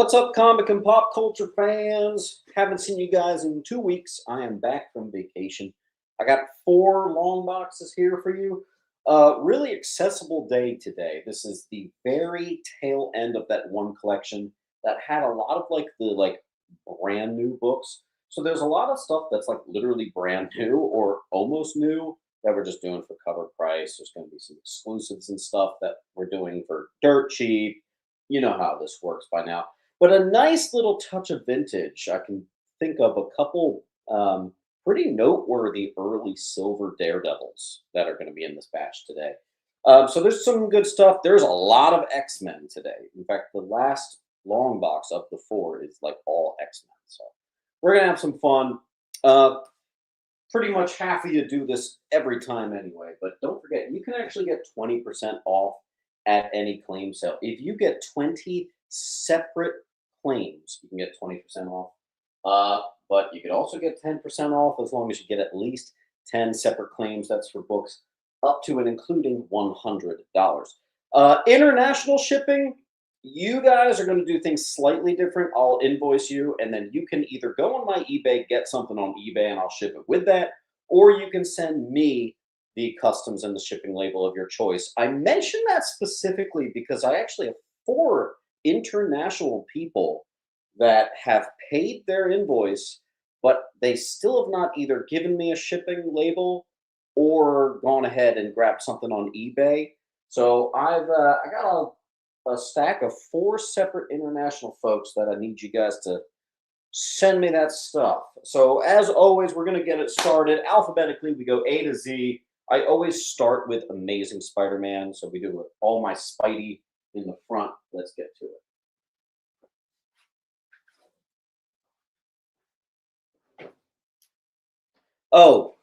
What's up, comic and pop culture fans? Haven't seen you guys in 2 weeks. I am back from vacation. I got 4 long boxes here for you. Really accessible day today. This is the very tail end of that one collection that had a lot of the brand new books. So there's a lot of stuff that's like literally brand new or almost new that we're just doing for cover price. There's going to be some exclusives and stuff that we're doing for dirt cheap. You know how this works by now. But a nice little touch of vintage. I can think of a couple pretty noteworthy early silver daredevils that are going to be in this batch today. So there's some good stuff. There's a lot of X-Men today. In fact, the last long box of the 4 is like all X-Men. So we're going to have some fun. Pretty much happy to do this every time anyway. But don't forget, you can actually get 20% off at any claim sale. If you get 20 separate claims, you can get 20% off. But you could also get 10% off as long as you get at least 10 separate claims. That's for books up to and including $100. International shipping, you guys are going to do things slightly different. I'll invoice you, and then you can either go on my eBay, get something on eBay, and I'll ship it with that, or you can send me the customs and the shipping label of your choice. I mention that specifically because I actually have 4 international people that have paid their invoice, but they still have not either given me a shipping label or gone ahead and grabbed something on eBay. So I got a stack of 4 separate international folks that I need you guys to send me that stuff. So as always, we're going to get it started alphabetically. We go A to Z. I always start with Amazing Spider-Man, so we do all my Spidey in the front. Let's get to it. Oh,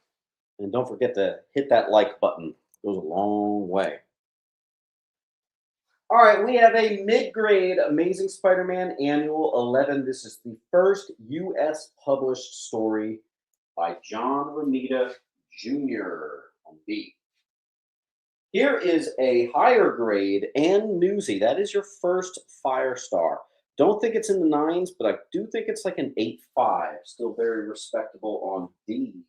and don't forget to hit that like button. It goes a long way. All right, we have a mid-grade Amazing Spider-Man Annual 11. This is the first U.S. published story by John Romita Jr. on B. Here is a higher grade and newsy. That is your first Firestar. Don't think it's in the 9s, but I do think it's like an 8.5. Still very respectable on D.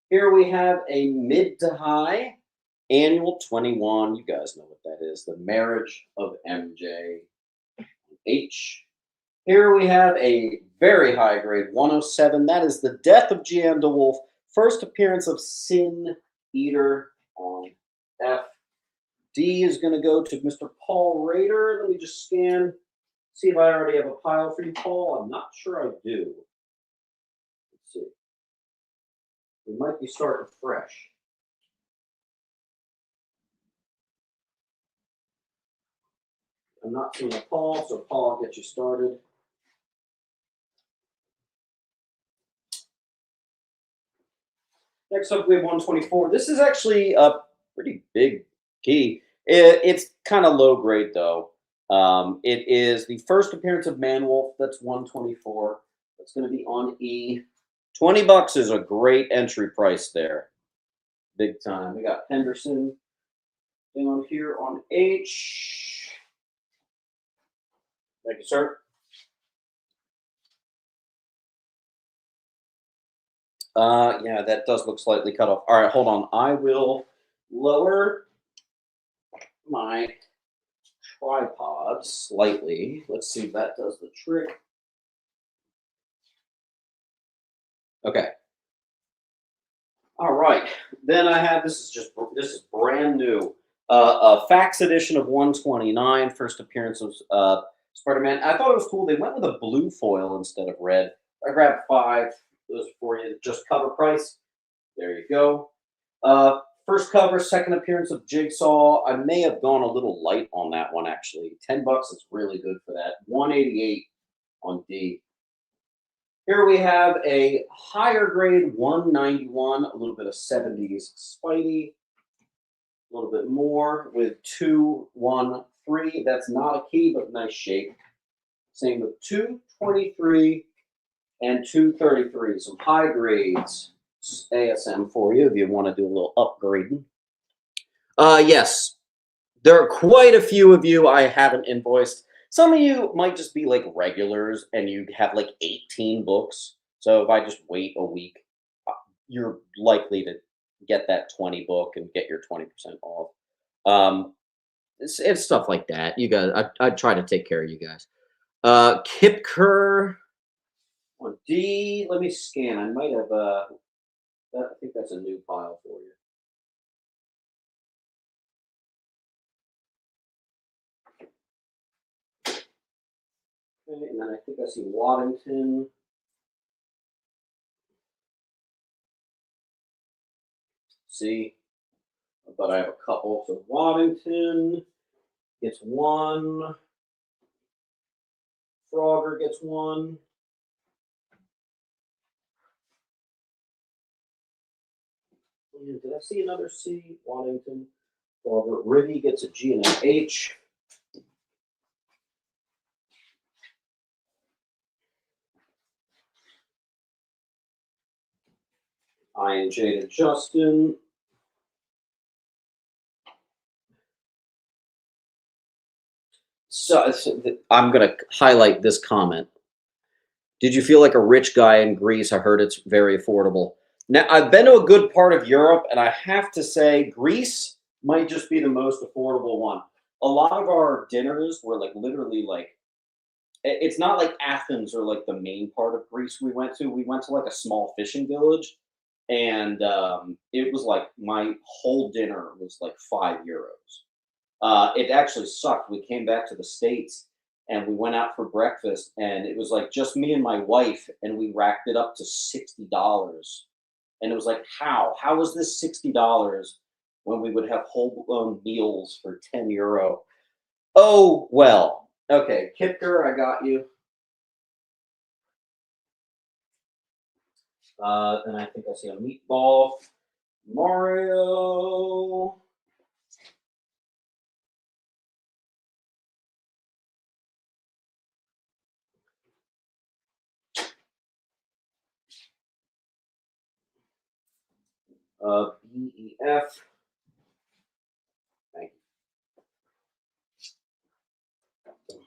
Here we have a mid to high Annual 21. You guys know what that is. The Marriage of MJ. H. Here we have a very high grade 107. That is The Death of G.M. DeWolf. First appearance of Sin Eater on F. D is going to go to Mr. Paul Rader. Let me just scan, see if I already have a pile for you, Paul. I'm not sure I do. Let's see. We might be starting fresh. I'm not seeing a Paul, so Paul, I'll get you started. Next up, we have 124. This is actually a pretty big key. It's kind of low grade, though. It is the first appearance of Man-Wolf. That's 124. That's going to be on E. $20 is a great entry price there. Big time. We got Henderson down here on H. Thank you, sir. Yeah, that does look slightly cut off. All right, hold on. I will lower my tripod slightly. Let's see if that does the trick. Okay. All right. Then I have, this is brand new. A fax edition of 129, first appearance of Spider-Man. I thought it was cool. They went with a blue foil instead of red. I grabbed 5. Those for you. Just cover price. There you go. First cover, second appearance of Jigsaw. I may have gone a little light on that one, actually. $10 is really good for that. 188 on D. Here we have a higher grade 191, a little bit of 70s Spidey. A little bit more with 213. That's not a key, but nice shape. Same with 223 and 233. Some high grades ASM for you if you want to do a little upgrading. Yes, there are quite a few of you I haven't invoiced. Some of you might just be like regulars and you have like 18 books. So if I just wait a week, you're likely to get that 20 book and get your 20% off. Um, it's stuff like that. You guys, I try to take care of you guys. Kipker on D. Let me scan. I might have. I think that's a new file for you. Okay, and then I think I see Waddington. See, but I have a couple. So Waddington gets one. Frogger gets one. And did I see another C? Waddington. Frogger. Ribby gets a G and an H. I and J to Justin. So I'm going to highlight this comment. Did you feel like a rich guy in Greece? I heard it's very affordable. Now, I've been to a good part of Europe, and I have to say, Greece might just be the most affordable one. A lot of our dinners were like literally like, it's not like Athens or like the main part of Greece we went to. We went to like a small fishing village, and it was like my whole dinner was like €5. It actually sucked. We came back to the States and we went out for breakfast, and it was like just me and my wife, and we racked it up to $60. And it was like, how was this $60 when we would have whole blown meals for €10? Oh well. Okay, Kipker, I got you. Then I think I see a meatball. Mario. BEF. Thank you.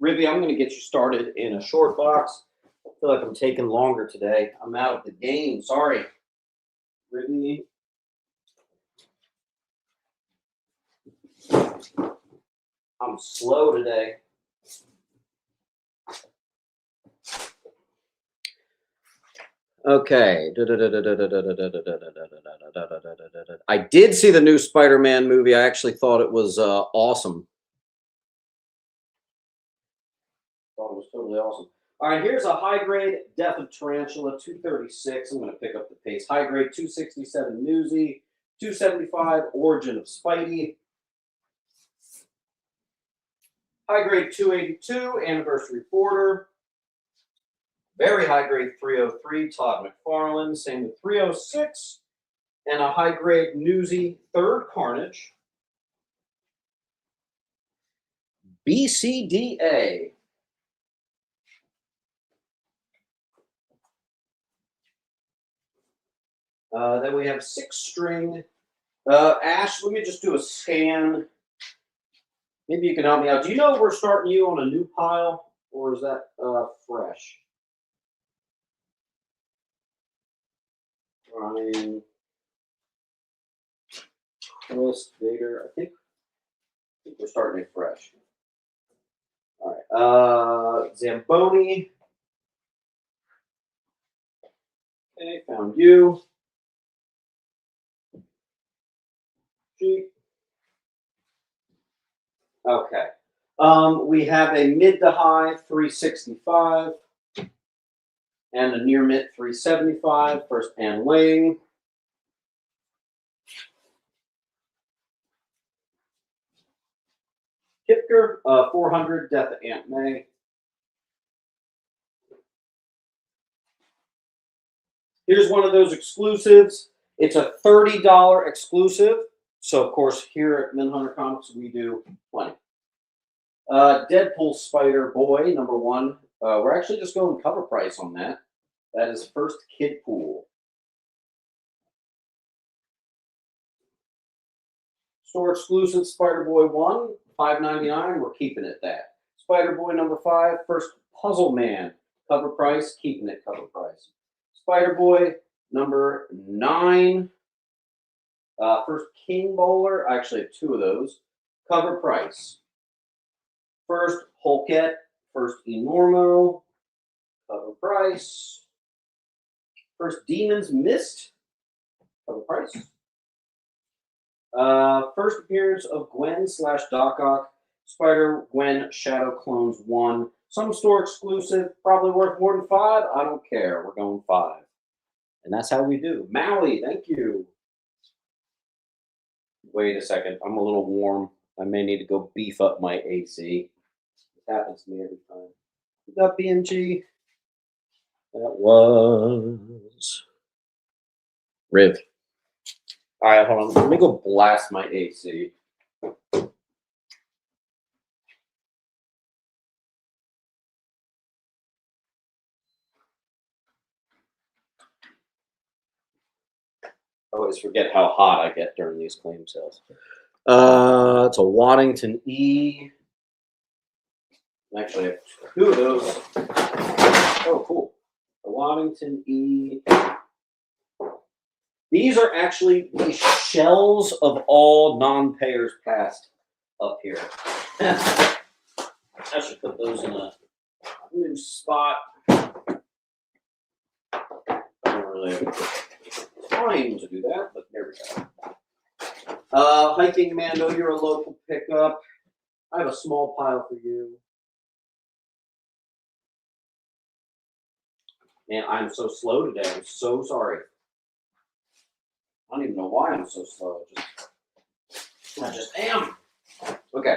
Ribby, I'm going to get you started in a short box. I feel like I'm taking longer today. I'm out of the game. Sorry. Ribby. I'm slow today. Okay. I did see the new Spider-Man movie. I actually thought it was awesome. Thought it was totally awesome. All right, here's a high grade Death of Tarantula 236. I'm going to pick up the pace. High grade 267 Newsy, 275 Origin of Spidey. High grade 282 Anniversary Border. Very high grade 303 Todd McFarlane. Same with 306. And a high grade Newsy Third Carnage. BCDA. Then we have 6 string. Ash, let me just do a scan. Maybe you can help me out. Do you know we're starting you on a new pile, or is that fresh? Ryan, Chris, Vader. I think we're starting it fresh. All right. Zamboni. Okay, found you. Okay. We have a mid to high 365 and a near mid 375. First and Wing. Kipker, 400, Death of Aunt May. Here's one of those exclusives. It's a $30 exclusive. So, of course, here at Minhunter Comics, we do 20. Deadpool Spider Boy, #1. We're actually just going cover price on that. That is first Kid Pool. Store exclusive Spider-Boy 1, $5.99. We're keeping it that. Spider-Boy number 5, first Puzzle Man. Cover price, keeping it cover price. Spider-Boy number 9, first King Bowler. I actually have 2 of those. Cover price. First Hulkette, first Enormo. Cover price. First Demon's Mist. Cover price. First appearance of Gwen / Doc Ock. Spider-Gwen Shadow Clones 1. Some store exclusive, probably worth more than 5. I don't care. We're going 5. And that's how we do. Maui, thank you. Wait a second. I'm a little warm. I may need to go beef up my AC. It happens to me every time. Is that BMG? That was Riv. All right, hold on. Let me go blast my AC. I always forget how hot I get during these claim sales. It's a Waddington E. Actually, I have 2 of those. Oh, cool. A Waddington E. These are actually the shells of all non-payers past up here. I should put those in a new spot. I don't really have time to do that, but there we go. Hiking Mando, you're a local pickup. I have a small pile for you. Man, I'm so slow today. I'm so sorry. I don't even know why I'm so slow. I just am. Okay.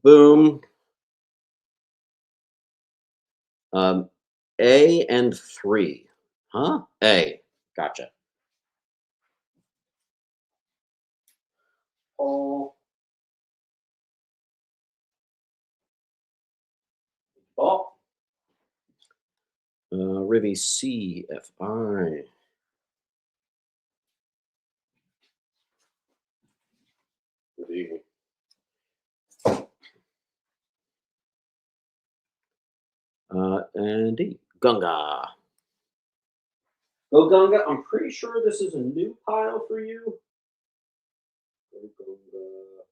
Boom. A and 3. Huh? A. Gotcha. Oh. Oh. Ribby CFI. Good evening. And D. Gunga. Go Gunga. I'm pretty sure this is a new pile for you. Go Gunga.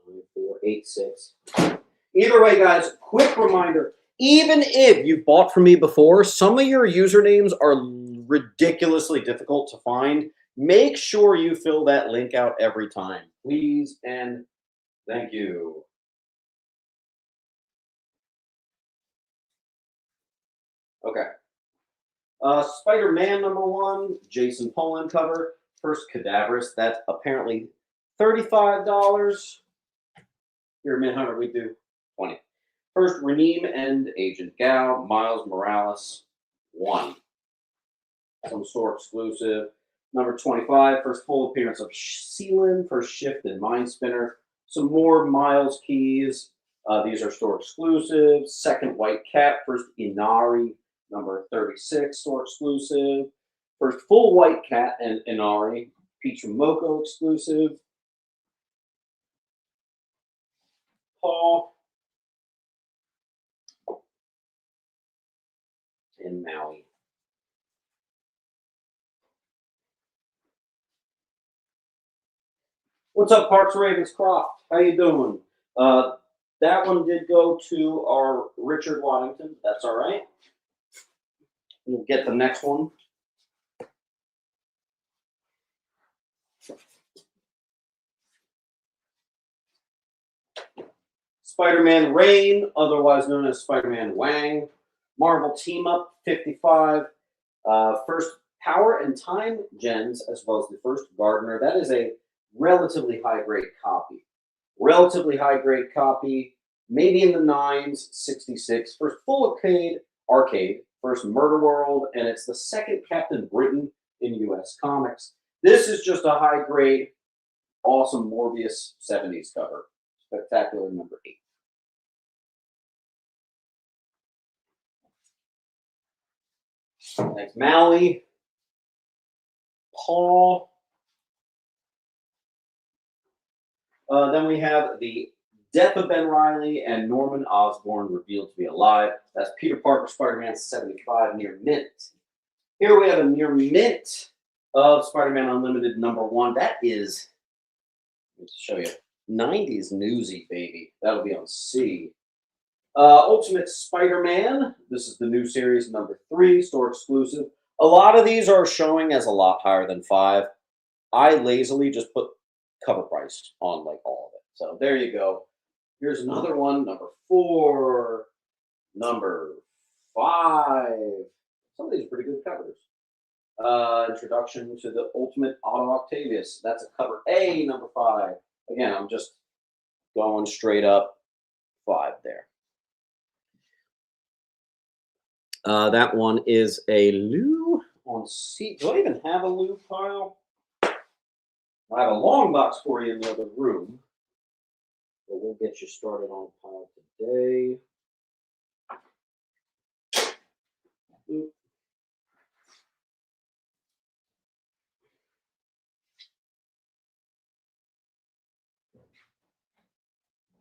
9486. Either way, guys, quick reminder. Even if you've bought from me before, some of your usernames are ridiculously difficult to find. Make sure you fill that link out every time, please, and thank you. Okay. Spider-Man number 1, Jason Poland cover. First Cadaverous. That's apparently $35. Here, Manhunter, we do 20. First, Reneem and Agent Gao, Miles Morales, 1. Some store exclusive. Number 25, first full appearance of Sealand, first Shift and Mind Spinner. Some more Miles keys. These are store exclusive. Second White Cat, first Inari, number 36, store exclusive. First full White Cat and Inari, Peach and Moko exclusive. Paul. And Maui. What's up, Parks Ravenscroft? How you doing? That one did go to our Richard Waddington. That's all right. We'll get the next one. Spider-Man Reign, otherwise known as Spider-Man Wang. Marvel Team Up 55. First Power and Time gens, as well as the first Gardener. That is a relatively high-grade copy. Relatively high-grade copy, maybe in the 9s, 66. First full arcade, first Murder World, and it's the second Captain Britain in US Comics. This is just a high-grade, awesome Morbius 70s cover. Spectacular number 8. Thanks, Maui. Paul. Then we have the death of Ben Reilly and Norman Osborn revealed to be alive. That's Peter Parker, Spider-Man 75, near mint. Here we have a near mint of Spider-Man Unlimited #1. That is, let me show you, 90s newsy, baby. That'll be on C. Ultimate Spider-Man. This is the new series #3, store exclusive. A lot of these are showing as a lot higher than 5. I lazily just put cover price on like all of it. So there you go. Here's another one, #4, #5. Some of these are pretty good covers. Introduction to the Ultimate Otto Octavius. That's a cover A, #5. Again, I'm just going straight up 5 there. That one is a Lou on C. Do I even have a Lou pile? I have a long box for you in the other room. But we'll get you started on pile today. Oop.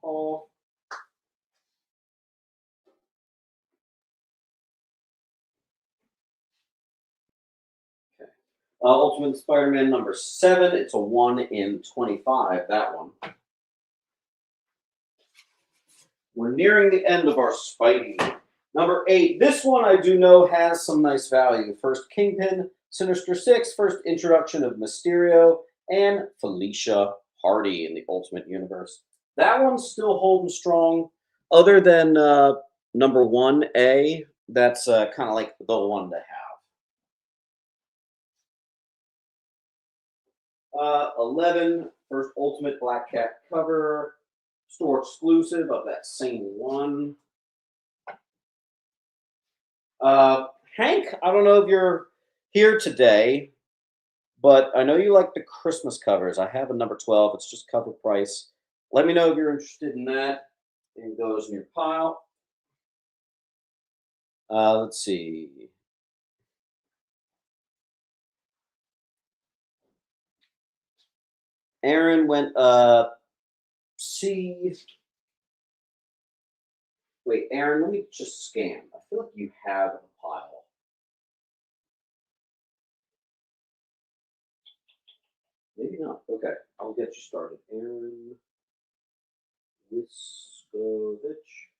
Paul. Okay. Ultimate Spider-Man #7. It's a 1 in 25, that one. We're nearing the end of our Spidey. #8. This one I do know has some nice value. First Kingpin, Sinister Six, first introduction of Mysterio, and Felicia Hardy in the Ultimate Universe. That one's still holding strong. Other than #1A, that's kind of like the one to have. 11, first Ultimate Black Cat cover, store exclusive of that same one. Hank, I don't know if you're here today, but I know you like the Christmas covers. I have a #12. It's just cover price. Let me know if you're interested in that. And it goes in your pile. Let's see. Aaron went C. Wait, Aaron, let me just scan. I feel like you have a pile. Maybe not. Okay, I'll get you started. Aaron Wiskovich.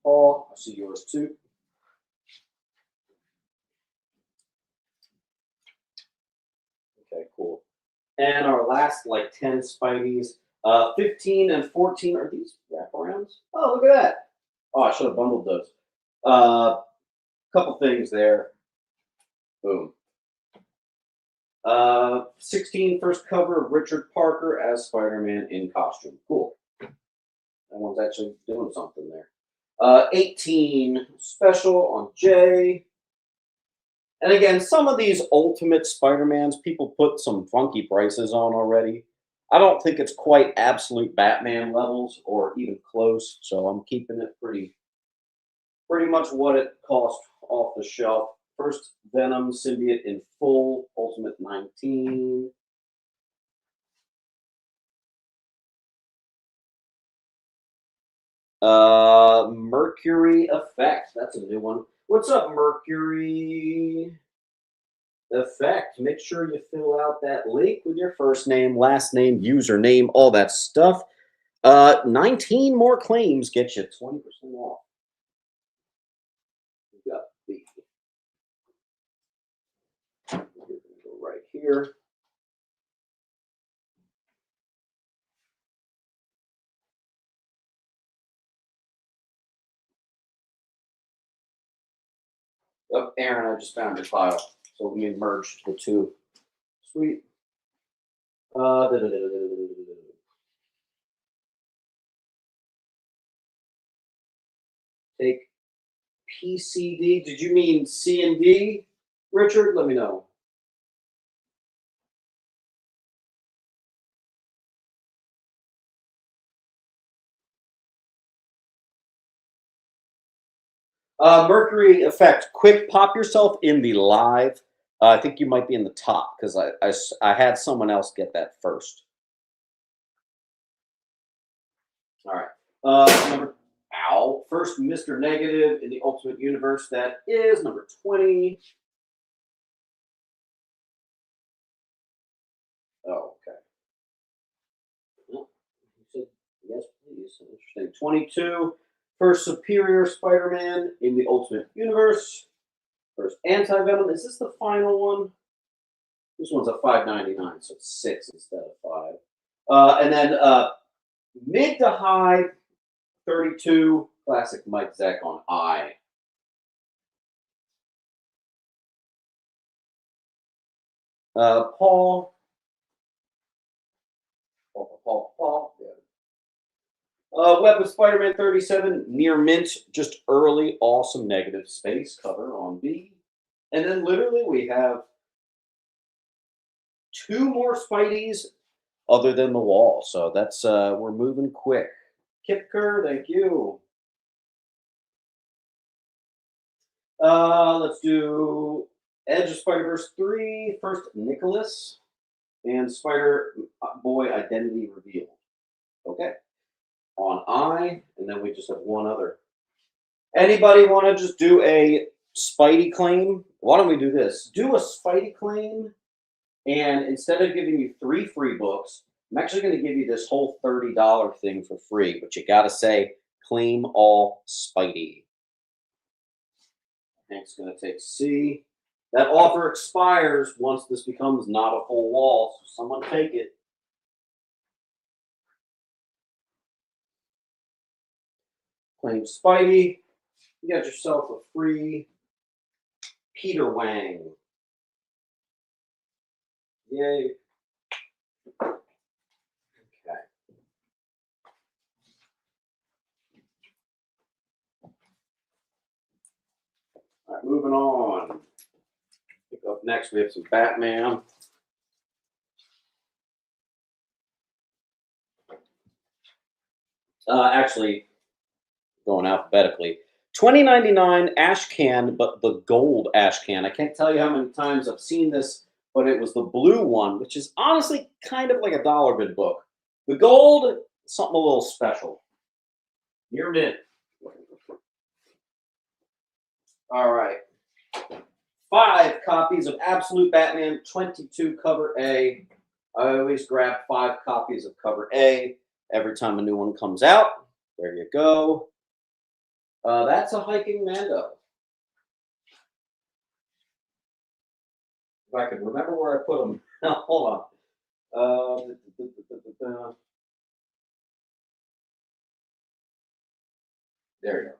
Paul, I see yours too. Okay, cool. And our last like 10 Spideys, 15 and 14. Are these wraparounds? Oh, look at that. Oh, I should have bundled those. Couple things there. Boom. 16, first cover of Richard Parker as Spider-Man in costume. Cool. That one's actually doing something there. 18, special on J. And again, some of these Ultimate Spider-Mans, people put some funky prices on already. I don't think it's quite absolute Batman levels or even close, so I'm keeping it pretty much what it cost off the shelf. First Venom symbiote in full, Ultimate 19. Mercury Effect. That's a new one. What's up, Mercury Effect? Make sure you fill out that link with your first name, last name, username, all that stuff. 19 more claims get you 20% off. We got the. We're going to go right here. Oh, Aaron, I just found your file. So we merged the two. Sweet. Take PCD. Did you mean C and D, Richard? Let me know. Mercury effect. Quick, pop yourself in the live. I think you might be in the top because I had someone else get that first. All right. Number ow. First, Mr. Negative in the Ultimate Universe. That is number 20. Oh, okay. Well, he said yes, please. Interesting. 22. First Superior Spider-Man in the Ultimate Universe. First Anti-Venom. Is this the final one? This one's a 5.99, so it's 6 instead of 5. And then mid to high 32 classic Mike Zeck on I. Paul. Yeah. Web of Spider-Man 37, near mint, just early, awesome negative space cover on B. And then literally we have 2 more Spideys other than the wall. So that's we're moving quick. Kipker, thank you. Let's do Edge of Spider-Verse 3, first Nicholas, and Spider Boy Identity Revealed. Okay. On I, and then we just have one other. Anybody want to just do a Spidey claim? Why don't we do this? Do a Spidey claim, and instead of giving you 3 free books, I'm actually going to give you this whole $30 thing for free, but you got to say, claim all Spidey. Hank's going to take C. That offer expires once this becomes not a full wall, so someone take it. Claim Spidey. You got yourself a free Peter Wang. Yay. Okay. All right, moving on. Pick up next, we have some Batman. Actually, going alphabetically. 2099 ash can, but the gold ash can. I can't tell you how many times I've seen this, but it was the blue one, which is honestly kind of like a dollar bin book. The gold, something a little special. Near mint. All right. 5 copies of Absolute Batman 22 cover A. I always grab 5 copies of cover A every time a new one comes out. There you go. That's a hiking Mando. If I can remember where I put them. Hold on. There you go.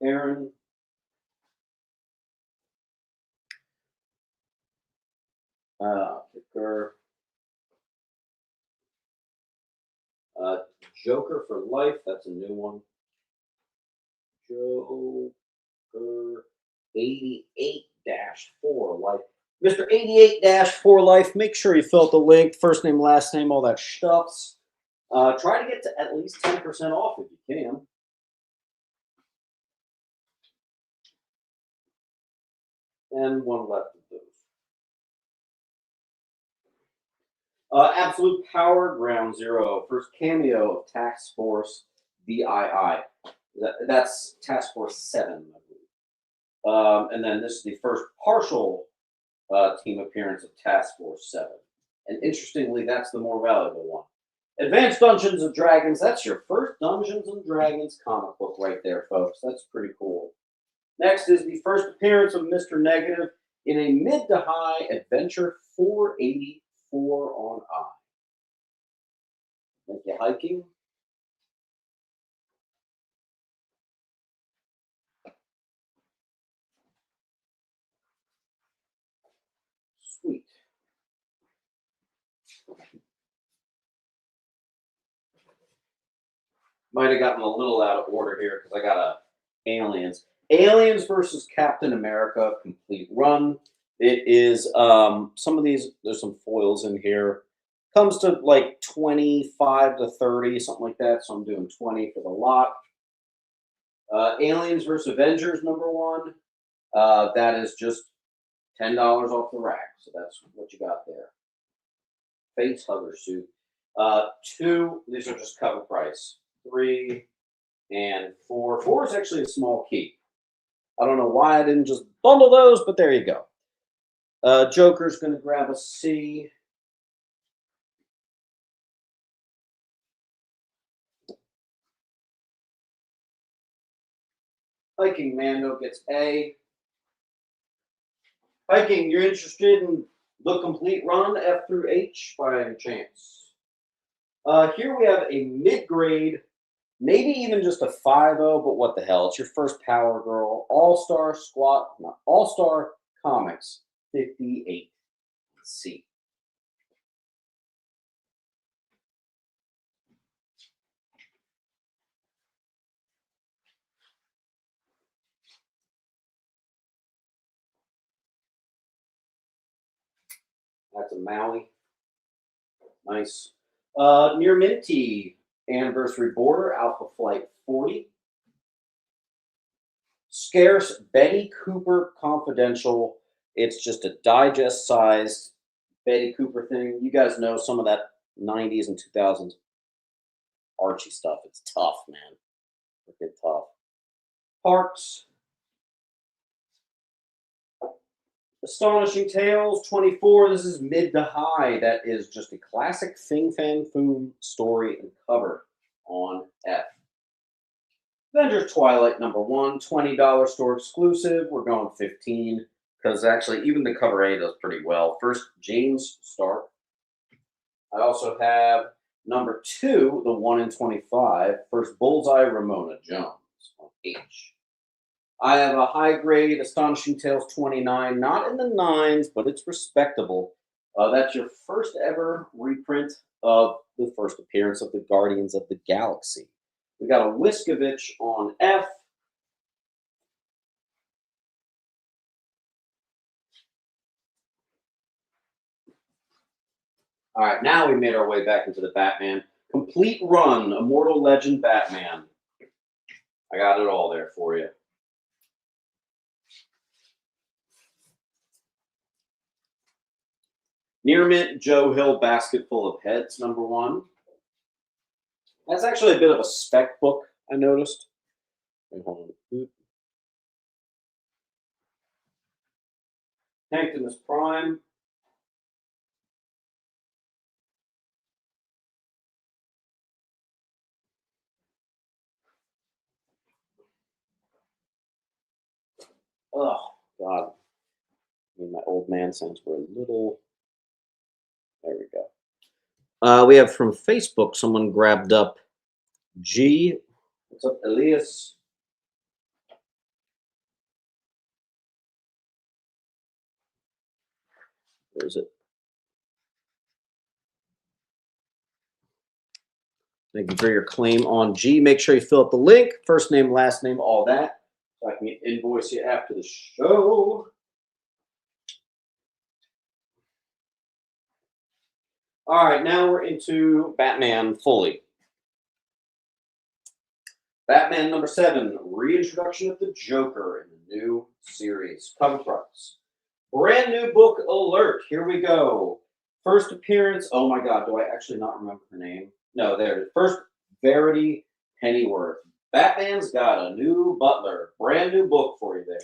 Aaron. Kicker. Joker for Life. That's a new one. Joker 88-4 Life. Mr. 88-4 Life, make sure you fill out the link, first name, last name, all that stuffs. Try to get to at least 10% off if you can. And one left of those. Absolute Power, Ground Zero. First cameo of Task Force VII. That's Task Force 7, I believe. And then this is the first partial team appearance of Task Force 7. And interestingly, that's the more valuable one. Advanced Dungeons and Dragons. That's your first Dungeons and Dragons comic book right there, folks. That's pretty cool. Next is the first appearance of Mr. Negative in a mid to high adventure 484 on I. Thank you, hiking. Sweet. Might have gotten a little out of order here because I got a Aliens. Aliens versus Captain America complete run. It is some of these. There's some foils in here. Comes to like 25 to 30, something like that. So I'm doing 20 for the lot. Aliens vs. Avengers #1. That is just $10 off the rack. So that's what you got there. Face hugger suit. 2, these are just cover price. 3 and 4. 4 is actually a small key. I don't know why I didn't just bundle those, but there you go. Joker's going to grab a C. Hiking Mando gets A. Hiking, you're interested in the complete run, F through H, by any chance? Here we have a mid-grade, maybe even just a 5.0, but what the hell? It's your first Power Girl All-Star Squad, not All-Star Comics 58C. That's a Maui. Nice. Near Minty Anniversary Border, Alpha Flight 40. Scarce Betty Cooper Confidential. It's just a digest sized Betty Cooper thing. You guys know some of that 90s and 2000s Archie stuff. It's tough, man. It's tough. Parks. Astonishing Tales 24. This is mid to high. That is just a classic Fing Fang Foom story and cover on F. Avengers Twilight #1, $20 store exclusive. We're going 15 because actually even the cover A does pretty well. First, James Stark. I also have #2, the 1 in 25. First, Bullseye Ramona Jones on H. I have a high grade Astonishing Tales 29, not in the 9s, but it's respectable. That's your first ever reprint of the first appearance of the Guardians of the Galaxy. We got a Wiskovich on F. All right, now we made our way back into the Batman. Complete run, Immortal Legend Batman. I got it all there for you. Near Mint Joe Hill Basket Full of Heads #1. That's actually a bit of a spec book, I noticed. Wait, hold on. Hankton's Prime. Oh, God. I mean, my old man sense were a little. There we go. We have from Facebook, someone grabbed up G. What's up, Elias? Where is it? Thank you for your claim on G. Make sure you fill out the link, first name, last name, all that, so I can invoice you after the show. All right, now we're into Batman fully. Batman #7, reintroduction of the Joker in the new series. Cover price. Brand new book alert. Here we go. First appearance. Oh my God, do I actually not remember her name? No, there it is. First, Verity Pennyworth. Batman's got a new butler. Brand new book for you there.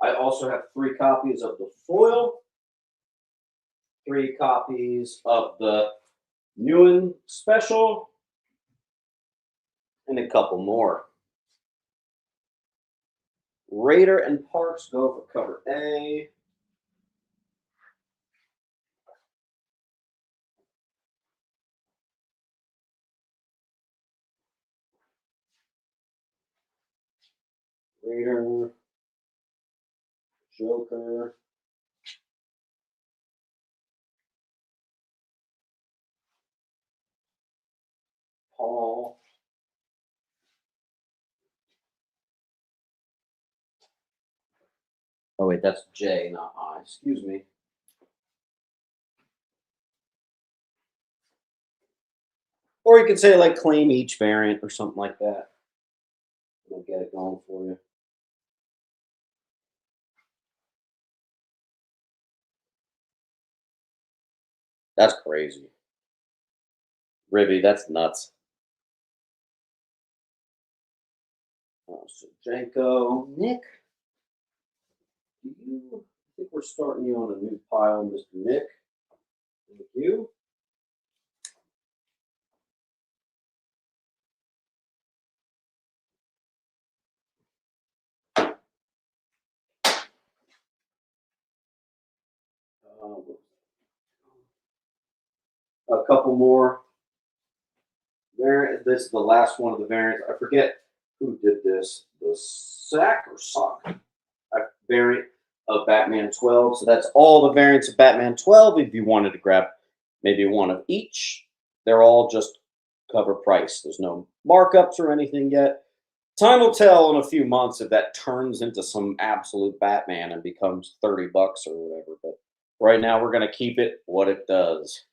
I also have 3 copies of the foil, 3 copies of the Newen special, and a couple more. Raider and Parks go for cover A. Raider, Joker, Paul. Oh wait, that's J, not I. Excuse me. Or you could say like claim each variant or something like that. We'll get it going for you. That's crazy. Ribby, that's nuts. So Janko, Nick, do you I think we're starting you on a new pile, Mr. Nick. Thank you. A couple more variant. This is the last one of the variants. I forget who did this. The sack or sock variant of Batman 12. So that's all the variants of Batman 12. If you wanted to grab maybe one of each, they're all just cover price. There's no markups or anything yet. Time will tell in a few months if that turns into some absolute Batman and becomes 30 bucks or whatever. But right now, we're going to keep it what it does.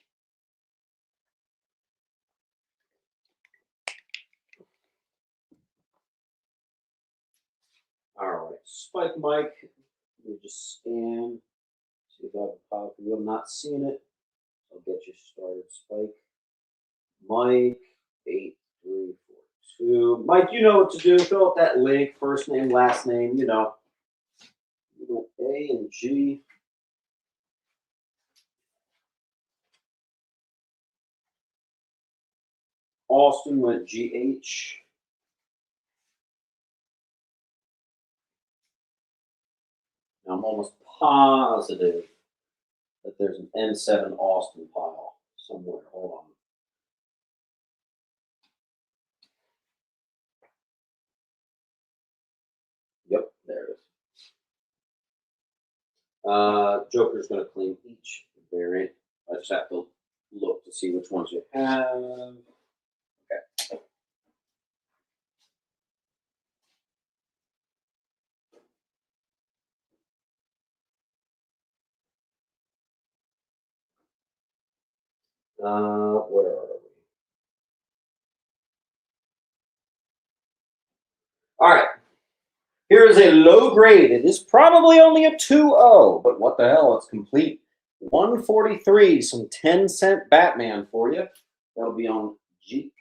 All right, Spike Mike. Let me just scan. See if I have a pile for you. I'm not seeing it. I'll get you started, Spike. Mike 8342. Mike, you know what to do. Fill out that link, first name, last name. You know, A and G. Austin went GH. Now I'm almost positive that there's an N7 Austin pile somewhere. Hold on. Yep, there it is. Joker's going to claim each variant. I just have to look to see which ones you have. Okay. Where are we? All right. Here is a low grade. It is probably only a 2.0, but what the hell? It's complete. 143, some 10-cent Batman for you. That'll be on G.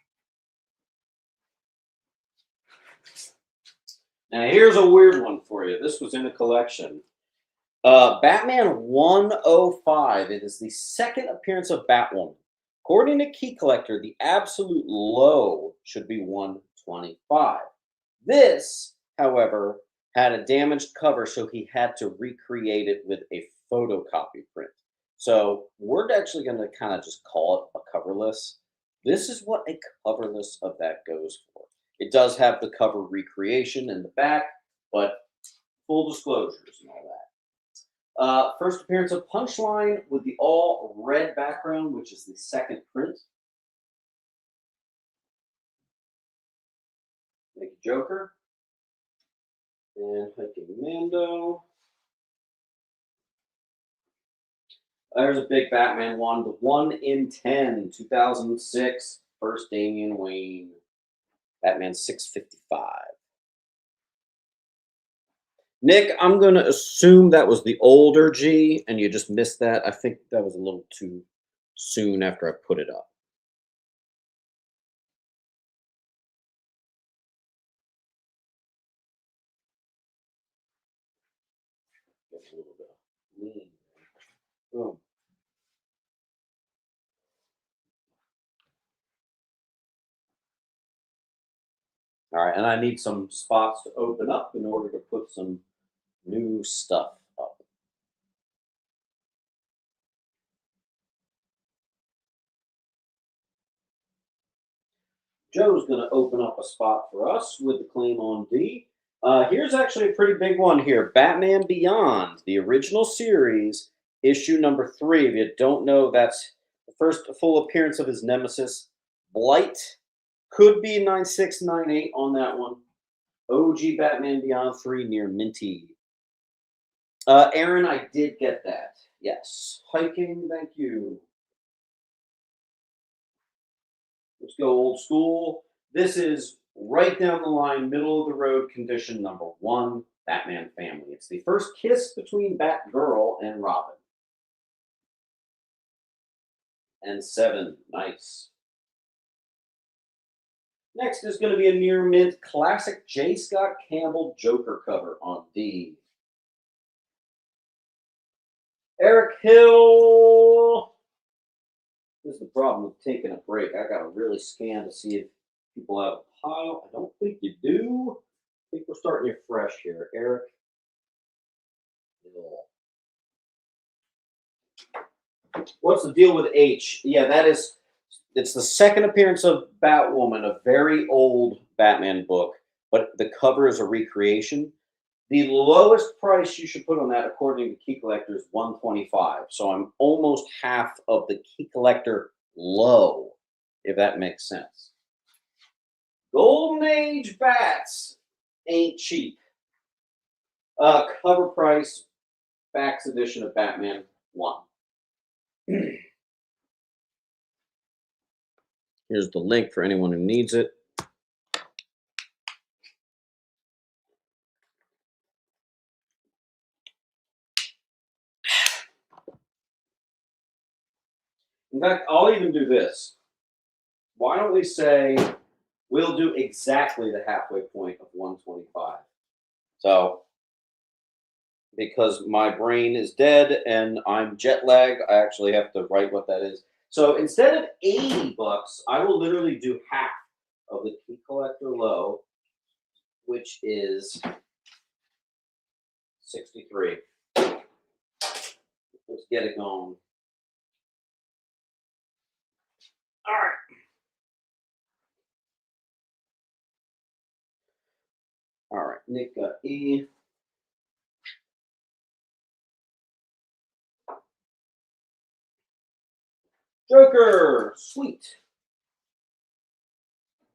Now here's a weird one for you. This was in a collection. Batman 105. It is the second appearance of Batwoman. According to Key Collector, the absolute low should be 125. This, however, had a damaged cover, so he had to recreate it with a photocopy print. So we're actually going to kind of just call it a coverless. This is what a coverless of that goes for. It does have the cover recreation in the back, but full disclosures and all that. First appearance of Punchline with the all red background, which is the second print. Thank you, Joker. And hiking Mando. There's a big Batman one, the 1 in 10, 2006, first Damian Wayne. Batman 655. Nick, I'm going to assume that was the older G, and you just missed that. I think that was a little too soon after I put it up. Get a little bit of lean. Boom. All right, and I need some spots to open up in order to put some new stuff up. Joe's going to open up a spot for us with the claim on D. Here's actually a pretty big one here. Batman Beyond, the original series, issue number 3. If you don't know, that's the first full appearance of his nemesis, Blight. Could be 9698 on that one. OG Batman Beyond 3 near Minty. Aaron, I did get that. Yes. Hiking, thank you. Let's go old school. This is right down the line, middle of the road condition number 1, Batman family. It's the first kiss between Batgirl and Robin. And 7, nice. Next is going to be a near mint classic J. Scott Campbell Joker cover on D. Eric Hill. This is the problem with taking a break. I got to really scan to see if people have a pile. I don't think you do. I think we're starting you fresh here. Eric Hill. What's the deal with H? Yeah, it's the second appearance of Batwoman, a very old Batman book, but the cover is a recreation. The lowest price you should put on that, according to Key Collector, is $125. So I'm almost half of the Key Collector low, if that makes sense. Golden Age Bats ain't cheap. Cover price, Bax edition of Batman 1. Here's the link for anyone who needs it. In fact, I'll even do this. Why don't we say we'll do exactly the halfway point of 125? So, because my brain is dead and I'm jet lagged, I actually have to write what that is. So instead of $80, I will literally do half of the Key Collector low, which is 63. Let's get it going. All right. All right, Nick got E. Joker, sweet.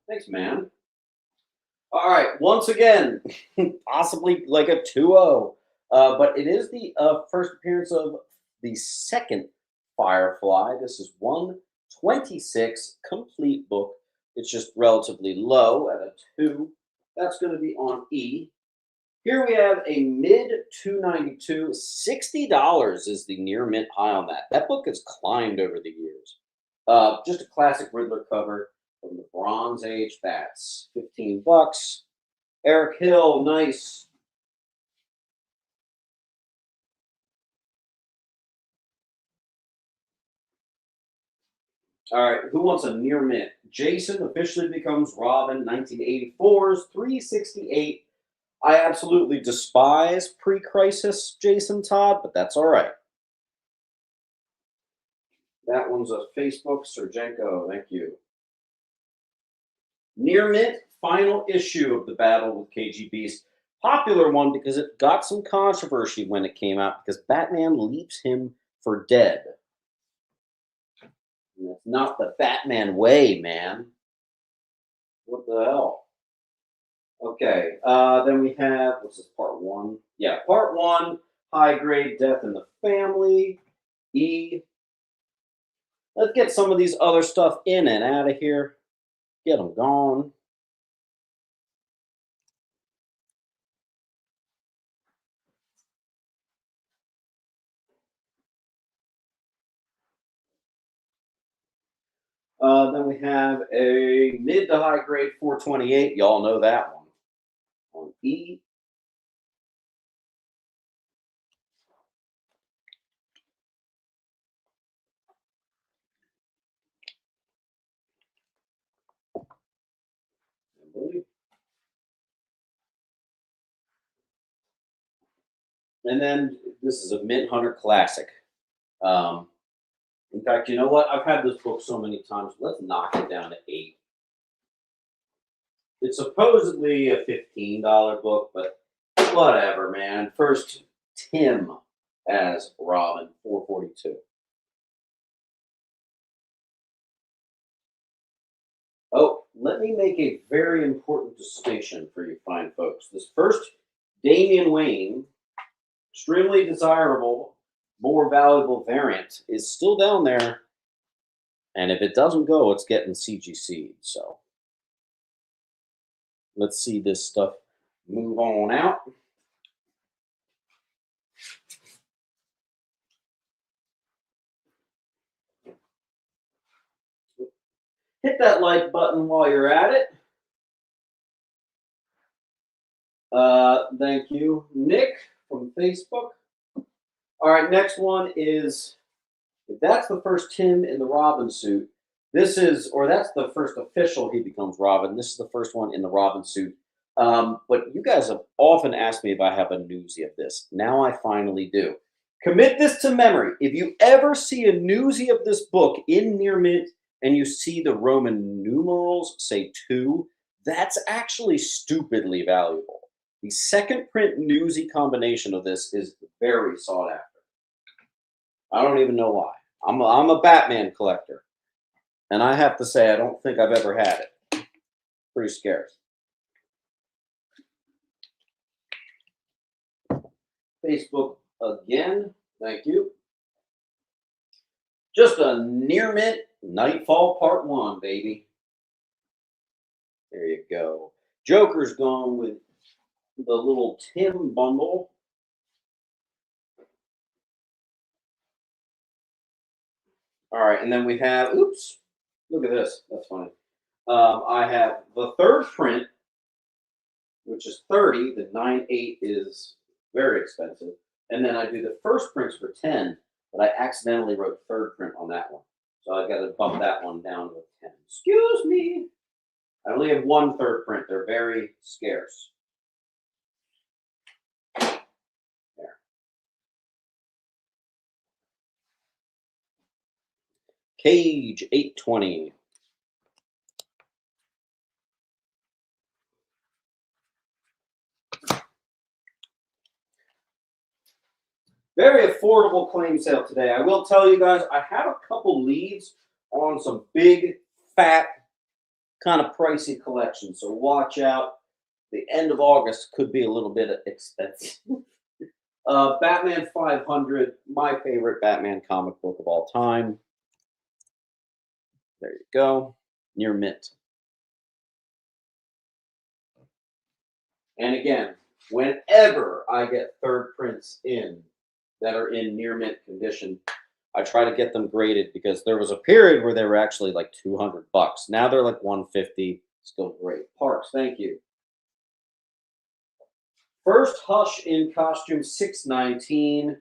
Thanks, man. All right, once again, possibly like a 2-0, but it is the first appearance of the second Firefly. This is 126 complete book. It's just relatively low at a 2. That's going to be on E. Here we have a mid 292. $60 is the near mint high on that. That book has climbed over the years. Just a classic Riddler cover from the Bronze Age Bats. $15. Eric Hill, nice. All right, who wants a near mint? Jason officially becomes Robin, 1984's 368. I absolutely despise pre-crisis Jason Todd, but that's all right. That one's a Facebook, Sergenko, thank you. Near mint, final issue of the Battle with KG Beast. Popular one because it got some controversy when it came out because Batman leaves him for dead. And it's not the Batman way, man. What the hell? Okay, then we have, what's this, part 1? Yeah, part 1, high grade death in the family. E. Let's get some of these other stuff in and out of here. Get them gone. Then we have a mid to high grade 428. Y'all know that one. On E. And then this is a Mint Hunter classic. In fact, you know what? I've had this book so many times. Let's knock it down to 8. It's supposedly a $15 book, but whatever, man. First, Tim as Robin, 442. Oh, let me make a very important distinction for you fine folks. This first Damian Wayne, extremely desirable, more valuable variant, is still down there, And if it doesn't go, it's getting CGC'd. So let's see this stuff move on out. Hit that like button while you're at it. Thank you, Nick from Facebook. All right, next one is, if that's the first Tim in the Robin suit, this is, or that's the first official he becomes Robin. This is the first one in the Robin suit. But you guys have often asked me if I have a newsie of this. Now I finally do. Commit this to memory. If you ever see a newsie of this book in near mint and you see the Roman numerals say 2, that's actually stupidly valuable. The second print newsie combination of this is very sought after. I don't even know why. I'm a Batman collector, and I have to say I don't think I've ever had it. Pretty scarce. Facebook again. Thank you. Just a near mint Nightfall Part 1, baby. There you go. Joker's gone with the little Tim bundle. All right, and then we have, oops, look at this. That's funny. I have the third print, which is 30. The 9.8 is very expensive. And then I do the first prints for 10, but I accidentally wrote third print on that one. So I've got to bump that one down to 10. Excuse me. I only have one third print. They're very scarce. There. Cage 820. Very affordable claim sale today. I will tell you guys, I have a couple leads on some big, fat, kind of pricey collections. So watch out. The end of August could be a little bit expensive. Batman 500, my favorite Batman comic book of all time. There you go. Near mint. And again, whenever I get third prints in that are in near mint condition, I try to get them graded, because there was a period where they were actually like $200. Now they're like $150. Still great. Parks, thank you. First Hush in costume 619,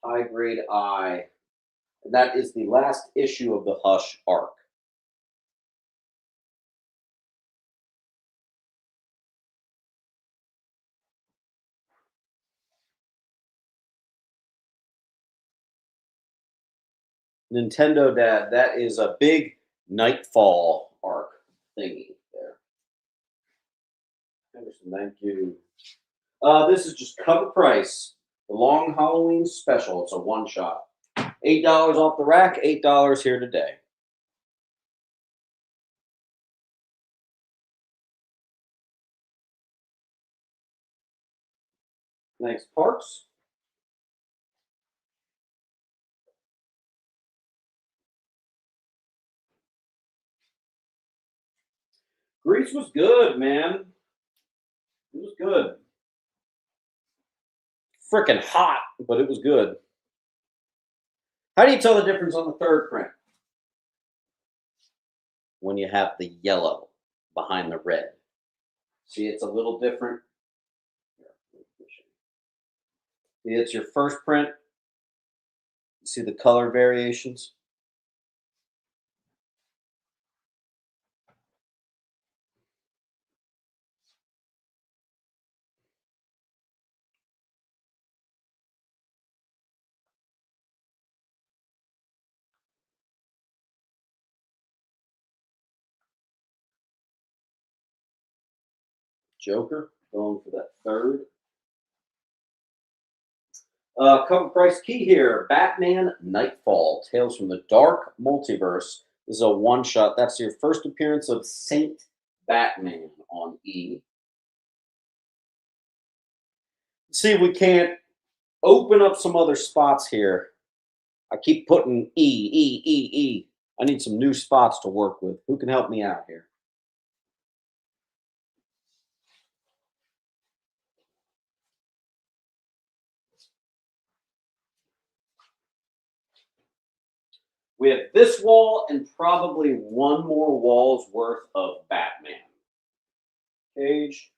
high grade I. That is the last issue of the Hush arc. Nintendo Dad, that is a big Nightfall arc thingy there. Anderson, thank you. This is just cover price. The Long Halloween Special. It's a one-shot. $8 off the rack, $8 here today. Thanks, Parks. Grease was good, man. It was good. Freaking hot, but it was good. How do you tell the difference on the third print? When you have the yellow behind the red. See, it's a little different. See, it's your first print. See the color variations? Joker, going for that third. Cover price key here. Batman Nightfall, Tales from the Dark Multiverse. This is a one-shot. That's your first appearance of Saint Batman on E. See if we can't open up some other spots here. I keep putting E. I need some new spots to work with. Who can help me out here? We have this wall and probably one more wall's worth of Batman. Page.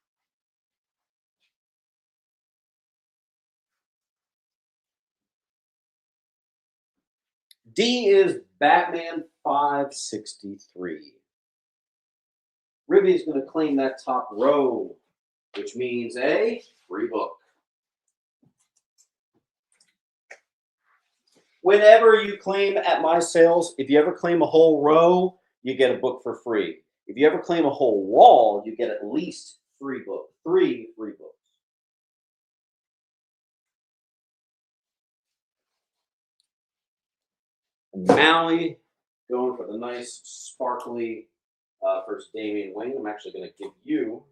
D is Batman 563. Ribby's going to claim that top row, which means a free book. Whenever you claim at my sales, if you ever claim a whole row, you get a book for free. If you ever claim a whole wall, you get at least three books, 3 free books. Maui going for the nice sparkly first Damian Wayne. I'm actually going to give you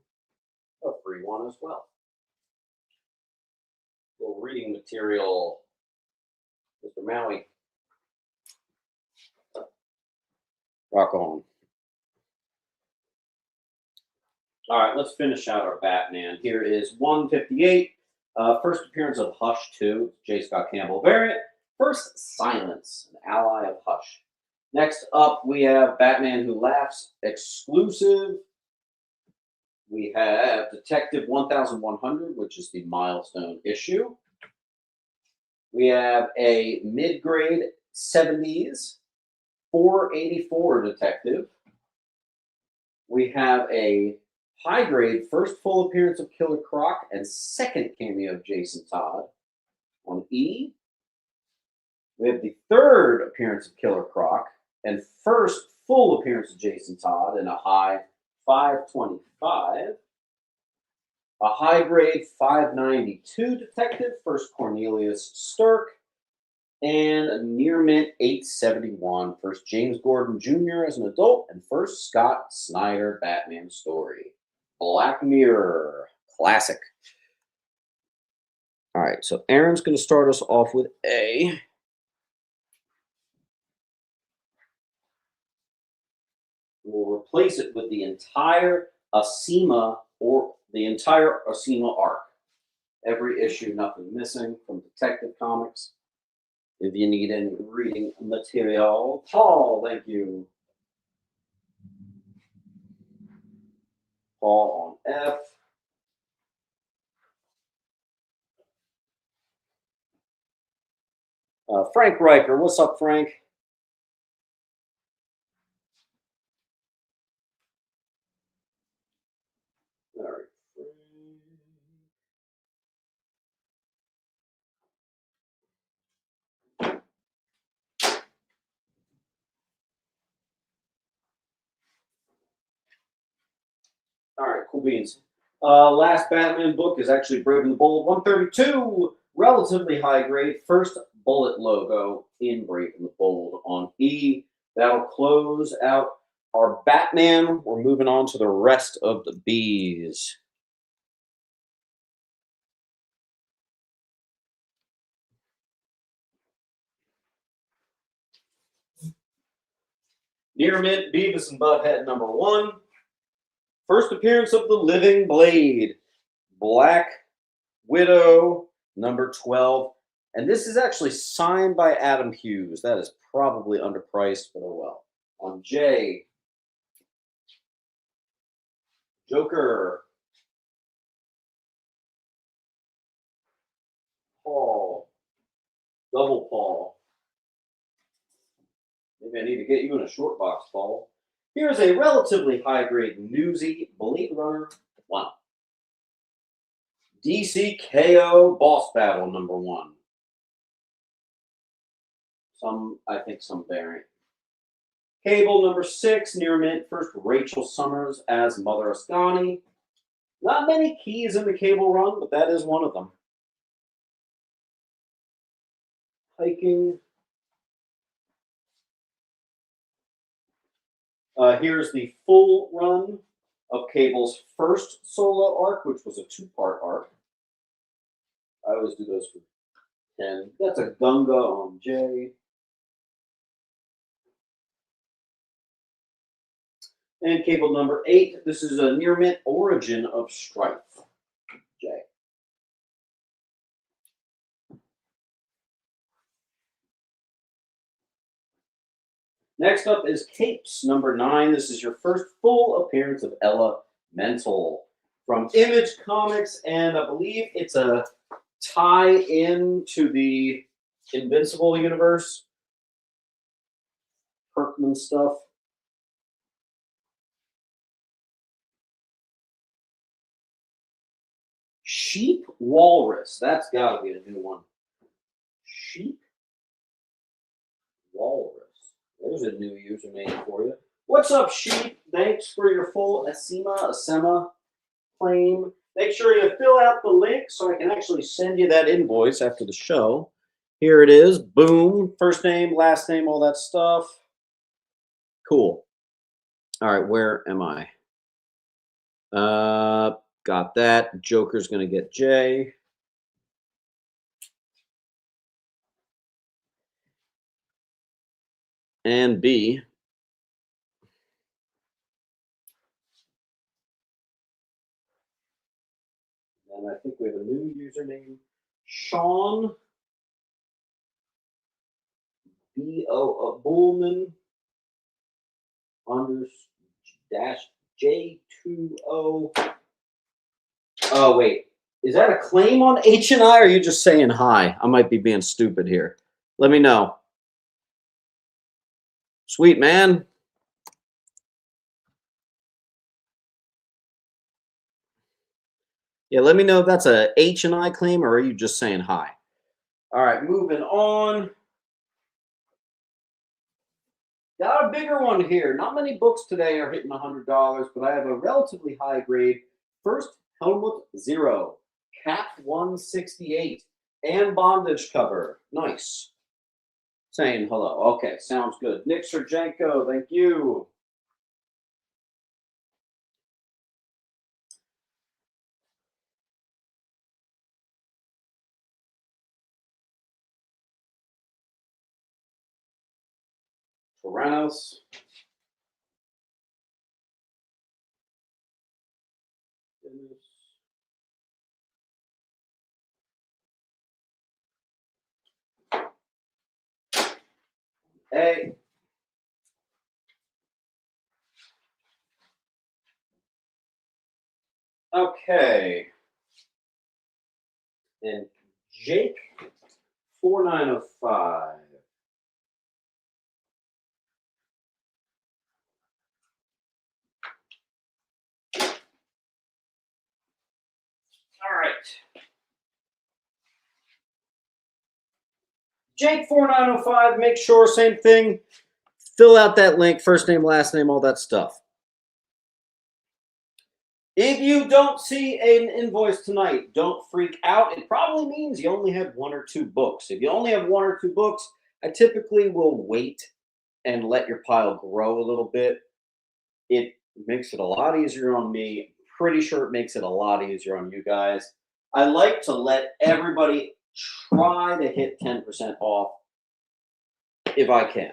a free one as well. A little reading material, Mr. Maui. Rock on. All right, let's finish out our Batman. Here is 158. First appearance of Hush 2, J. Scott Campbell variant. First Silence, an ally of Hush. Next up, we have Batman Who Laughs exclusive. We have Detective 1100, which is the milestone issue. We have a mid-grade 70s 484 Detective. We have a high-grade first full appearance of Killer Croc and second cameo of Jason Todd on E. We have the third appearance of Killer Croc and first full appearance of Jason Todd in a high 525. A high-grade 592 Detective, first Cornelius Stirk, and a near mint 871, first James Gordon Jr. as an adult, and first Scott Snyder Batman story. Black Mirror, classic. All right, so Aaron's going to start us off with A. We'll replace it with the entire ACEMA or the entire ACEMA arc. Every issue, nothing missing from Detective Comics. If you need any reading material, Paul, thank you. Paul on F. Frank Riker, what's up, Frank? All right. All right, cool beans. Last Batman book is actually Brave and the Bold 132, relatively high grade. First bullet logo in Brave and the Bold on E. That'll close out our Batman. We're moving on to the rest of the Bs. Near Mint, Beavis and Butthead #1. First appearance of the Living Blade, Black Widow #12. And this is actually signed by Adam Hughes. That is probably underpriced, but oh well. On J, Joker, Paul, Double Paul. Maybe I need to get you in a short box, Paul. Here's a relatively high-grade Newsy Blade Runner 1. DC KO Boss Battle #1. I think some variant. Cable #6, near mint, first Rachel Summers as Mother Ascani. Not many keys in the Cable run, but that is one of them. Hiking. Here's the full run of Cable's first solo arc, which was a 2-part arc. I always do those for 10. That's a Gunga on J. And cable number 8. This is a near mint Origin of Strife. Jay. Next up is Capes number 9. This is your first full appearance of Elemental from Image Comics, and I believe it's a tie-in to the Invincible universe. Kirkman stuff. Sheep Walrus. That's got to be a new one. Sheep Walrus. There's a new username for you. What's up, Sheep? Thanks for your full ACEMA claim. Make sure you fill out the link so I can actually send you that invoice after the show. Here it is. Boom. First name, last name, all that stuff. Cool. All right, where am I? Got that. Joker's going to get J. And B. And I think we have a new username. Sean B.O. Bullman _J20. Oh, wait. Is that a claim on H&I, or are you just saying hi? I might be being stupid here. Let me know. Sweet, man. Yeah, let me know if that's a H&I claim, or are you just saying hi? All right, moving on. Got a bigger one here. Not many books today are hitting $100, but I have a relatively high grade. First, Helmut Zero, Cap 168, and bondage cover. Nice. Saying hello. Okay, sounds good. Nick Sergenko, thank you. Toranos. Hey. Okay. And Jake 4905. All right. Jake 4905, make sure, same thing. Fill out that link, first name, last name, all that stuff. If you don't see an invoice tonight, don't freak out. It probably means you only have 1 or 2 books. If you only have 1 or 2 books, I typically will wait and let your pile grow a little bit. It makes it a lot easier on me. Pretty sure it makes it a lot easier on you guys. I like to let everybody try to hit 10% off if I can.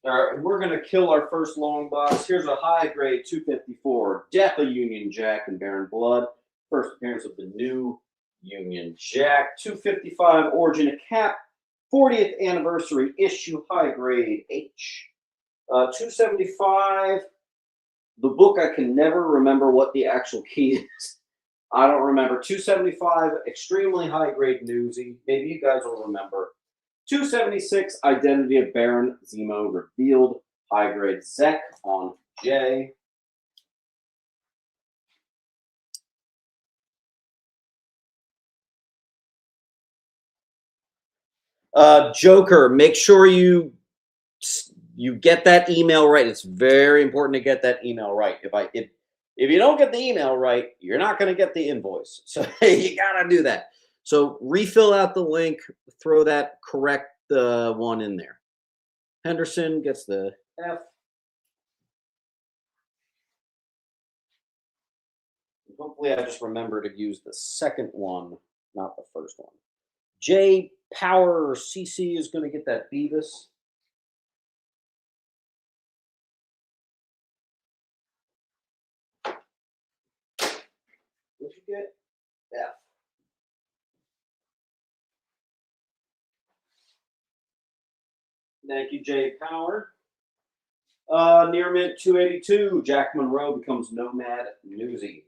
All right, we're going to kill our first long box. Here's a high grade 254, Death of Union Jack and Baron Blood. First appearance of the new Union Jack. 255, Origin of Cap, 40th anniversary issue, high grade H. 275, the book I can never remember what the actual key is. I don't remember. 275, extremely high grade Newsy. Maybe you guys will remember. 276, Identity of Baron Zemo revealed. High grade Zek on J. Joker, make sure you get that email right. It's very important to get that email right. If you don't get the email right, you're not going to get the invoice. So you got to do that. So refill out the link, throw that correct one in there. Henderson gets the F. Hopefully I just remember to use the second one, not the first one. J Power CC is going to get that Beavis. What'd you get? F. Thank you, Jay Power. Near mint 282, Jack Monroe becomes Nomad Newsy.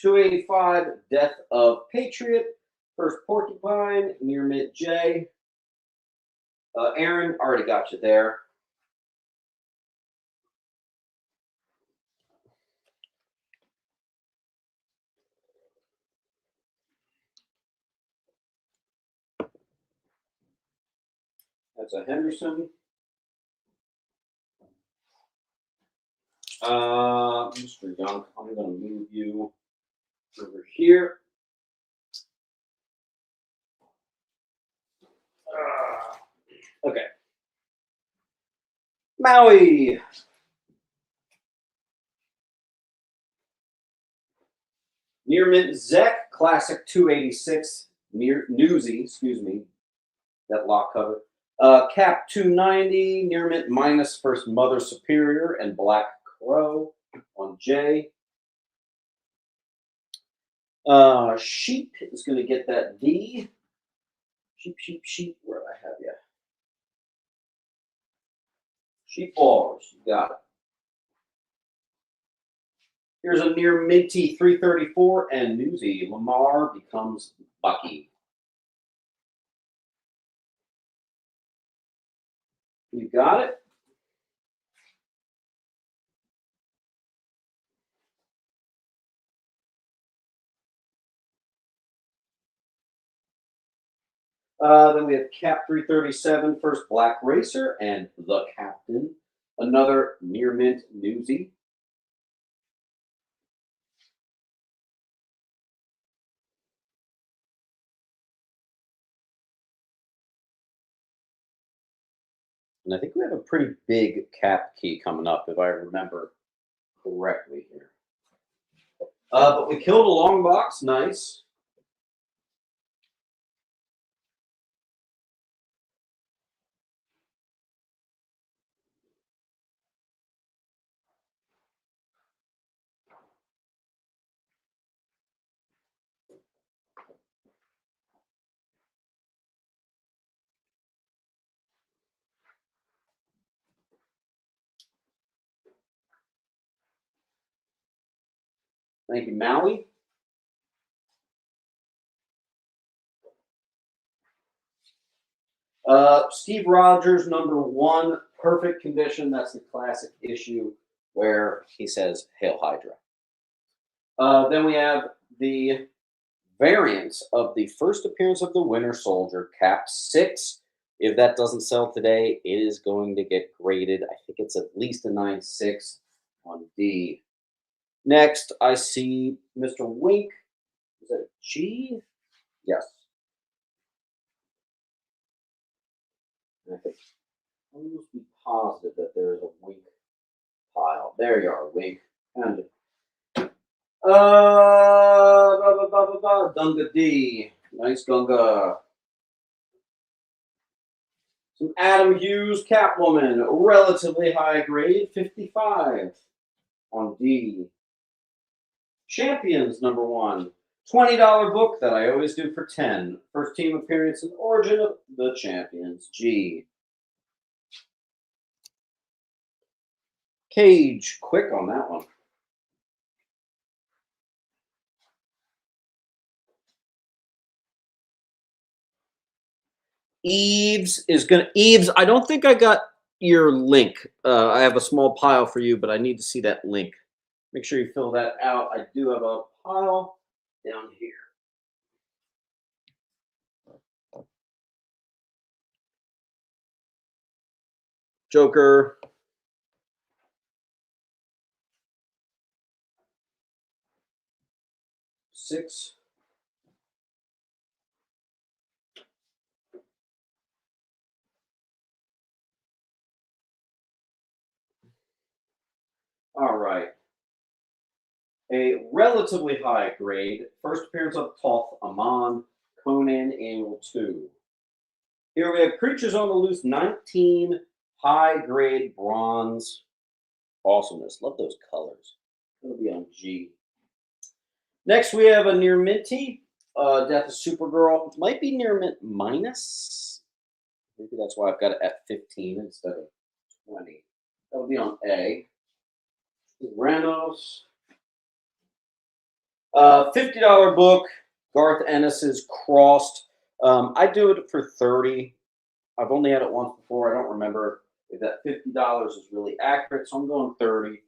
285, Death of Patriot. First Porcupine, near mint J. Aaron, already got you there. That's a Henderson. Mr. Young, I'm going to move you over here. Okay. Maui. Near mint Zek, classic 286. Near Newsy, excuse me. That lock cover. Cap 290, near mint minus first Mother Superior and Black Crow on J. Sheep is going to get that D. Sheep. Where do I have you? Sheep bars. You got it. Here's a near minty 334 and Newsy. Lamar becomes Bucky. You got it. Then we have Cap 337, first Black Racer, and the Captain. Another near mint Newsy. And I think we have a pretty big cap key coming up, if I remember correctly here. But we killed a long box. Nice. Thank you, Maui. Steve Rogers, #1, perfect condition. That's the classic issue where he says, Hail Hydra. Then we have the variants of the first appearance of the Winter Soldier, Cap 6. If that doesn't sell today, it is going to get graded. I think it's at least a 9.6 on D. Next, I see Mr. Wink. Is that a G? Yes. And I think almost be positive that there is a Wink pile. There you are, Wink. And Gunga D. Nice Gunga. Some Adam Hughes Catwoman, relatively high grade, 55 on D. Champions #1, $20 book that I always do for 10. First team appearance and origin of the Champions, G. Cage, quick on that one. Eves, I don't think I got your link. I have a small pile for you, but I need to see that link. Make sure you fill that out. I do have a pile down here. Joker. Six. All right. A relatively high grade. First appearance of Toph Amon, Conan Annual 2. Here we have Creatures on the Loose 19, high grade bronze. Awesomeness. Love those colors. It'll be on G. Next, we have a near minty. Death of Supergirl. Might be near mint minus. Maybe that's why I've got it at 15 instead of 20. That'll be on A. Ranos. $50 book. Garth Ennis's Crossed. I do it for 30. I've only had it once before. I don't remember if that $50 is really accurate, so I'm going 30.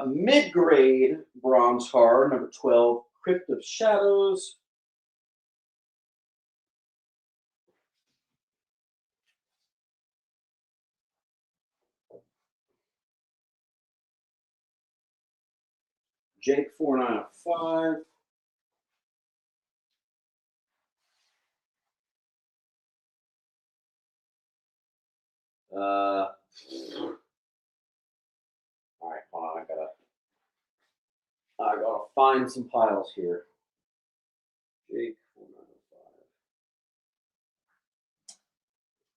Mid-grade bronze horror, number 12, Crypt of Shadows. Jake 4905. All right, hold on. I gotta find some piles here. Jake 4905.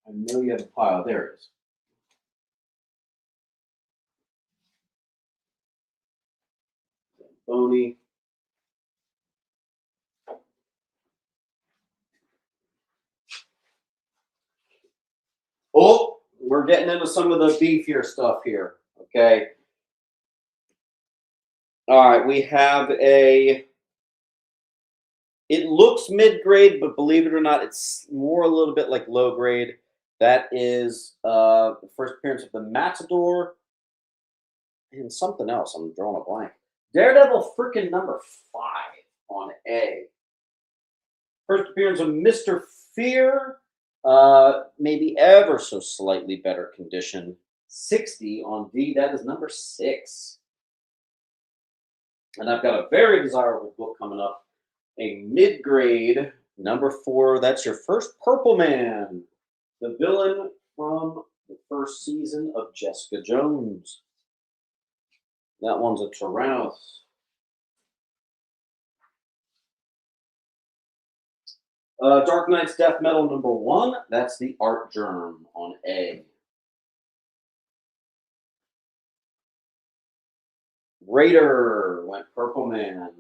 I know you have a pile. There it is. Boney. Oh, we're getting into some of the beefier stuff here. Okay. All right, we have a. It looks mid-grade, but believe it or not, it's more a little bit like low grade. That is the first appearance of the Matador and something else. I'm drawing a blank. Daredevil freaking number 5 on A. First appearance of Mr. Fear, maybe ever so slightly better condition. 60 on D. That is number 6. And I've got a very desirable book coming up. A mid-grade number 4. That's your first Purple Man, the villain from the first season of Jessica Jones. That one's a Tyrannus. Dark Knight's Death Metal number 1. That's the Art Germ on A. Raider went Purple Man.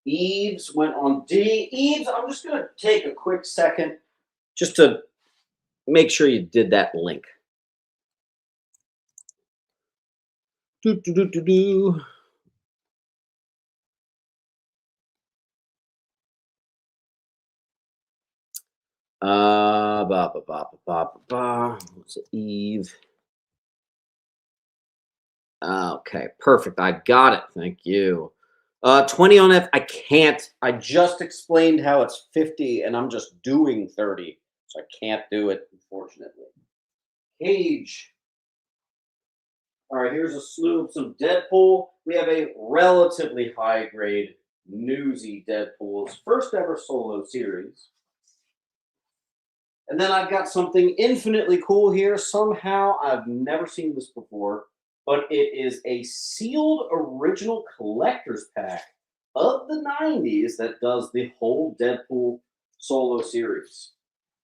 Eves went on D. Eves, I'm just going to take a quick second just to make sure you did that link. Do, do, do, do, do. What's it, Eve? Okay, perfect. I got it. Thank you. 20 on F. I can't. I just explained how it's 50, and I'm just doing 30, so I can't do it, unfortunately. Cage. All right, here's a slew of some Deadpool. We have a relatively high grade Newsy Deadpool's first ever solo series. And then I've got something infinitely cool here. Somehow I've never seen this before, but it is a sealed original collector's pack of the 90s that does the whole Deadpool solo series.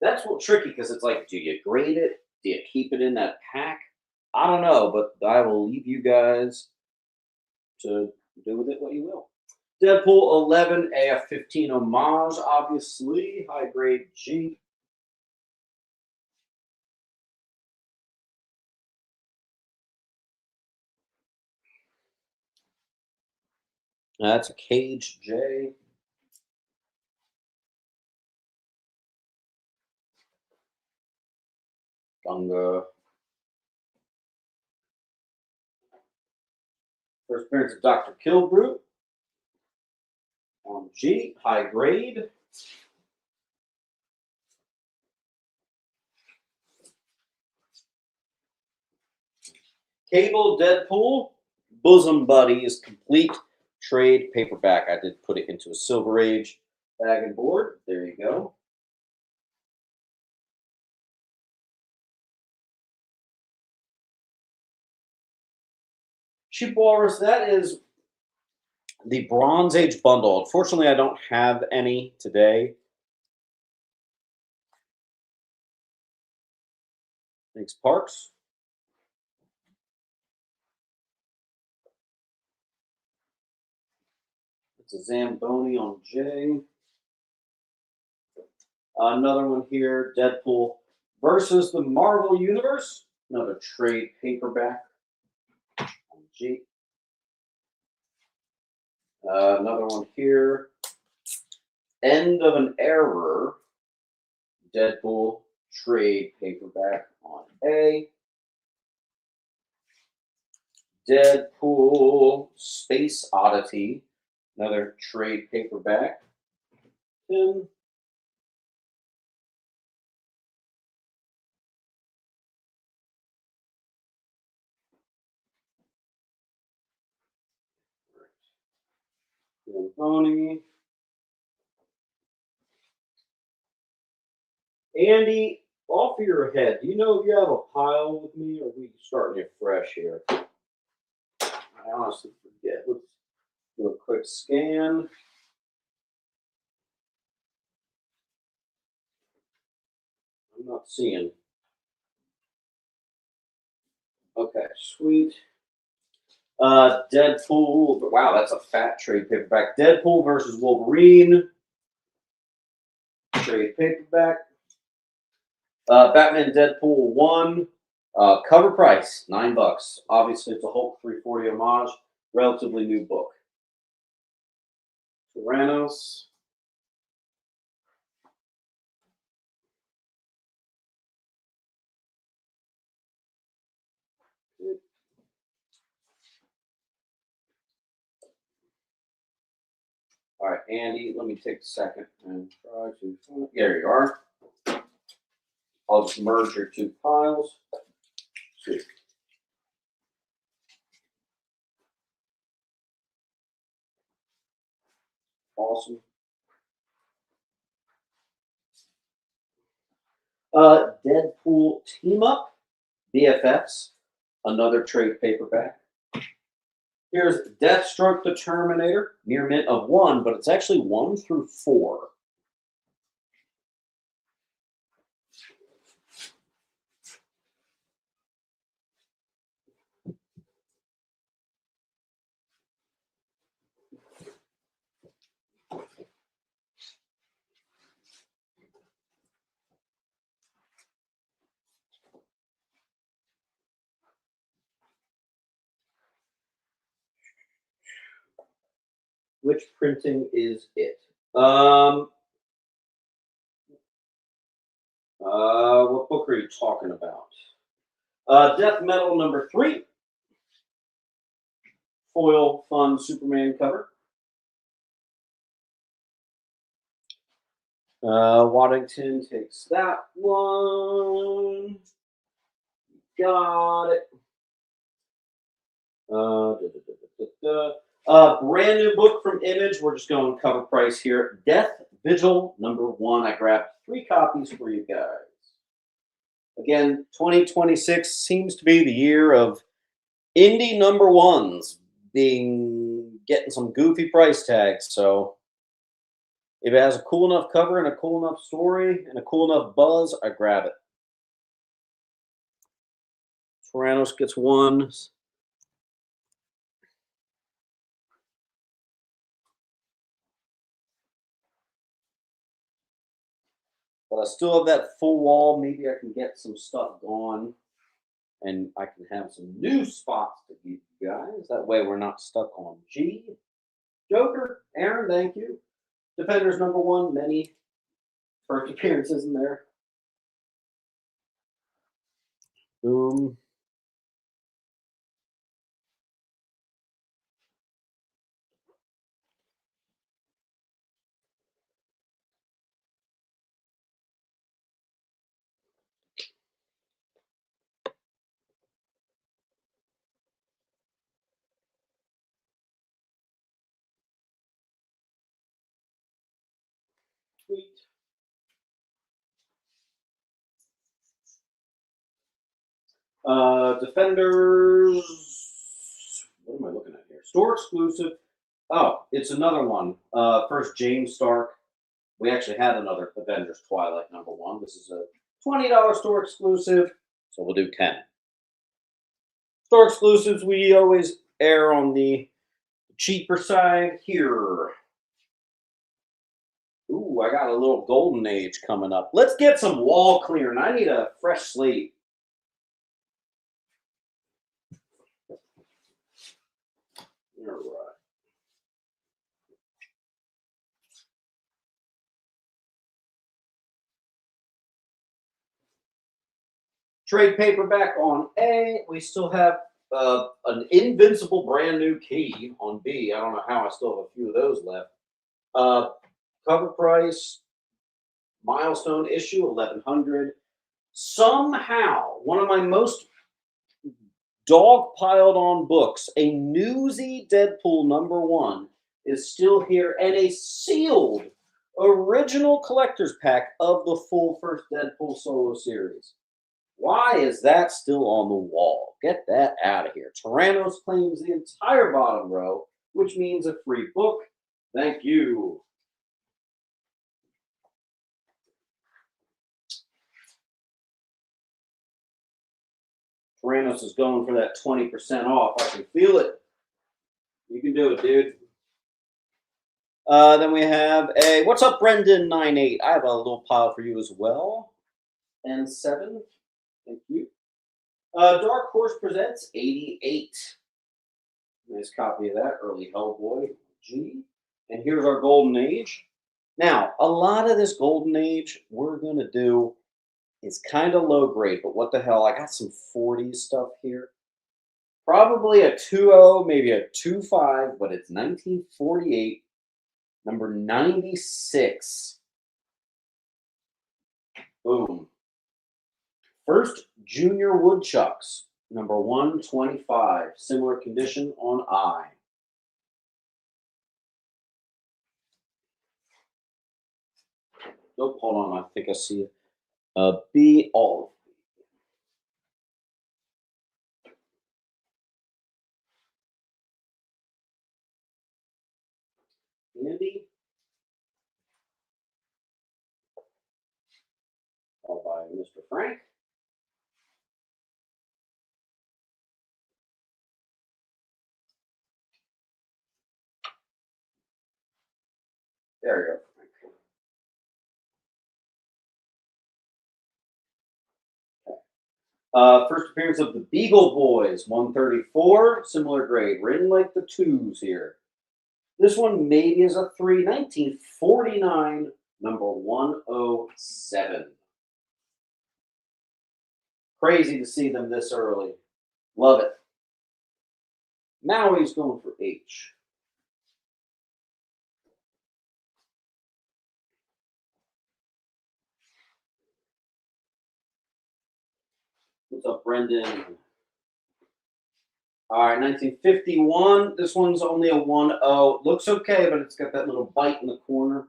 That's what's tricky because it's like, do you grade it? Do you keep it in that pack? I don't know, but I will leave you guys to do with it what you will. Deadpool 11 AF15 homage, obviously, high grade G. That's a Cage J. Gunga. First appearance of Dr. Kilbrew on G, high grade. Cable Deadpool, Bosom Buddies, complete trade paperback. I did put it into a Silver Age bag and board. There you go. Cheap Walrus, that is the Bronze Age bundle. Unfortunately, I don't have any today. Thanks, Parks. It's a Zamboni on J. Another one here, Deadpool versus the Marvel Universe. Another trade paperback on G. Another one here, End of an Error, Deadpool trade paperback on A. Deadpool Space Oddity, another trade paperback. And Pony. Andy, off of your head, do you know if you have a pile with me, or are we starting it fresh here? I honestly forget. Let's do a quick scan. I'm not seeing. Okay, sweet. Deadpool. Wow, that's a fat trade paperback. Deadpool versus Wolverine. Trade paperback. Batman Deadpool 1. Cover price, $9. Obviously, it's a Hulk 340 homage. Relatively new book. Tyrannos. All right, Andy, let me take a second and try to. There you are. I'll just merge your two piles. Sweet. Awesome. Deadpool Team Up, BFFs, another trade paperback. Here's Deathstroke the Terminator, near mint of 1, but it's actually 1 through 4. Which printing is it? What book are you talking about? Death Metal number 3. Foil fun Superman cover. Waddington takes that one. Got it. Brand new book from Image. We're just going cover price here. Death Vigil number 1. I grabbed 3 copies for you guys. Again, 2026 seems to be the year of indie number 1s getting some goofy price tags. So if it has a cool enough cover and a cool enough story and a cool enough buzz, I grab it. Tyrannos gets 1. But I still have that full wall. Maybe I can get some stuff going and I can have some new spots to give you guys. That way we're not stuck on G. Joker, Aaron, thank you. Defenders number 1, many first appearances in there. Boom. Sweet. Defenders. What am I looking at here? Store exclusive. Oh, it's another one. First, James Stark. We actually had another Avengers Twilight number 1. This is a $20 store exclusive, so we'll do 10. Store exclusives, we always err on the cheaper side here. Ooh, I got a little golden age coming up. Let's get some wall clearing. I need a fresh slate. All right. Trade paperback on A. We still have an invincible brand new key on B. I don't know how I still have a few of those left. Cover price, milestone issue, 1100. Somehow, one of my most dog piled on books, a Newsy Deadpool #1, is still here, and a sealed original collector's pack of the full first Deadpool solo series. Why is that still on the wall? Get that out of here. Tyrannos claims the entire bottom row, which means a free book. Thank you. Tyrannos is going for that 20% off. I can feel it. You can do it, dude. Then we have a, what's up, Brendan98? I have a little pile for you as well. N7. Thank you. Dark Horse presents 88. Nice copy of that. Early Hellboy G. And here's our Golden Age. Now, a lot of this Golden Age we're going to do is kind of low grade, but what the hell? I got some 40s stuff here. Probably a 2.0, maybe a 2.5, but it's 1948, number 96. Boom. First Junior Woodchucks, number 125. Similar condition on I. Oh, hold on. I think I see it. B all. Andy. All by Mr. Frank. There you go. First appearance of the Beagle Boys, 134, similar grade, written like the twos here. This one maybe is a 3, 1949, number 107. Crazy to see them this early. Love it. Maui's going for H. What's up, Brendan? All right, 1951. This one's only a 1.0. Looks okay, but it's got that little bite in the corner.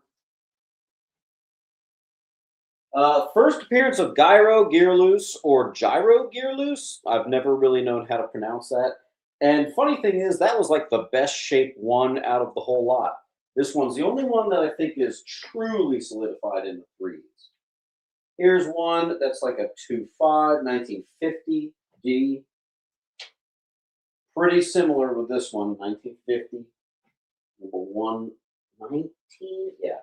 First appearance of Gyro Gearloose or Gyro Gearloose. I've never really known how to pronounce that. And funny thing is, that was like the best shaped one out of the whole lot. This one's the only one that I think is truly solidified in the threes. Here's one that's like a 2.5, 1950 D. Pretty similar with this one, 1950. Number 119, yeah.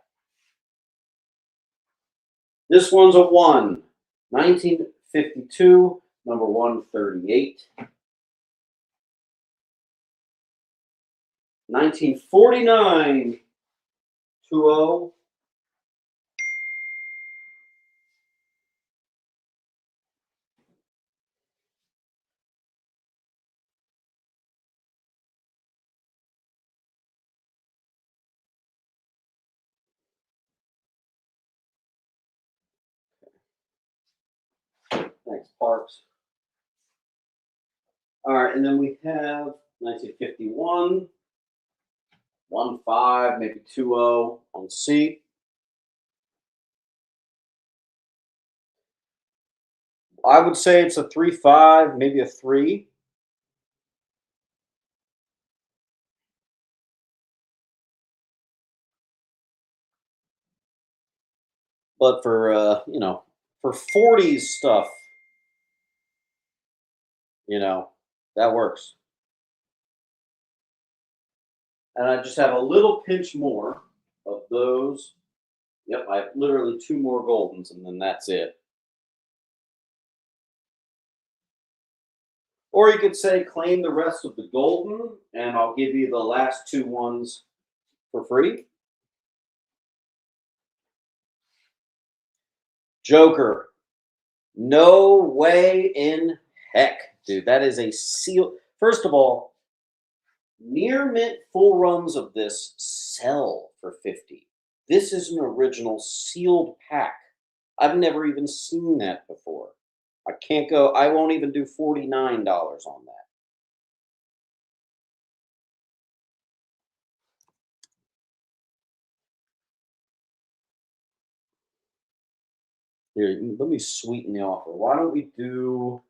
This one's a 1, 1952, number 138. 1949, 2.0. Thanks, Parks. All right, and then we have 1951, 1.5, maybe 2.0 on C. I would say it's a 3.5, maybe a 3. But for for 40s stuff, that works. And I just have a little pinch more of those Yep, I have literally 2 more Goldens, and then that's it. Or you could say claim the rest of the Golden, and I'll give you the last 2 ones for free. Joker. No way in heck, dude. That is a seal. First of all, near mint full runs of this sell for 50. This is an original sealed pack. I've never even seen that before. I can't go, I won't even do $49 on that. Here, let me sweeten the offer. Why don't we do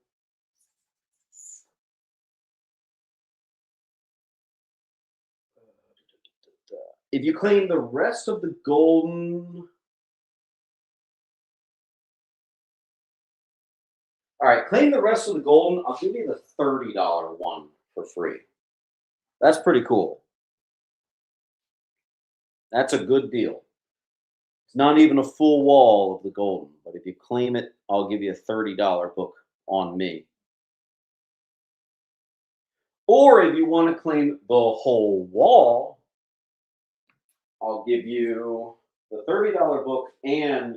if you claim the rest of the Golden. All right, claim the rest of the Golden. I'll give you the $30 one for free. That's pretty cool. That's a good deal. It's not even a full wall of the Golden, but if you claim it, I'll give you a $30 book on me. Or if you want to claim the whole wall, I'll give you the $30 book and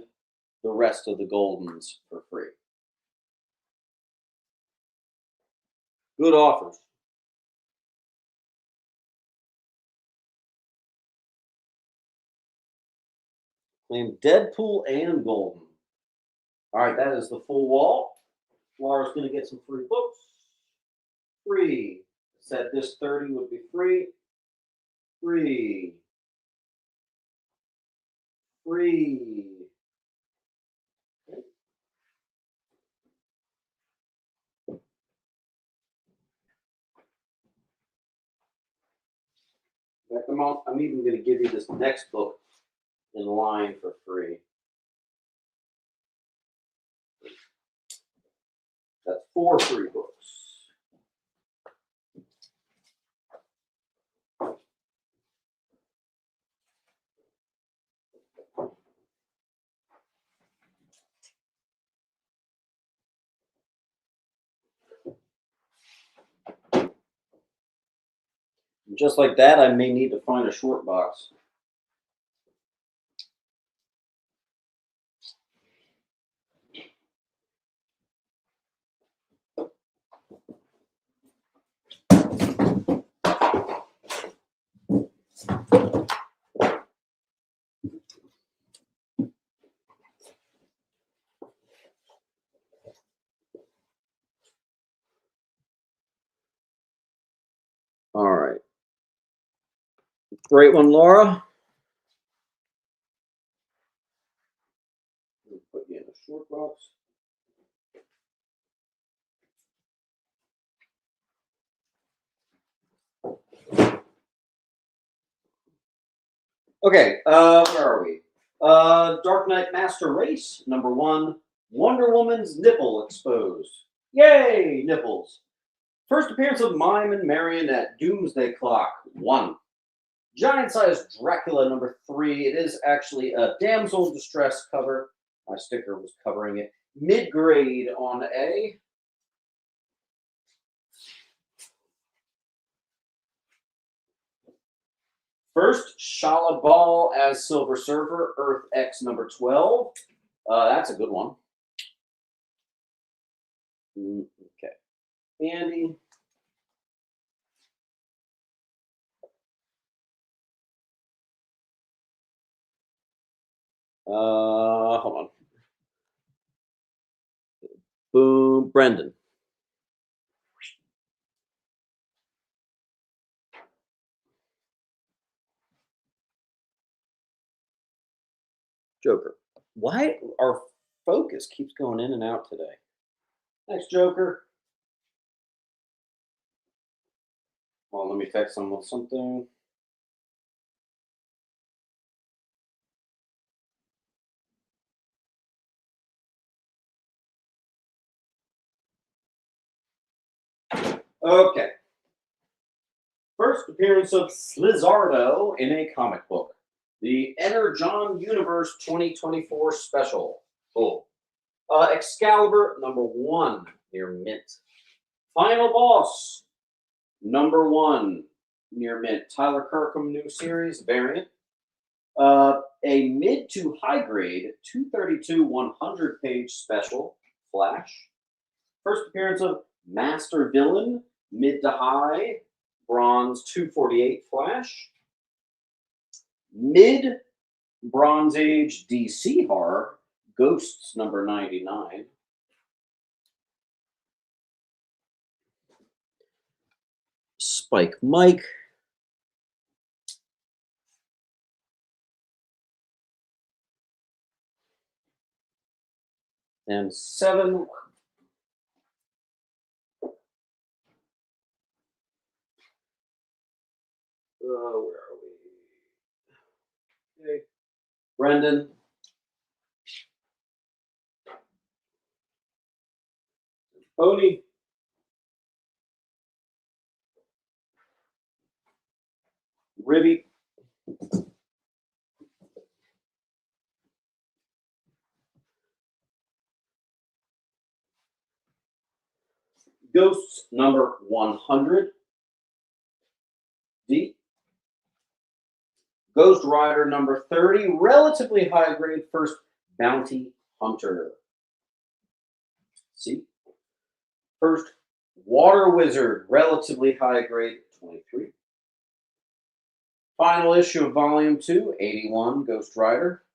the rest of the Goldens for free. Good offers. Claim Deadpool and Golden. All right, that is the full wall. Laura's going to get some free books. Free. Said this 30 would be free. Free. Free. Okay. I'm even going to give you this next book in line for free. That's 4 free books. And just like that, I may need to find a short box. All right. Great one, Laura. Put you in a short box. Okay, where are we? Dark Knight Master Race, #1. Wonder Woman's nipple exposed. Yay, nipples. First appearance of Mime and Marionette, Doomsday Clock, 1. Giant-sized Dracula, #3. It is actually a damsel in distress cover. My sticker was covering it. Mid-grade on A. First, Shala Ball as Silver Surfer, Earth X #12. That's a good one. Okay. Andy. Hold on. Boom, Brendan. Joker. Why our focus keeps going in and out today? Thanks, Joker. Well, let me text him with something. Okay. First appearance of Slizzardo in a comic book. The Energon Universe 2024 special. Cool. Excalibur #1 near mint. Final Boss #1 near mint. Tyler Kirkham new series variant. A mid to high grade 232 100 page special flash. First appearance of Master Villain mid to high bronze 248 flash. Mid Bronze Age DC horror Ghosts #99. Spike Mike. And 7. Where are we? Okay. Brendan. Pony. Ribby. Ghosts #100. D. Ghost Rider #30. Relatively high grade first bounty hunter. C. First Water Wizard, relatively high grade 23. Final issue of Volume 2, 81, Ghost Rider.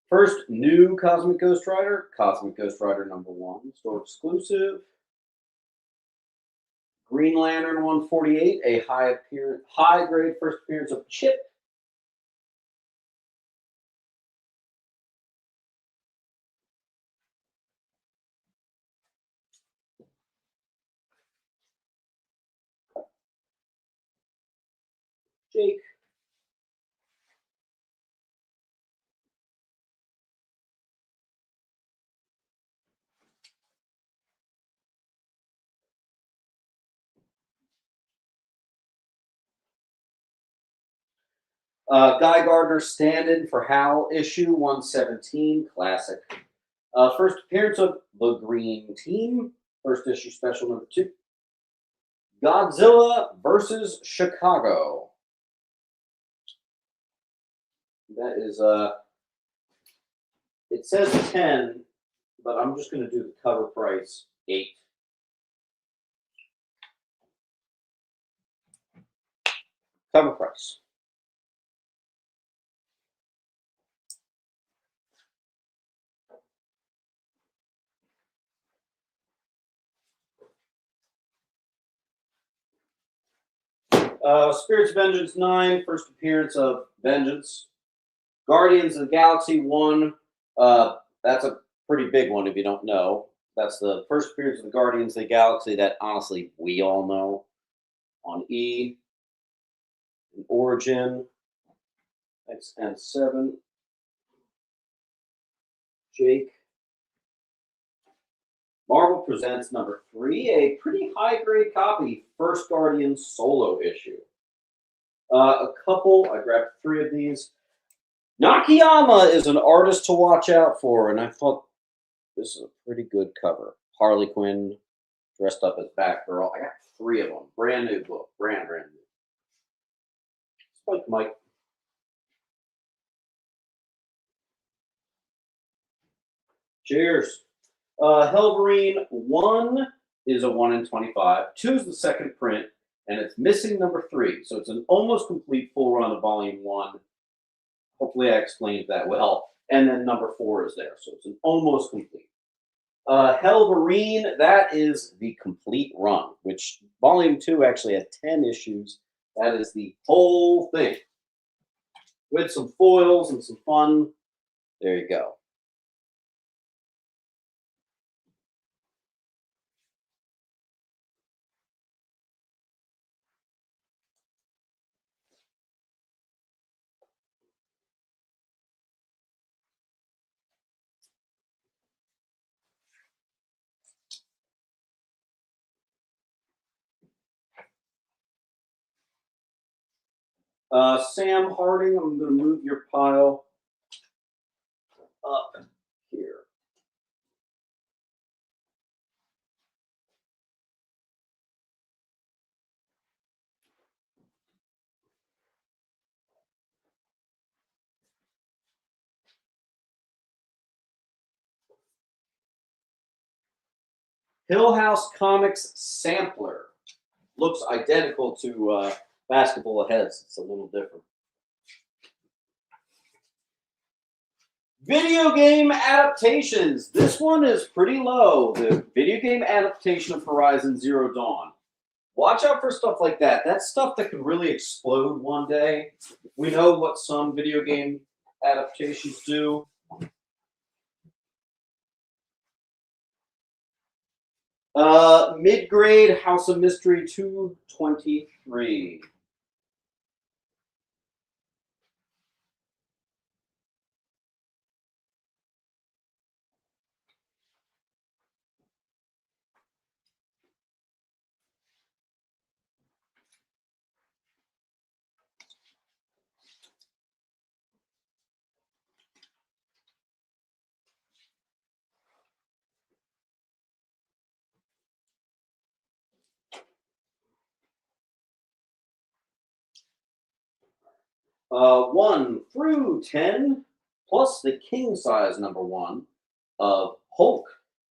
First new Cosmic Ghost Rider #1, store exclusive. Green Lantern 148, a high grade first appearance of Chip. Jake. Guy Gardner stand-in for Hal issue 117, classic. First appearance of the Green Team, first issue special #2. Godzilla versus Chicago. That is it says 10, but I'm just going to do the cover price 8. Cover price. Spirits of Vengeance 9, first appearance of Vengeance. Guardians of the Galaxy 1, that's a pretty big one if you don't know. That's the first appearance of the Guardians of the Galaxy that honestly we all know. On E, in Origin, XN7, Jake. Marvel presents #3, a pretty high grade copy, first Guardians solo issue. A couple, I grabbed 3 of these. Nakayama is an artist to watch out for, and I thought this is a pretty good cover. Harley Quinn dressed up as Batgirl. I got 3 of them. Brand new book. Brand new. Spike Mike. Cheers. Helverine 1 is a 1 in 25. 2 is the second print, and it's missing #3. So it's an almost complete full run of Volume 1. Hopefully I explained that well. And then #4 is there. So it's an almost complete. Helverine, that is the complete run, which Volume 2 actually had 10 issues. That is the whole thing. With some foils and some fun. There you go. Sam Harding, I'm going to move your pile up here. Hill House Comics Sampler. Looks identical to Basketball of Heads. It's a little different. Video game adaptations. This one is pretty low. The video game adaptation of Horizon Zero Dawn. Watch out for stuff like that. That's stuff that could really explode one day. We know what some video game adaptations do. Mid-grade House of Mystery 223. One through 10, plus the king size number one of Hulk.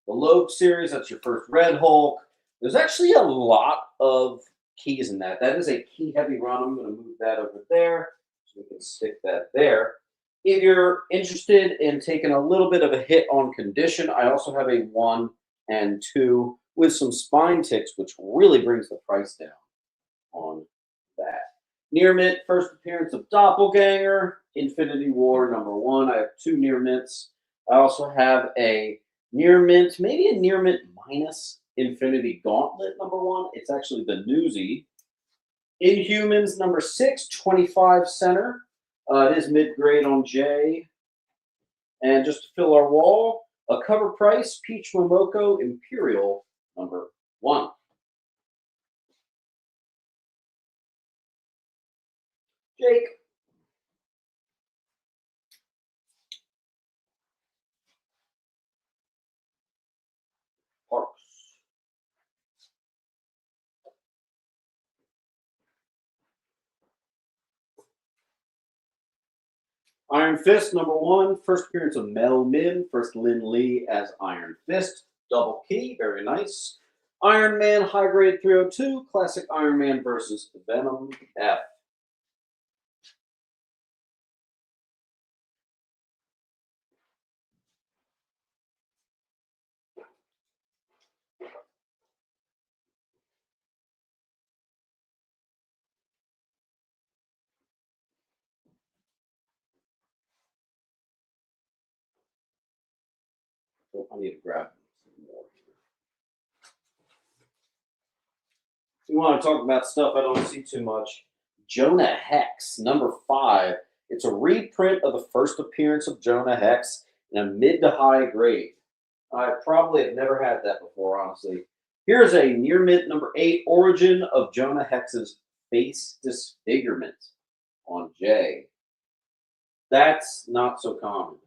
The Logue series, that's your first Red Hulk. There's actually a lot of keys in that. That is a key heavy run. I'm going to move that over there so we can stick that there. If you're interested in taking a little bit of a hit on condition, I also have a 1 and 2 with some spine ticks, which really brings the price down on that. Near mint, first appearance of Doppelganger, Infinity War number 1. I have 2 near mints. I also have a near mint, maybe a near mint minus Infinity Gauntlet number 1. It's actually the Newsy. Inhumans number 6, 25 center. It is mid-grade on J. And just to fill our wall, a cover price, Peach Momoko Imperial number 1. Jake. Parks. Iron Fist number 1, first appearance of Mel Min, first Lin Lee as Iron Fist, double key, very nice. Iron Man High Grade 302, classic Iron Man versus Venom F. Oh, I need to grab some more. If you want to talk about stuff I don't see too much, Jonah Hex, number 5. It's a reprint of the first appearance of Jonah Hex in a mid to high grade. I probably have never had that before, honestly. Here's a near mint number 8, Origin of Jonah Hex's Face Disfigurement on J. That's not so common.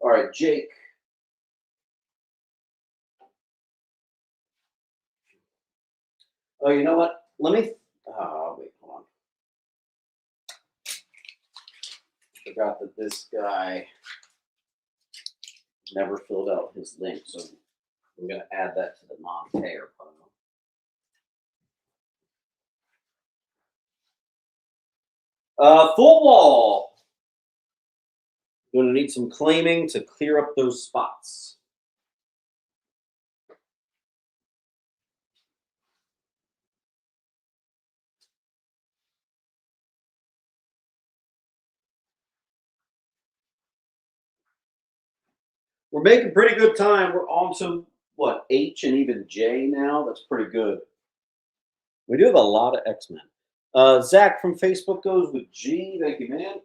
All right, Jake. Oh, you know what? Let me. Oh, wait, hold on. Forgot that this guy never filled out his link, so I'm going to add that to the non-payer pile. Full wall. Going to need some claiming to clear up those spots. We're making pretty good time. We're on to, what, H and even J now? That's pretty good. We do have a lot of X-Men. Zach from Facebook goes with G. Thank you, man.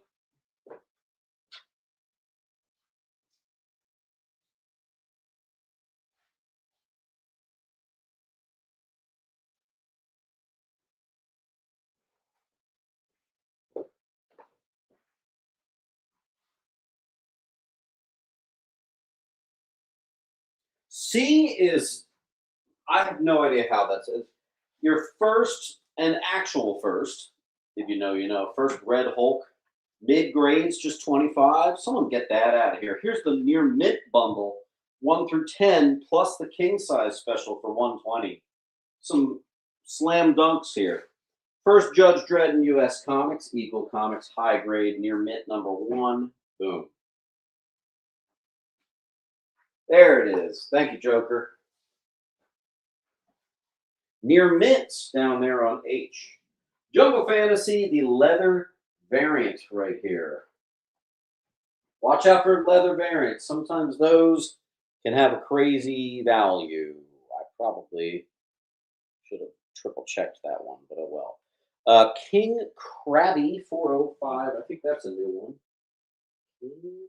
C is, I have no idea how that's it. Your first and actual first, if you know, you know, first Red Hulk, mid grades just 25. Someone get that out of here. Here's the near mint bundle, 1 through 10, plus the king size special for 120. Some slam dunks here. First Judge Dredd in US Comics, Eagle Comics, high grade, near mint number 1. Boom. There it is. Thank you, Joker. Near mints down there on H. Jungle Fantasy, the leather variant right here. Watch out for leather variants. Sometimes those can have a crazy value. I probably should have triple checked that one, but oh well. King Krabby 405. I think that's a new one. King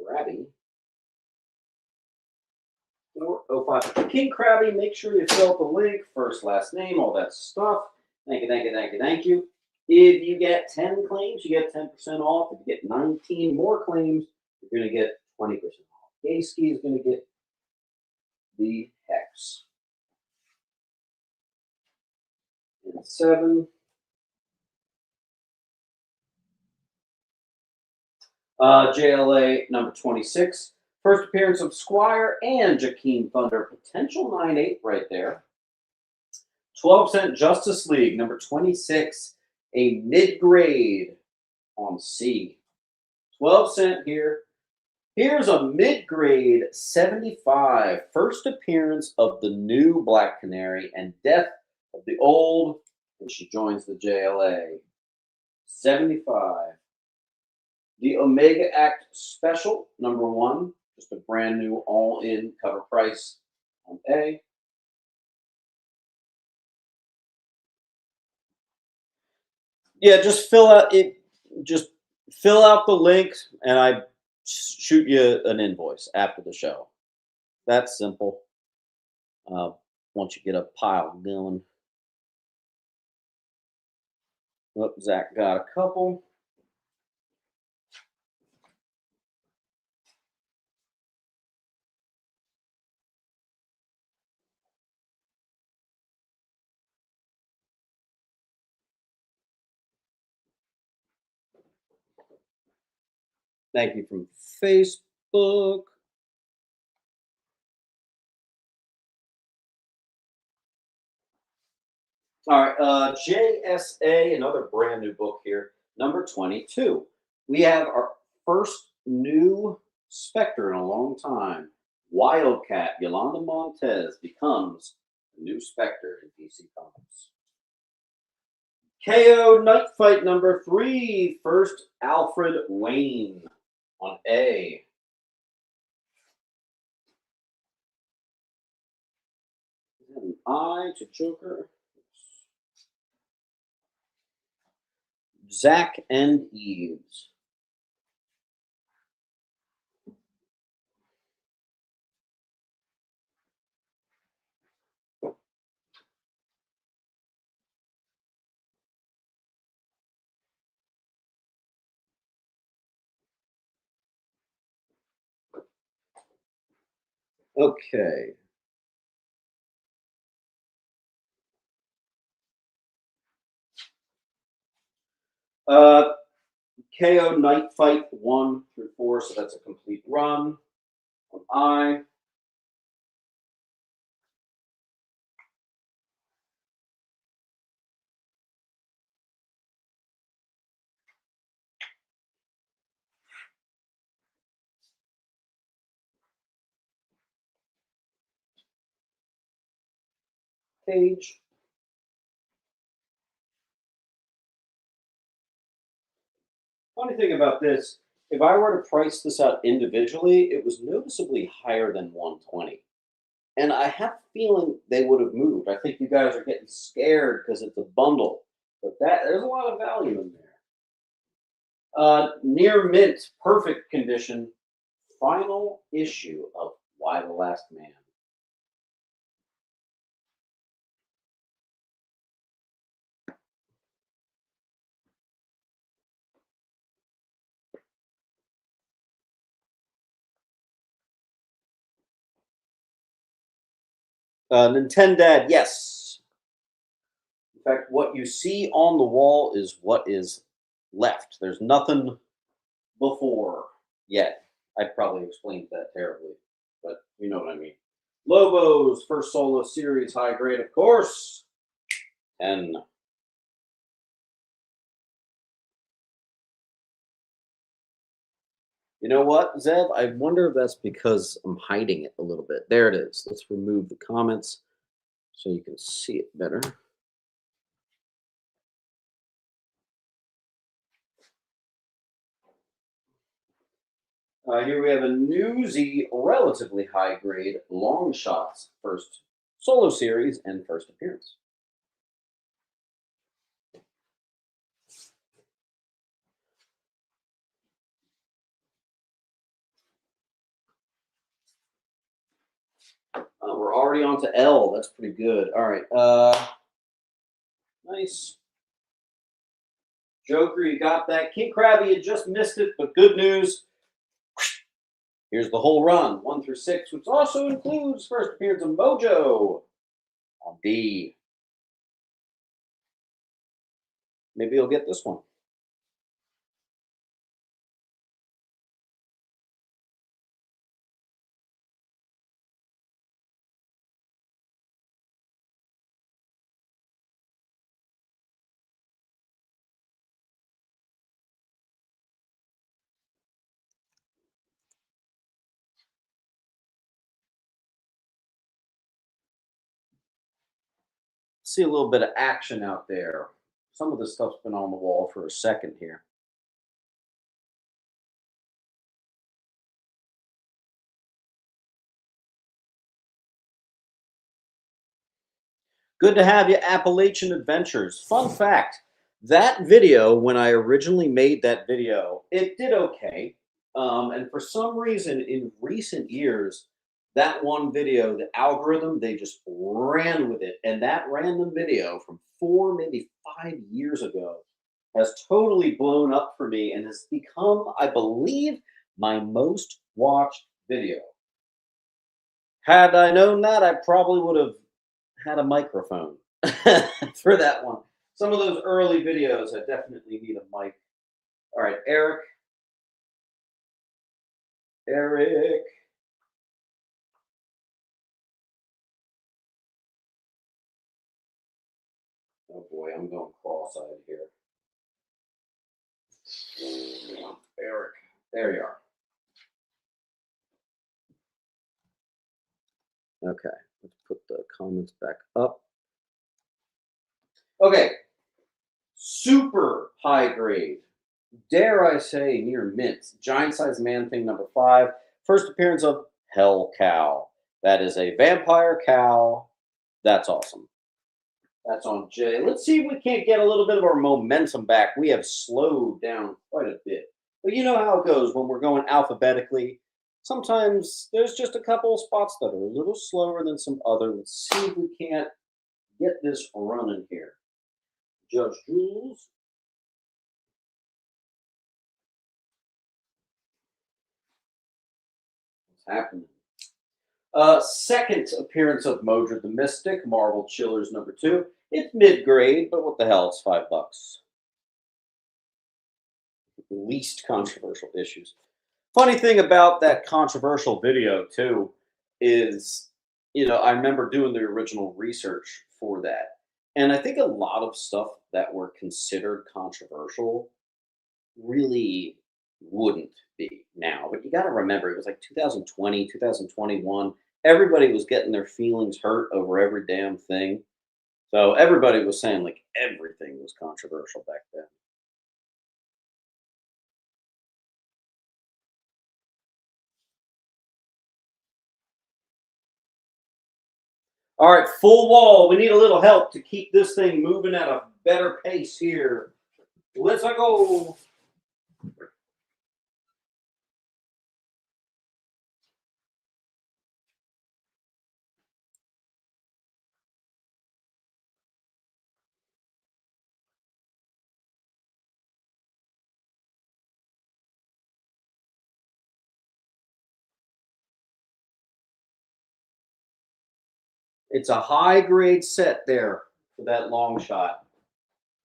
Krabby 405. King Krabby, make sure you fill out the link, first, last name, all that stuff. Thank you, thank you, thank you, thank you. If you get 10 claims, you get 10% off. If you get 19 more claims, you're going to get 20% off. Gayski is going to get the hex. And 7. JLA number 26. First appearance of Squire and Jakeem Thunder. Potential 9-8 right there. 12-cent Justice League number 26. A mid-grade on C. 12-cent here. Here's a mid-grade 75. First appearance of the new Black Canary and death of the old, and she joins the JLA. 75. The Omega Act Special, number 1. Just a brand new all-in cover price on A. Yeah, just fill out it. Just fill out the link, and I shoot you an invoice after the show. That's simple. Once you get a pile going. Oh, Zach got a couple. Thank you from Facebook. All right, JSA, another brand new book here, number 22. We have our first new Spectre in a long time. Wildcat, Yolanda Montez becomes the new Spectre in DC Comics. KO Night Fight number 3, first Alfred Wayne on A. An I to Joker. Zach and Eves. Okay. KO Night Fight 1 through 4, so that's a complete run. On I. Page. Funny thing about this, if I were to price this out individually, it was noticeably higher than 120. And I have a feeling they would have moved. I think you guys are getting scared because it's a bundle. But there's a lot of value in there. Near mint, perfect condition. Final issue of Y the Last Man. Nintendad, yes. In fact, what you see on the wall is what is left. There's nothing before yet. I probably explained that terribly, but you know what I mean. Lobos, first solo series, high grade, of course. 10. You know what, Zev? I wonder if that's because I'm hiding it a little bit. There it is. Let's remove the comments so you can see it better. Here we have a newsy, relatively high grade long shots first solo series and first appearance. Oh, we're already on to L. That's pretty good. All right. Nice. Joker, you got that. King Krabby, you just missed it, but good news. Here's the whole run, 1 through 6, which also includes first appearance of Mojo on D. Maybe you'll get this one. See a little bit of action out there. Some of this stuff's been on the wall for a second here. Good to have you, Appalachian Adventures. Fun fact, that video, when I originally made that video, it did okay. And for some reason, in recent years, that one video, the algorithm, they just ran with it. And that random video from 4, maybe 5 years ago has totally blown up for me and has become, I believe, my most watched video. Had I known that, I probably would have had a microphone for that one. Some of those early videos, I definitely need a mic. All right, Eric. Eric. Oh boy, I'm going cross-eyed here. Eric. There you are. Okay, let's put the comments back up. Okay, super high grade. Dare I say near mint. Giant size man thing number 5. First appearance of Hell Cow. That is a vampire cow. That's awesome. That's on J. Let's see if we can't get a little bit of our momentum back. We have slowed down quite a bit. But you know how it goes when we're going alphabetically. Sometimes there's just a couple of spots that are a little slower than some other. Let's see if we can't get this running here. Judge Jules. What's happening? Second appearance of Modred the Mystic, Marvel Chillers number 2. It's mid-grade, but what the hell? It's $5. Least controversial issues. Funny thing about that controversial video too is, I remember doing the original research for that, and I think a lot of stuff that were considered controversial really wouldn't be now. But you got to remember, it was like 2020, 2021. Everybody was getting their feelings hurt over every damn thing. So everybody was saying like everything was controversial back then. All right, full wall. We need a little help to keep this thing moving at a better pace here. Let's go. It's a high grade set there for that long shot,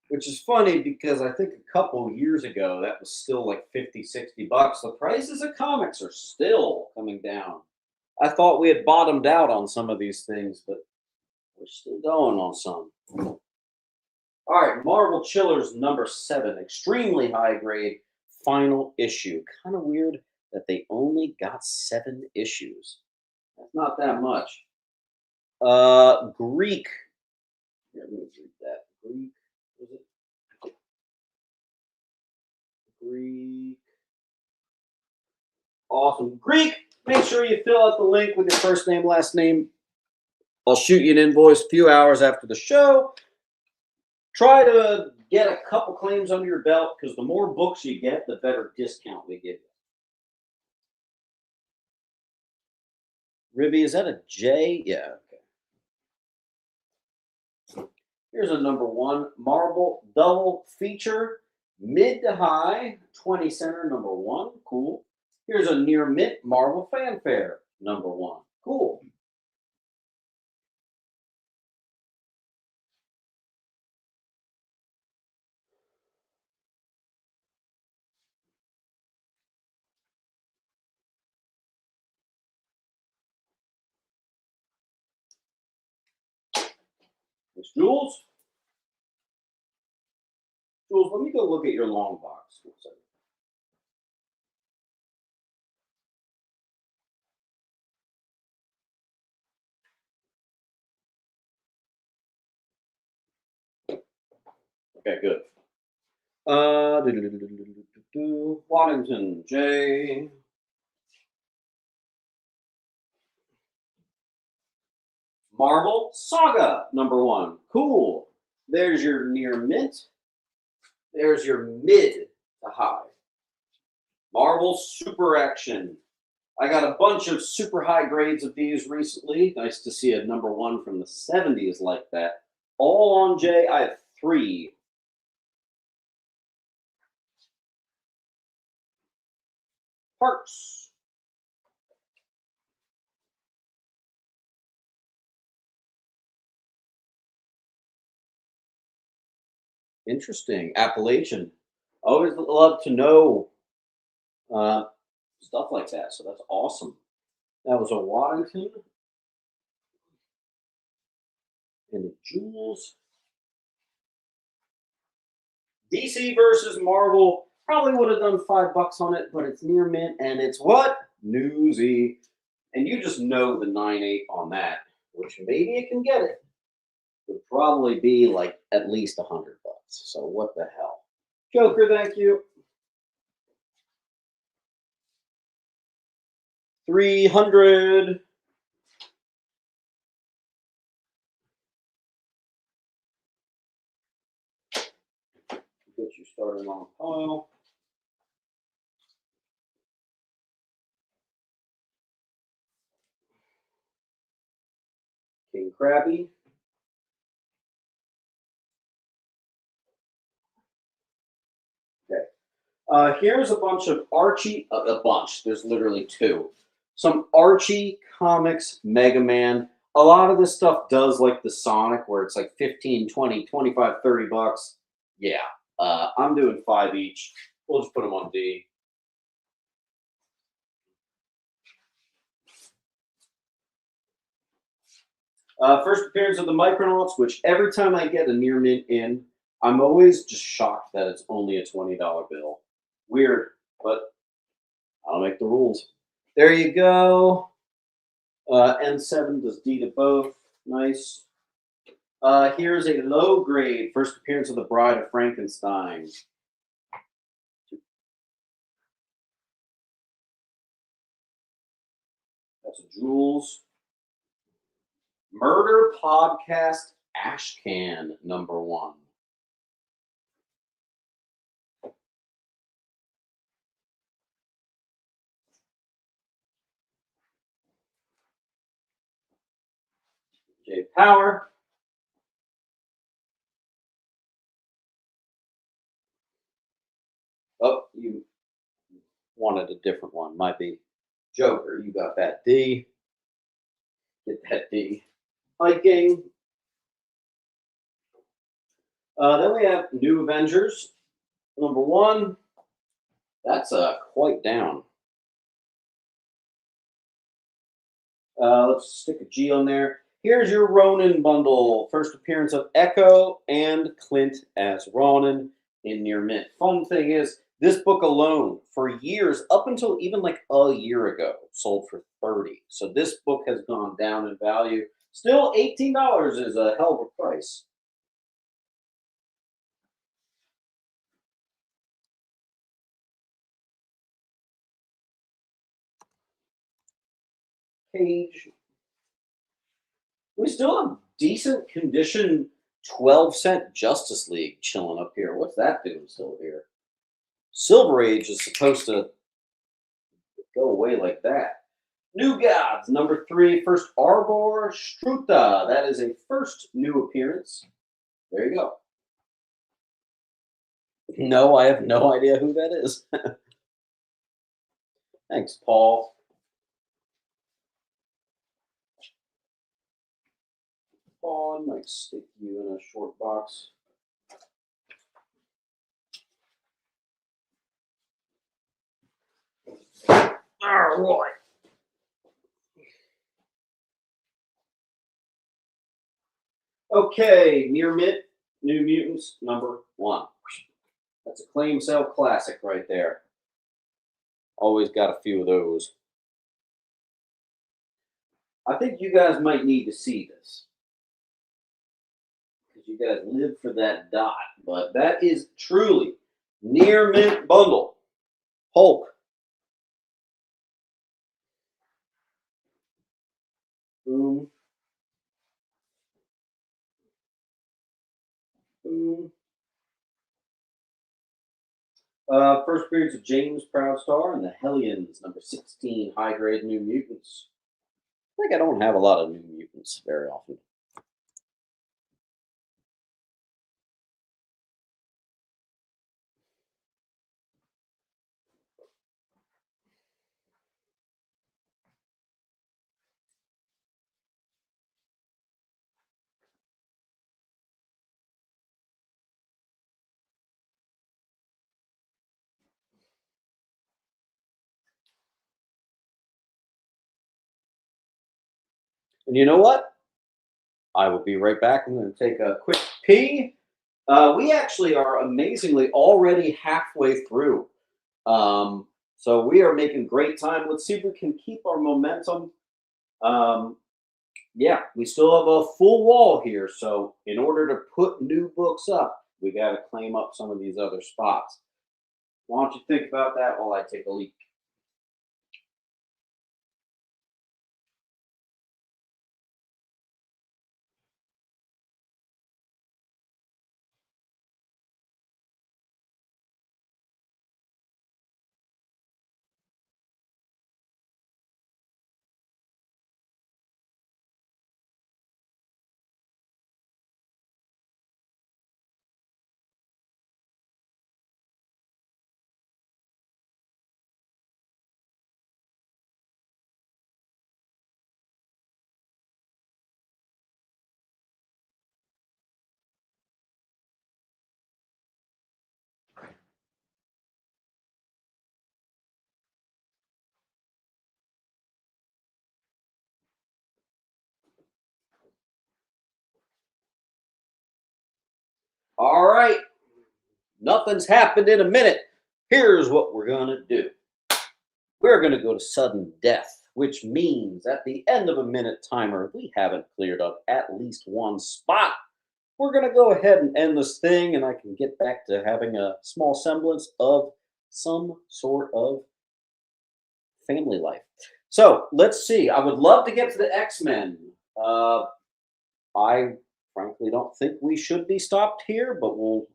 which is funny because I think a couple years ago that was still like 50, $60. The prices of comics are still coming down. I thought we had bottomed out on some of these things, but we're still going on some. All right, Marvel Chillers #7, extremely high grade, final issue. Kind of weird that they only got 7 issues. That's not that much. Greek. Here, let me read that. Greek. Was it Greek? Awesome. Greek. Make sure you fill out the link with your first name, last name. I'll shoot you an invoice a few hours after the show. Try to get a couple claims under your belt because the more books you get, the better discount we give you. Ribby, is that a J? Yeah, okay. Here's a #1 Marvel double feature, mid to high, 20 center #1. Cool. Here's a near mint Marvel fanfare #1. Cool. Miss Jules. Jules, let me go look at your long box. Okay, good. Waddington J. Marvel Saga #1. Cool. There's your near mint. There's your mid to high. Marvel Super Action. I got a bunch of super high grades of these recently. Nice to see a #1 from the 70s like that. All on J. I have 3. Parks. Interesting. Appalachian. Always love to know uh, stuff like that. So that's awesome. That was a Waddington and a Jules. DC versus Marvel. Probably would have done $5 on it, but it's near mint and it's what? Newsy. And you just know the 9.8 on that, which maybe it can get it. Would probably be like at least $100. So what the hell? Joker, thank you. 300. Get you started on a pile. King Krabby. Okay. Here's a bunch of Archie, a bunch, there's literally 2. Some Archie comics, Mega Man. A lot of this stuff does like the Sonic where it's like 15, 20, 25, $30. Yeah, I'm doing 5 each. We'll just put them on D. First appearance of the Micronauts, which every time I get a near mint in, I'm always just shocked that it's only a $20 bill. Weird, but I'll make the rules. There you go. N7 does D to both. Nice. Here's a low grade first appearance of the Bride of Frankenstein. That's a Jules. Murder Podcast Ashcan #1. J Power. Oh, you wanted a different one. Might be Joker. You got that D. Get that D. hiking. Then we have New Avengers, number one. That's quite down. Let's stick a G on there. Here's your Ronin bundle. First appearance of Echo and Clint as Ronin in near mint. Fun thing is, this book alone, for years, up until even like a year ago, sold for 30. So this book has gone down in value. Still, $18 is a hell of a price. Cage. We still have decent condition 12-cent Justice League chilling up here. What's that doing still here? Silver Age is supposed to go away like that. New Gods, number 3, first Arbor Struta. That is a first new appearance. There you go. No, I have no idea who that is. Thanks, Paul. Paul, I might stick you in a short box. All right. Okay, Near Mint, New Mutants, number 1. That's a claim sale classic right there. Always got a few of those. I think you guys might need to see this, because you guys live for that dot. But that is truly Near Mint bundle. Hulk. Boom. Boom. First appearance of James Proudstar and the Hellions, number 16, high grade New Mutants. I think I don't have a lot of New Mutants very often. And you know what? I will be right back. I'm going to take a quick pee. We actually are amazingly already halfway through. So we are making great time. Let's see if we can keep our momentum. Yeah, we still have a full wall here. So in order to put new books up, we got to claim up some of these other spots. Why don't you think about that while I take a leak? All right. Nothing's happened in a minute. Here's what we're going to do. We're going to go to sudden death, which means at the end of a minute timer, if we haven't cleared up at least one spot, we're going to go ahead and end this thing, and I can get back to having a small semblance of some sort of family life. So let's see. I would love to get to the X-Men. I frankly don't think we should be stopped here, but we'll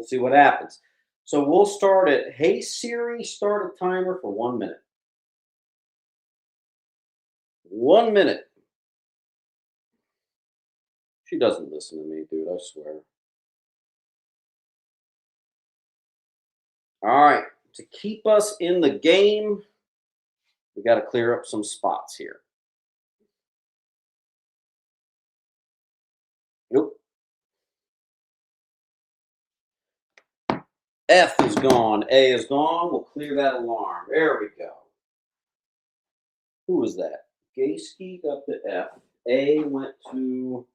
see what happens. So we'll start at, hey Siri, start a timer for 1 minute. 1 minute. She doesn't listen to me, dude, I swear. All right, to keep us in the game, we got to clear up some spots here. Nope. F is gone. A is gone. We'll clear that alarm. There we go. Who was that? Gayski got the F. A went to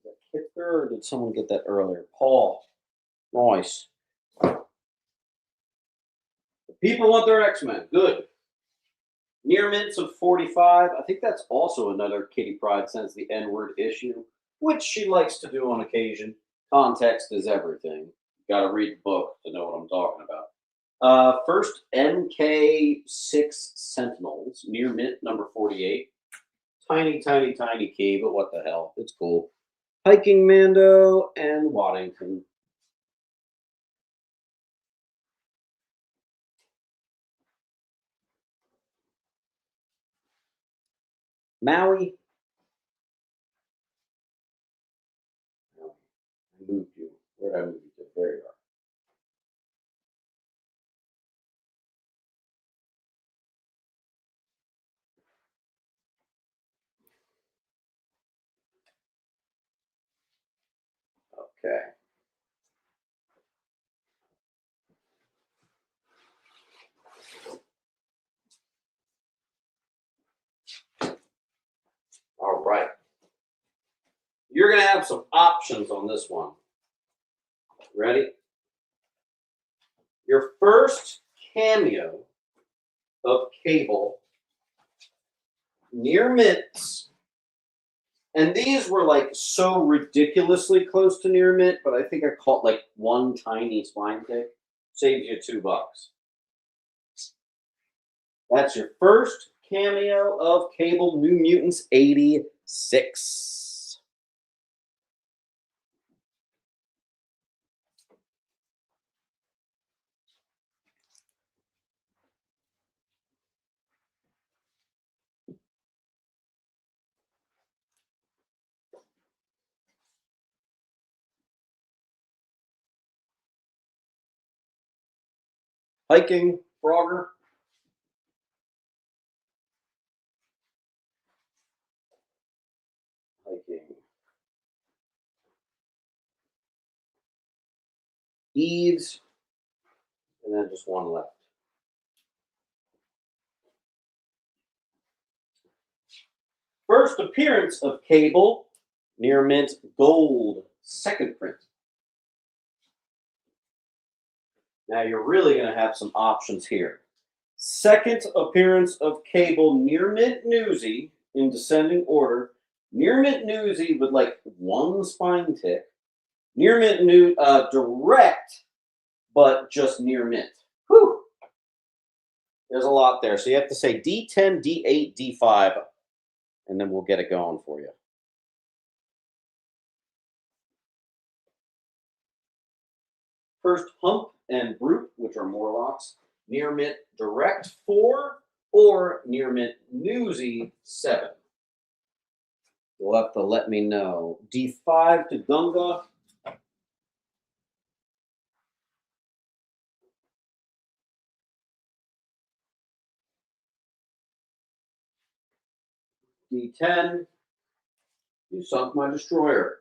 the kicker, or did someone get that earlier? Paul. Nice. The people want their X-Men. Good. Near mints of 45. I think that's also another Kitty Pryde sends the N-word issue, which she likes to do on occasion. Context is everything. Got to read the book to know what I'm talking about. First, MK6 Sentinels, near mint number 48. Tiny, tiny, tiny key, but what the hell? It's cool. Hiking Mando and Waddington. Maui. I moved you. Where did I move you to? There you are. Okay. All right. You're going to have some options on this one. Ready? Your first cameo of Cable, near mints, and these were like so ridiculously close to near mint, but I think I caught like one tiny spine tick. Saves you $2. That's your first cameo of Cable, New Mutants 86. Hiking, Frogger. Hiking. Eves. And then just one left. First appearance of Cable, near mint gold, second print. Now you're really going to have some options here. Second appearance of Cable, near mint newsy in descending order. Near mint newsy with like one spine tick. Near mint new direct, but just near mint. Whew. There's a lot there. So you have to say D10, D8, D5, and then we'll get it going for you. First, Hump and Brute, which are Morlocks. Near mint direct 4 or near mint newsy 7. You'll have to let me know. D5 to Gunga. D10. You sunk my destroyer.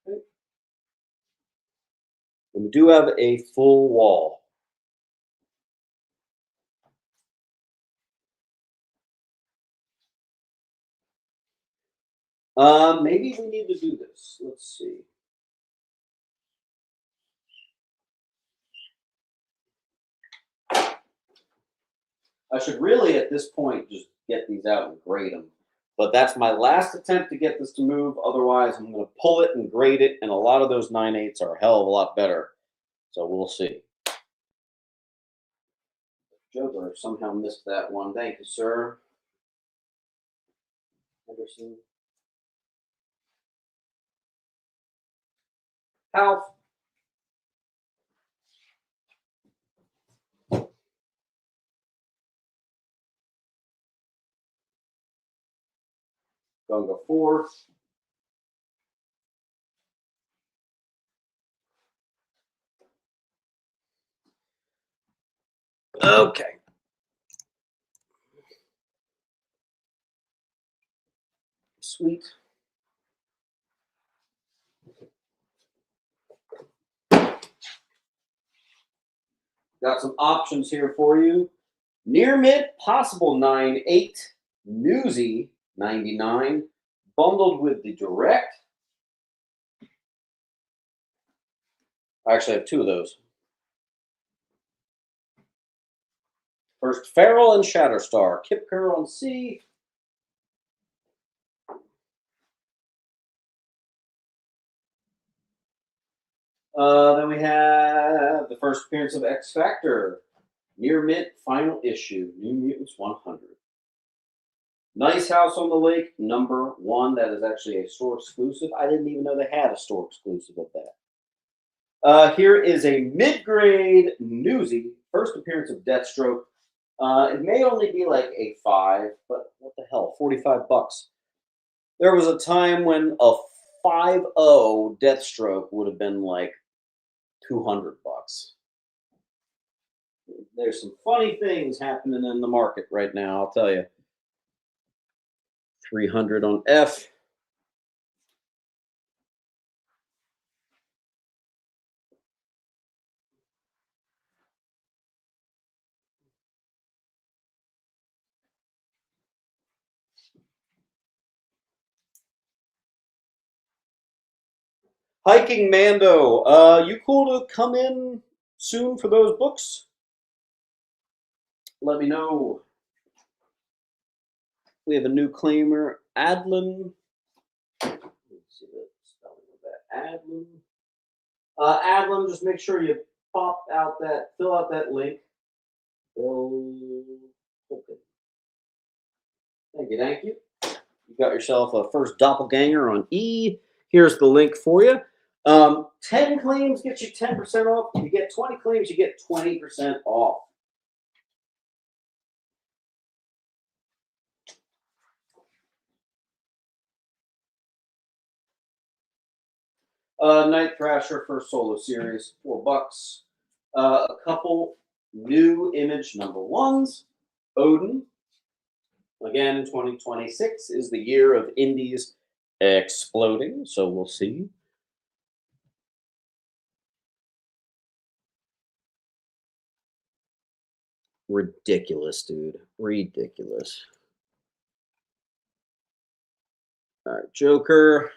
Okay. And we do have a full wall. Maybe we need to do this. Let's see. I should really, at this point, just get these out and grade them. But that's my last attempt to get this to move. Otherwise, I'm going to pull it and grade it, and a lot of those 9/8 are a hell of a lot better. So we'll see. Joker somehow missed that one. Thank you, sir. Henderson. Half. Gunga 4. Okay. Sweet. Got some options here for you. Near mint, possible 9.8, newsy 99, bundled with the direct. I actually have two of those. First, Feral and Shatterstar, Kipker on C. Then we have the first appearance of X Factor, Near Mint Final Issue, New Mutants 100. Nice House on the Lake, #1. That is actually a store exclusive. I didn't even know they had a store exclusive of that. Here is a mid-grade newsie, first appearance of Deathstroke. It may only be like a 5, but what the hell, $45. There was a time when a 5.0 Deathstroke would have been like $200. There's some funny things happening in the market right now, I'll tell you. 300 on F. Hiking Mando, you cool to come in soon for those books? Let me know. We have a new claimer, Adlin. Let's see the spelling of that. Adlin. Adlin, just make sure you fill out that link. Okay. Thank you. You got yourself a first doppelganger on E. Here's the link for you. 10 claims get you 10% off. If you get 20 claims, you get 20% off. Night Thrasher first solo series, $4. A couple new image #1s. Odin. Again, 2026 is the year of indies exploding, so we'll see. Ridiculous, dude. Ridiculous. All right, Joker.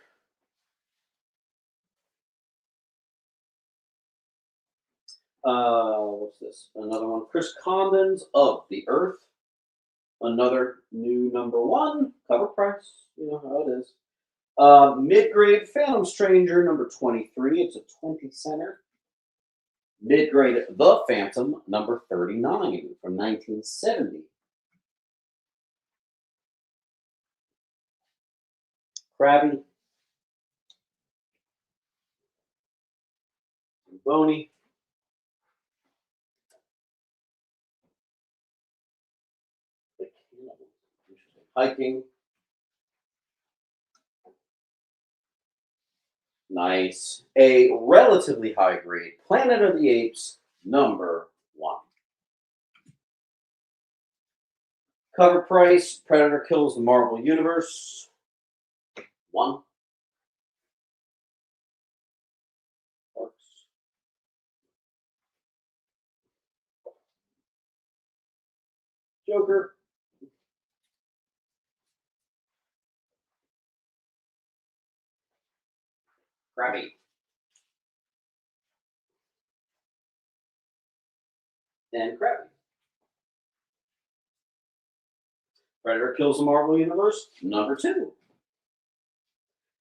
What's this? Another one. Chris Condon's Of the Earth. Another new #1. Cover price. You know how it is. Mid-grade Phantom Stranger #23. It's a 20-center. Mid-grade The Phantom #39 from 1970. Krabby. Bony. Hiking. Nice. A relatively high grade Planet of the Apes #1. Cover price Predator kills the Marvel Universe 1. Joker. Krabby. And Krabby. Predator kills the Marvel Universe #2.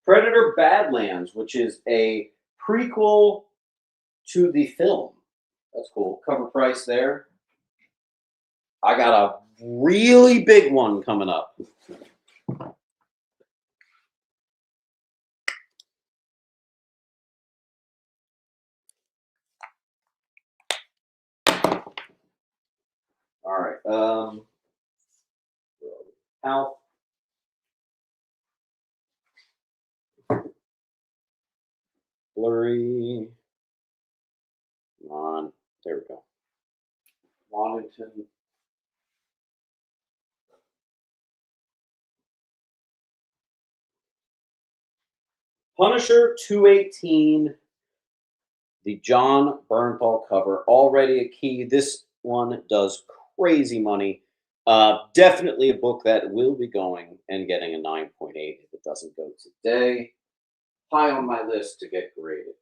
Predator Badlands, which is a prequel to the film. That's cool. Cover price there. I got a really big one coming up. All right. Alf. Blurry. Come on. There we go. Waddington. Punisher 218, the John Bernthal cover, already a key. This one does crazy money. Definitely a book that will be going and getting a 9.8 if it doesn't go today. High on my list to get graded.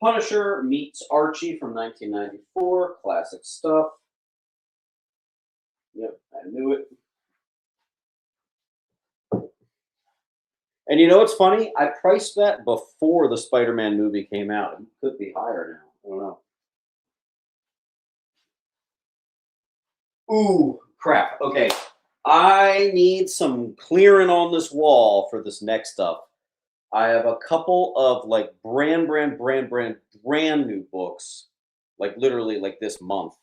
Punisher meets Archie from 1994. Classic stuff. Yep, I knew it. And you know what's funny? I priced that before the Spider-Man movie came out. It could be higher now. I don't know. Ooh, crap. Okay. I need some clearing on this wall for this next stuff. I have a couple of like brand new books, like literally like this month.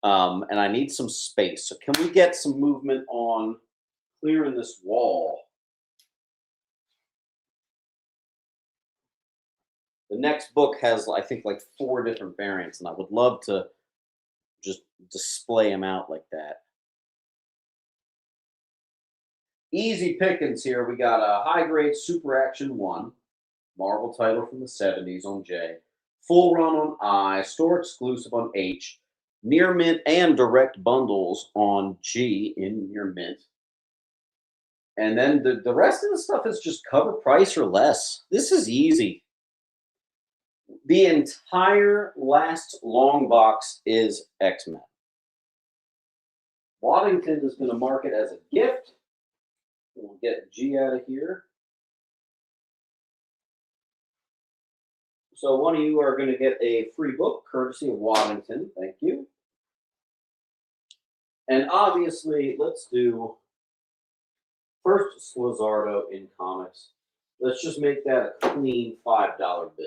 And I need some space. So can we get some movement on clearing this wall? The next book has, I think, like 4 different variants, and I would love to just display them out like that. Easy pickings here. We got a high grade Super Action 1, Marvel title from the 70s on J, full run on I, store exclusive on H, near mint and direct bundles on G in near mint. And then the rest of the stuff is just cover price or less. This is easy. The entire last long box is X-Men. Waddington is going to mark it as a gift. We'll get G out of here. So one of you are going to get a free book, courtesy of Waddington. Thank you. And obviously, let's do first Slazardo in comics. Let's just make that a clean $5 bill.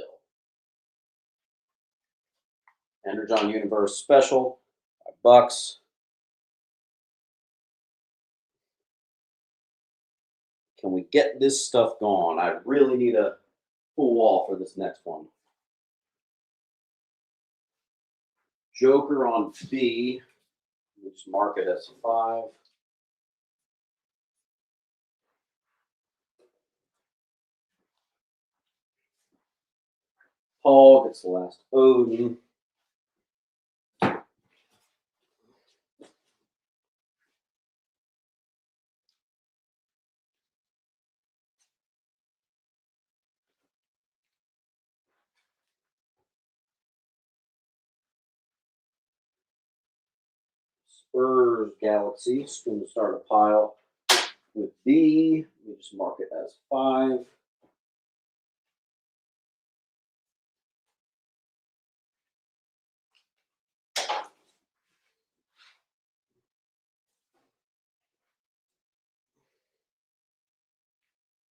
Energon Universe special, $5. Can we get this stuff going? I really need a full wall for this next one. Joker on B. Let's mark it as 5. Paul gets the last Odin. Spurs Galaxy. Just going to start a pile with D. We just mark it as 5.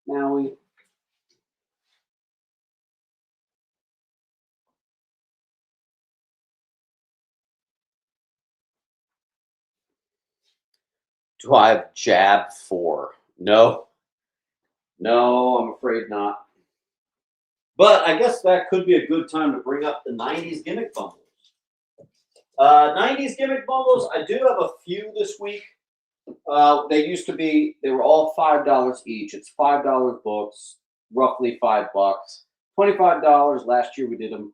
Now we do I have Jab 4? No. No, I'm afraid not. But I guess that could be a good time to bring up the 90s gimmick bundles. 90s gimmick bundles, I do have a few this week. They used to be, they were all $5 each. It's $5 books, roughly $5. $25 last year we did them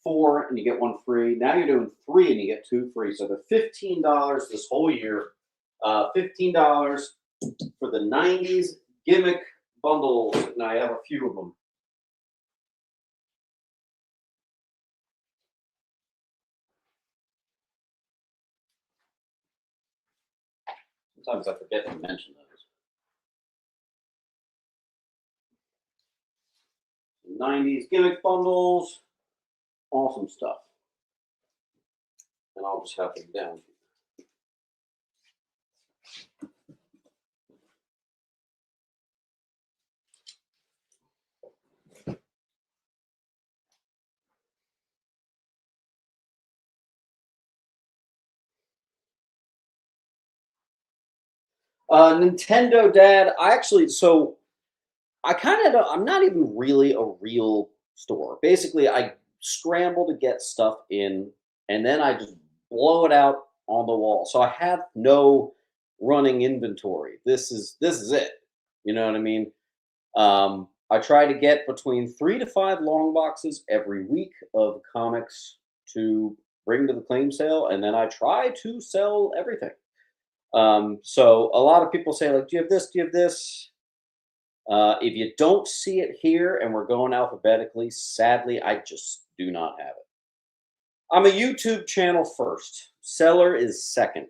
4 and you get 1 free. Now you're doing 3 and you get 2 free. So they're $15 this whole year. $15 for the 90s gimmick bundles. And I have a few of them. Sometimes I forget to mention those. 90s gimmick bundles. Awesome stuff. And I'll just have them down here. Nintendo Dad, I'm not even really a real store. Basically, I scramble to get stuff in, and then I just blow it out on the wall. So I have no running inventory. This is it. You know what I mean? I try to get between 3 to 5 long boxes every week of comics to bring to the claim sale, and then I try to sell everything. So a lot of people say, like, do you have this? Do you have this? If you don't see it here and we're going alphabetically, sadly, I just do not have it. I'm a YouTube channel first. Seller is second.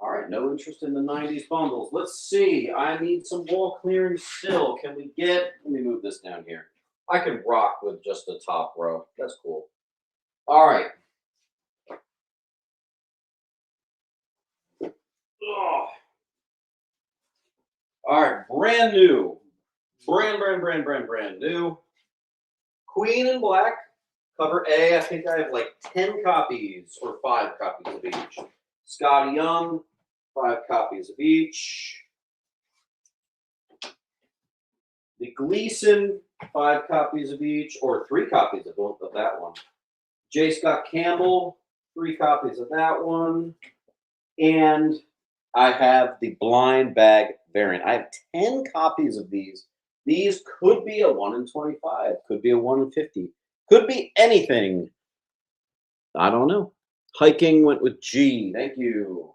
All right, no interest in the 90s bundles. Let's see. I need some wall clearing still. Can we get, let me move this down here. I can rock with just the top row. That's cool. All right. Ugh. All right, brand new. Brand new. Queen in Black, cover A. I think I have like 10 copies or 5 copies of each. Scotty Young, 5 copies of each. The Gleason, 5 copies of each, or 3 copies of both of that one. J. Scott Campbell, 3 copies of that one. And I have the blind bag variant. I have 10 copies of these. These could be a 1 in 25, could be a 1 in 50, could be anything. I don't know. Hiking went with G. Thank you.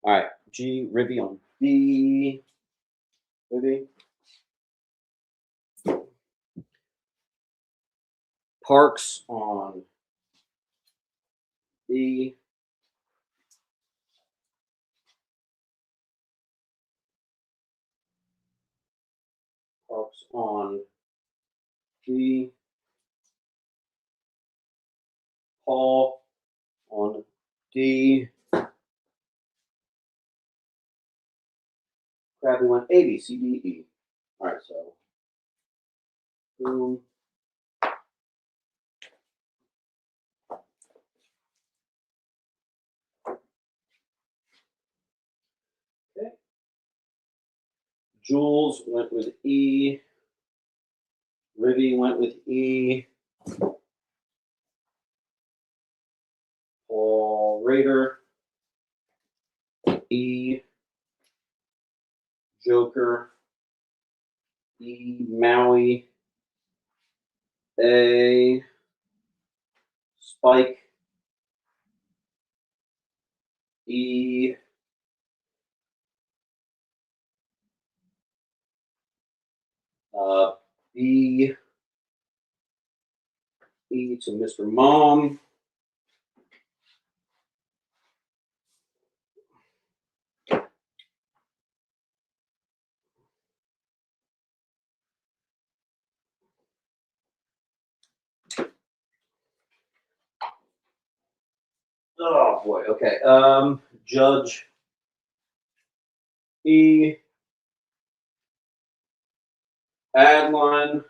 All right, G, Rivy on B. Rivy. Parks on B. Parks on B. Paul on D. Crabby went A, B, C, D, E. All right, so boom. Okay. Jules went with E. Rivy went with E. Paul Raider. E. Joker. E. Maui. A. Spike. E. B. E to Mr. Mom. Oh boy. Okay. Judge. E. Add line.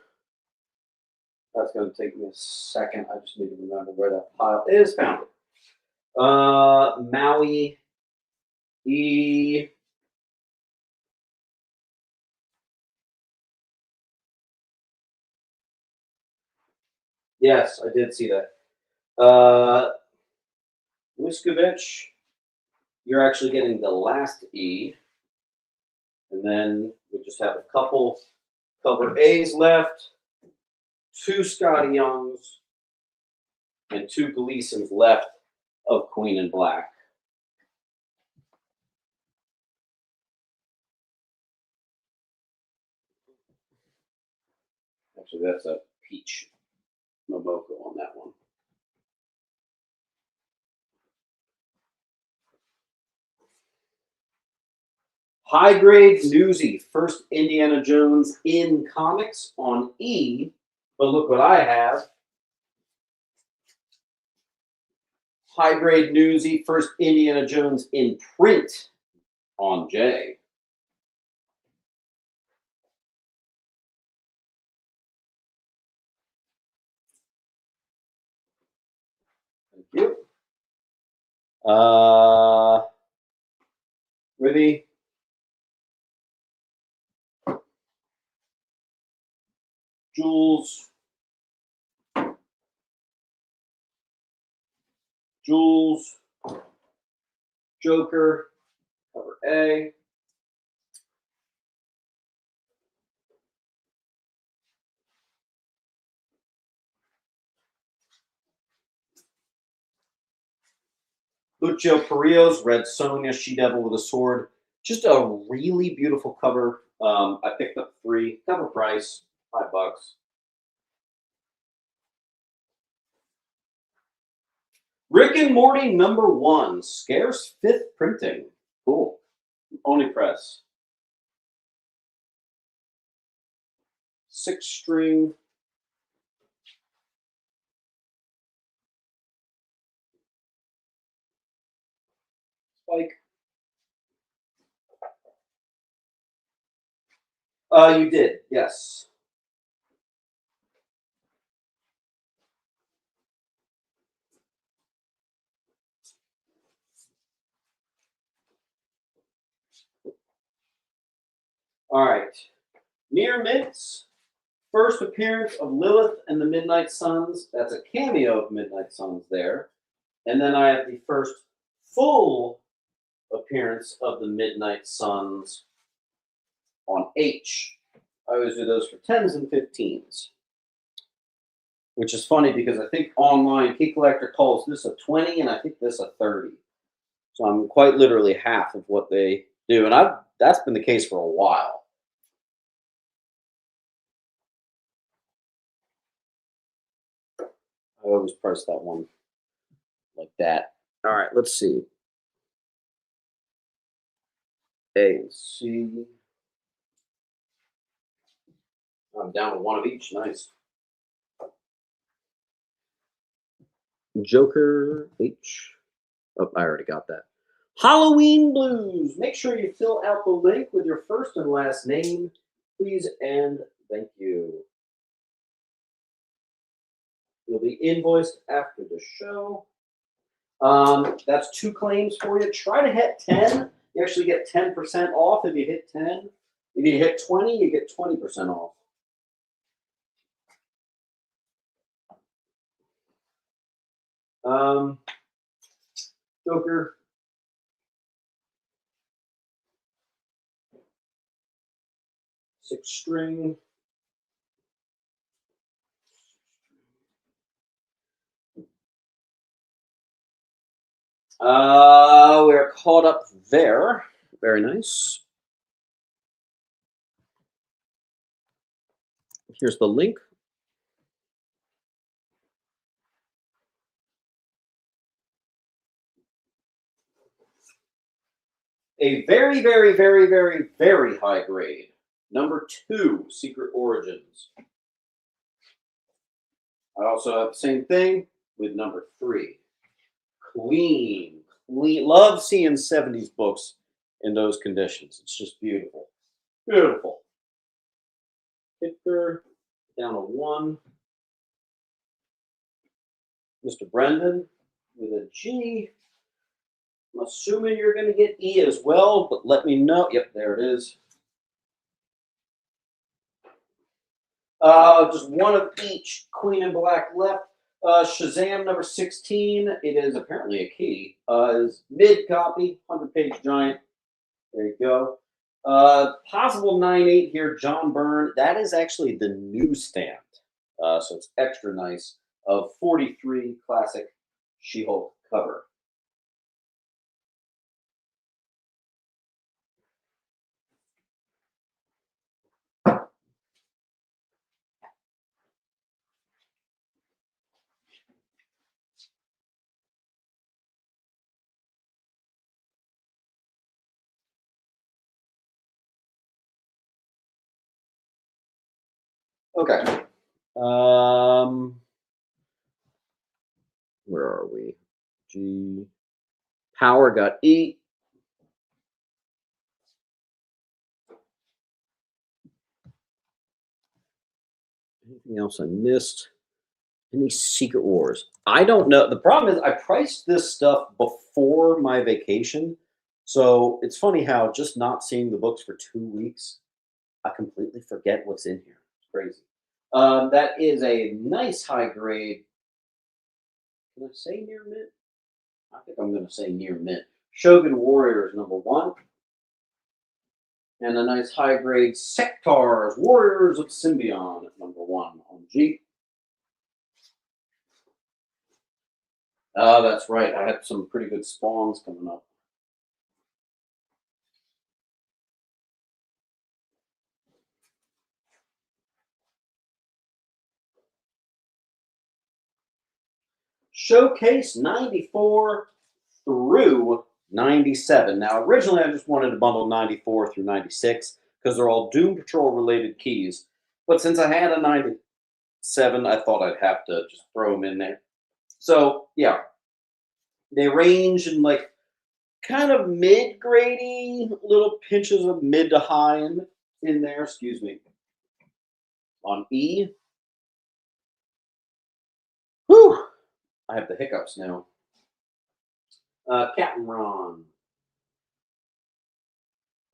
That's going to take me a second. I just need to remember where that pile is. Found it. Maui. E. Yes, I did see that. Wiskovich, you're actually getting the last E. And then we just have a couple cover A's left, 2 Scotty Youngs, and 2 Gleasons left of Queen in Black. Actually, that's a peach Momoko on that one. High grade Newsy, first Indiana Jones in comics on E. But look what I have. High grade Newsy, first Indiana Jones in print on J. Ruby. Jules. Jules. Joker. Cover A. Lucio Carrillo's Red Sonja, She-Devil with a Sword. Just a really beautiful cover. I picked up 3. Cover price, $5. Rick and Morty #1. Scarce 5th printing. Cool. Only press. 6-string. Spike. You did, yes. All right. Near Mints. First appearance of Lilith and the Midnight Suns. That's a cameo of Midnight Suns there. And then I have the first full appearance of the Midnight Suns on H. I always do those for 10s and 15s. Which is funny because I think online Key Collector calls this a 20 and I think this a 30. So I'm quite literally half of what they do. And that's been the case for a while. I always price that one like that. All right, let's see. A and C. I'm down to 1 of each. Nice. Joker H. Oh, I already got that. Halloween Blues. Make sure you fill out the link with your first and last name, please, and thank you. You'll be invoiced after the show. That's 2 claims for you. Try to hit 10. You actually get 10% off if you hit 10. If you hit 20, you get 20% off. Joker. Six-string. We're caught up there. Very nice. Here's the link. A very, very, very, very, very high grade. #2, Secret Origins. I also have the same thing with #3. Clean. Love seeing 70s books in those conditions. It's just beautiful. Beautiful. Hitler, down to 1. Mr. Brendan with a G. I'm assuming you're going to get E as well, but let me know. Yep, there it is. Just 1 of each. Queen and Black left. Shazam #16. It is apparently a key. Is mid copy, 100-page giant. There you go. Possible 9/8 here, John Byrne. That is actually the newsstand. So it's extra nice. Of 43 classic She-Hulk cover. Okay. Where are we? G. Power got E. Anything else I missed? Any Secret Wars? I don't know. The problem is I priced this stuff before my vacation. So it's funny how just not seeing the books for 2 weeks, I completely forget what's in here. It's crazy. That is a nice high grade. Can I say near mint? I think I'm going to say near mint. Shogun Warriors #1. And a nice high grade Sectars Warriors of Symbion at #1 on G. That's right. I had some pretty good spawns coming up. Showcase 94 through 97. Now, originally I just wanted to bundle 94 through 96 because they're all Doom Patrol related keys. But since I had a 97, I thought I'd have to just throw them in there. So, yeah, they range in like kind of mid-grady, little pinches of mid to high in there, excuse me. On E. Whew, I have the hiccups now. Captain Ron.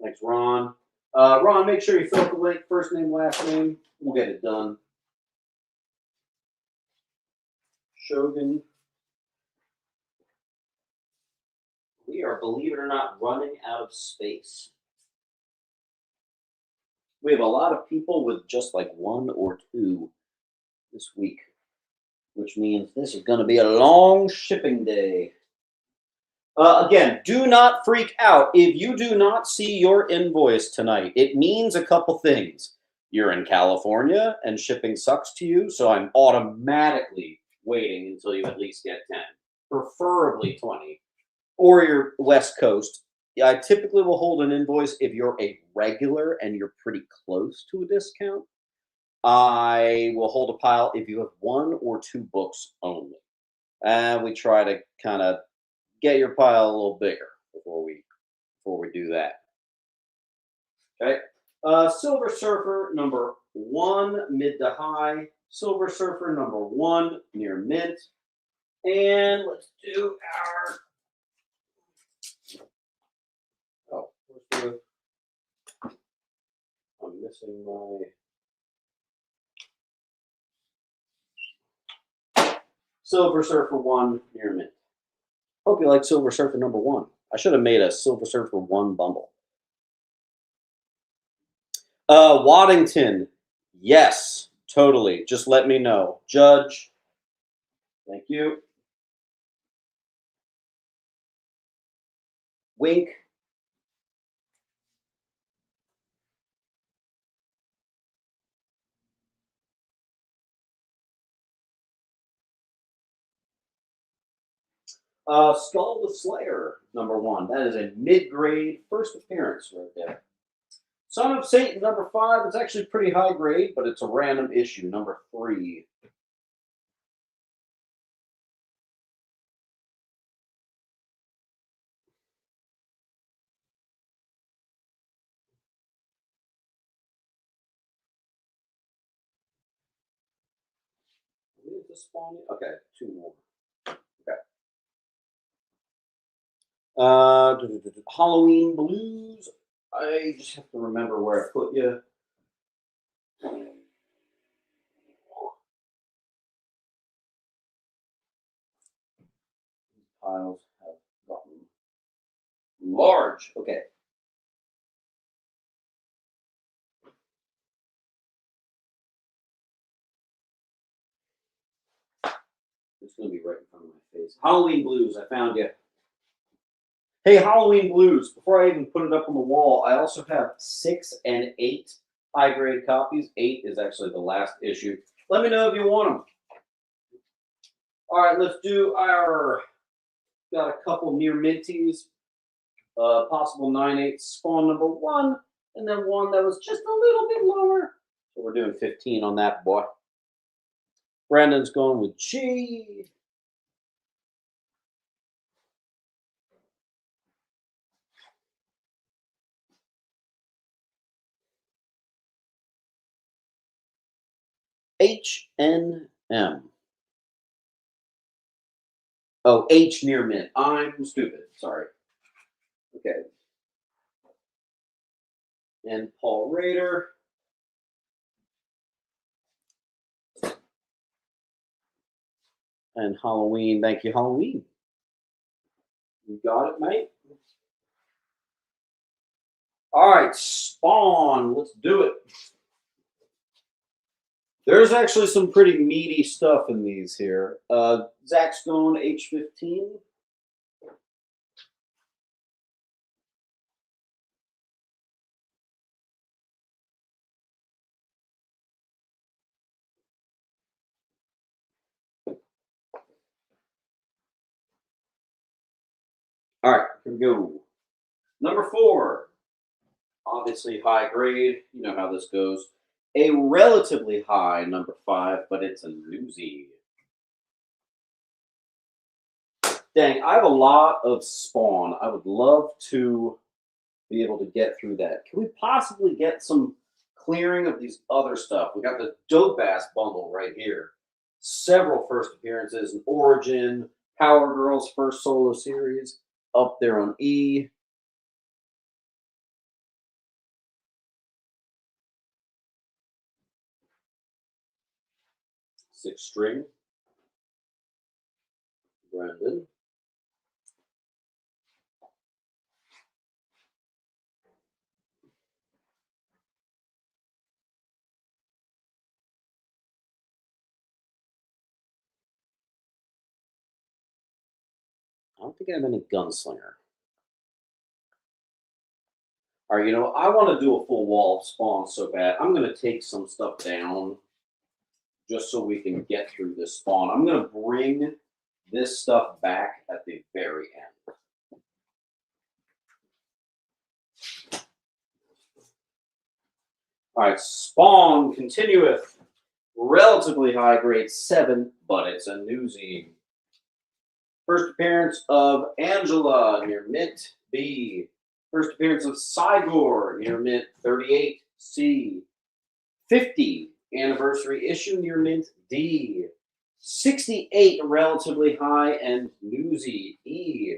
Thanks, Ron. Ron, make sure you fill out the link, first name, last name. We'll get it done. Shogun. We are, believe it or not, running out of space. We have a lot of people with just like 1 or 2 this week, which means this is going to be a long shipping day. Again, do not freak out. If you do not see your invoice tonight, it means a couple things. You're in California and shipping sucks to you, so I'm automatically waiting until you at least get 10, preferably 20. Or you're West Coast. I typically will hold an invoice if you're a regular and you're pretty close to a discount. I will hold a pile if you have 1 or 2 books only. And we try to kind of get your pile a little bigger before we do that. Okay. Silver Surfer #1, mid to high. Silver Surfer #1, near mint. And let's do our. Oh, where's the. I'm missing my. Silver Surfer 1, near mint. Hope you like Silver Surfer #1. I should have made a Silver Surfer 1 bundle. Waddington. Yes, totally. Just let me know. Judge. Thank you. Wink. Skull the Slayer #1. That is a mid-grade first appearance right there. Son of Satan #5. It's actually pretty high grade, but it's a random issue #3. Okay, 2 more. Okay. Halloween Blues. I just have to remember where I put you. These piles have gotten large. Okay. It's going to be right in front of my face. Halloween Blues. I found you. Hey, Halloween Blues. Before I even put it up on the wall, I also have 6 and 8 high grade copies. 8 is actually the last issue. Let me know if you want them. All right, let's do our. Got a couple near minties. Possible 9/8 spawn #1, and then one that was just a little bit lower. So we're doing 15 on that boy. Brandon's going with G. H-N-M. Oh, H near mint. I'm stupid. Sorry. Okay. And Paul Rader. And Halloween. Thank you, Halloween. You got it, mate. All right, Spawn. Let's do it. There's actually some pretty meaty stuff in these here. Zach Stone, H15. All right, here we go. Number 4, obviously high grade. You know how this goes. A relatively high number 5, but it's a newsie. Dang, I have a lot of Spawn. I would love to be able to get through that. Can we possibly get some clearing of these other stuff? We got the dope ass bundle right here. Several first appearances in Origin, Power Girls first solo series, up there on E. Six string. Brendan. I don't think I have any gunslinger. All right, I want to do a full wall of Spawn so bad. I'm going to take some stuff down just so we can get through this Spawn. I'm going to bring this stuff back at the very end. All right, Spawn continueth. Relatively high grade 7, but it's a newsie. First appearance of Angela near mint B. First appearance of Cygor near mint 38 C. 50 anniversary issue near mint D. 68 relatively high and newsy E.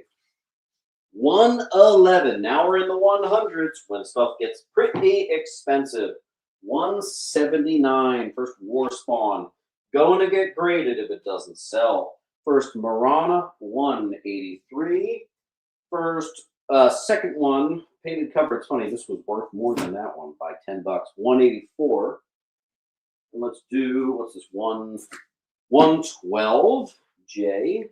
111. Now we're in the 100s when stuff gets pretty expensive. 179. First War Spawn. Going to get graded if it doesn't sell. First Marana, 183. First, second one, painted cover. It's funny, this was worth more than that one by $10. 184. And let's do, what's this one? 112 J.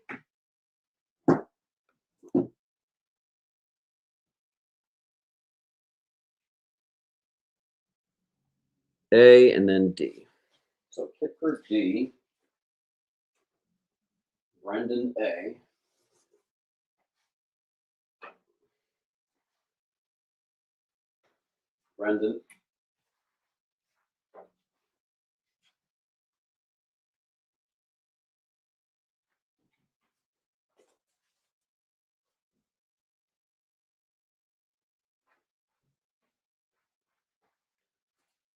A and then D. So Kipper D. Brendan A. Brendan.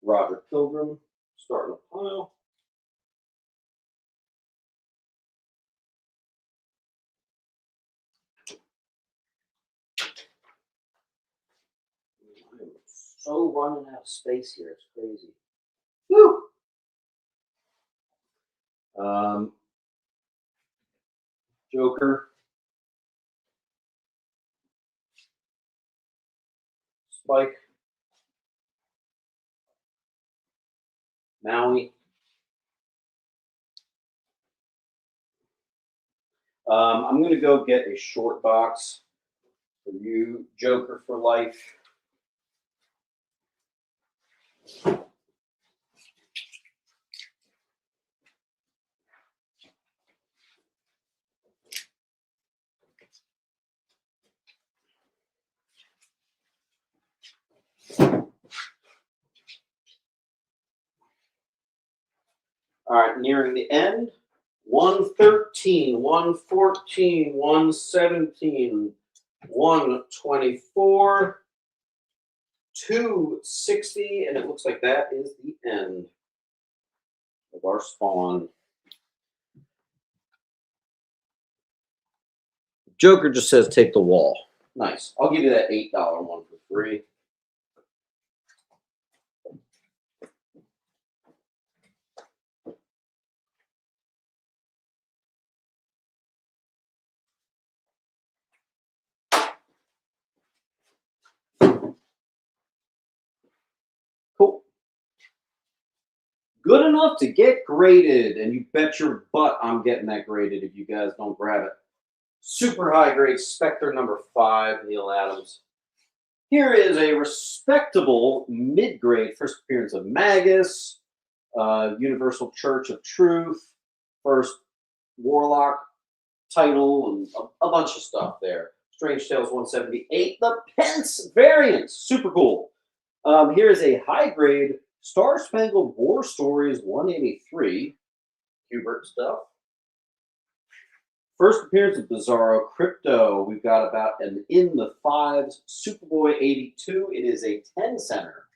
Roger Pilgrim. Starting a pile. I am so running out of space here. It's crazy. Woo! Joker. Spike. Maui. I'm going to go get a short box for you, Joker for life. All right, nearing the end. 113, 114, 117, 124, 260, and it looks like that is the end of our Spawn. Joker just says take the wall. Nice. I'll give you that $8 one for free. Cool. Good enough to get graded, and you bet your butt I'm getting that graded if you guys don't grab it. Super high grade Spectre number 5, Neil Adams. Here is a respectable mid-grade first appearance of Magus, Universal Church of Truth, first Warlock title, and a bunch of stuff there. Strange Tales 178, the Pence variant, super cool. Here is a high-grade Star Spangled War Stories 183, Hubert stuff. First appearance of Bizarro Crypto. We've got about an in the 5s Superboy 82. It is a 10 center.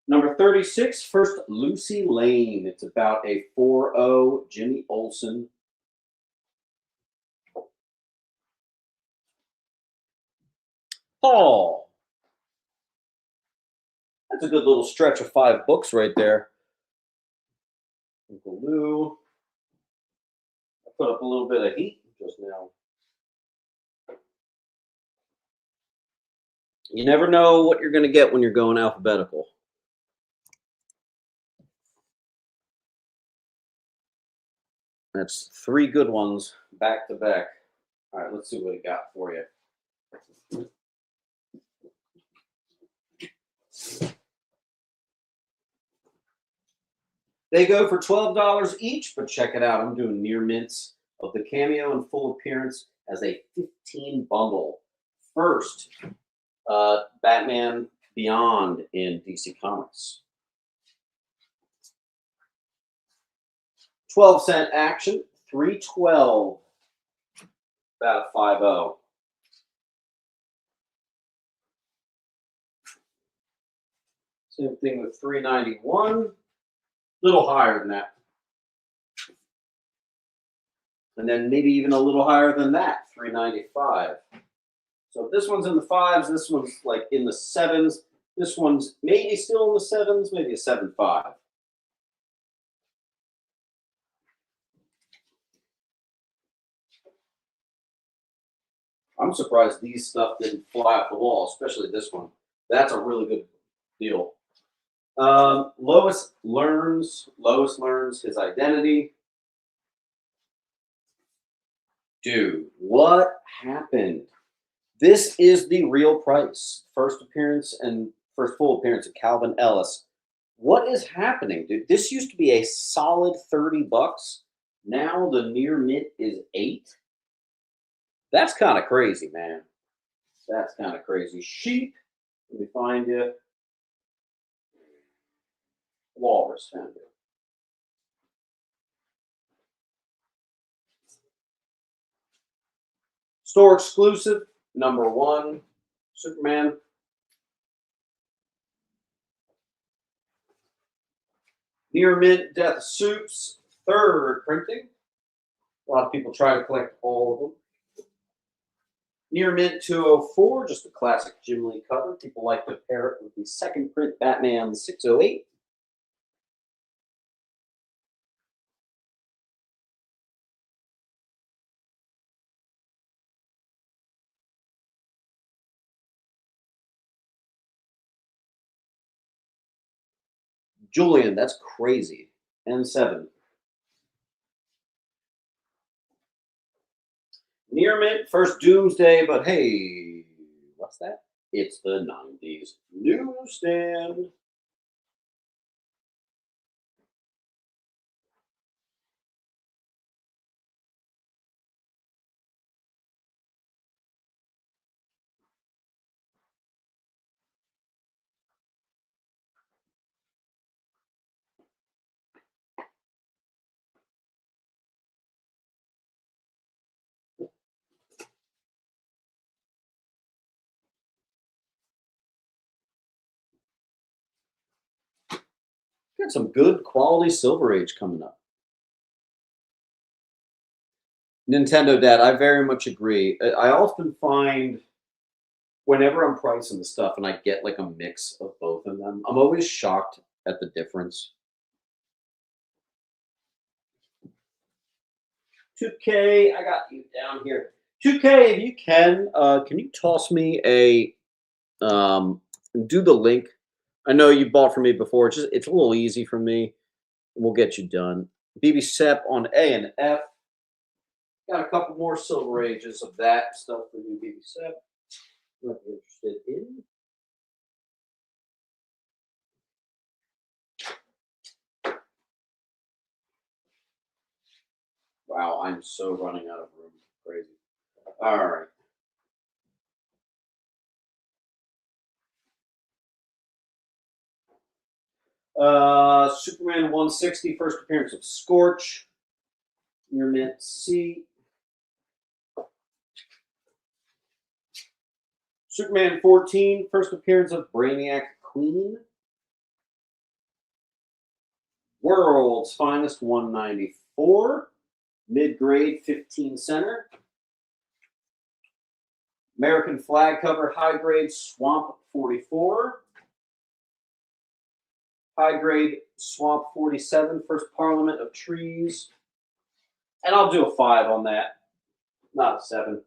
Number 36, first Lucy Lane. It's about a 4-0 Jimmy Olsen. Paul. That's a good little stretch of 5 books right there. Uncle Lou. I put up a little bit of heat just now. You never know what you're going to get when you're going alphabetical. That's 3 good ones back to back. All right, let's see what it got for you. They go for $12 each, but check it out. I'm doing near mints of the cameo and full appearance as a 15 bundle. First, Batman Beyond in DC Comics. 12-cent action, 312. About a 5-0. Same thing with 391. Little higher than that. And then maybe even a little higher than that, 395. So if this one's in the 5s, this one's like in the 7s. This one's maybe still in the 7s, maybe a 7.5. I'm surprised these stuff didn't fly off the wall, especially this one. That's a really good deal. Lois learns his identity. Dude, what happened? This is the real price. First appearance and first full appearance of Calvin Ellis. What is happening, dude? This used to be a solid $30. Now the near mint is 8. That's kind of crazy, man. That's kind of crazy. Sheep. Let me find you. Walrus found it. Store exclusive, number 1, Superman. Near mint Death Soups, 3rd printing. A lot of people try to collect all of them. Near mint 204, just a classic Jim Lee cover. People like to pair it with the 2nd print Batman 608. Julian, that's crazy. N7. Near mint, first Doomsday, but hey, what's that? It's the 90s newsstand. Got some good quality Silver Age coming up. Nintendo Dad, I very much agree. I often find whenever I'm pricing the stuff and I get like a mix of both of them, I'm always shocked at the difference. 2K, I got you down here. 2K, if you can you toss me a do the link? I know you bought from me before. It's a little easy for me. We'll get you done. BB Sep on A and F. Got a couple more Silver Ages of that stuff for you, BB Sep. Might be interested in. Wow, I'm so running out of room. Crazy. All right. Superman 160, first appearance of Scorch. You're meant C. Superman 14, first appearance of Brainiac Queen. World's Finest 194. Mid-grade 15 center. American flag cover high grade Swamp 44. High grade Swamp 47, first Parliament of Trees. And I'll do a 5 on that, not a 7.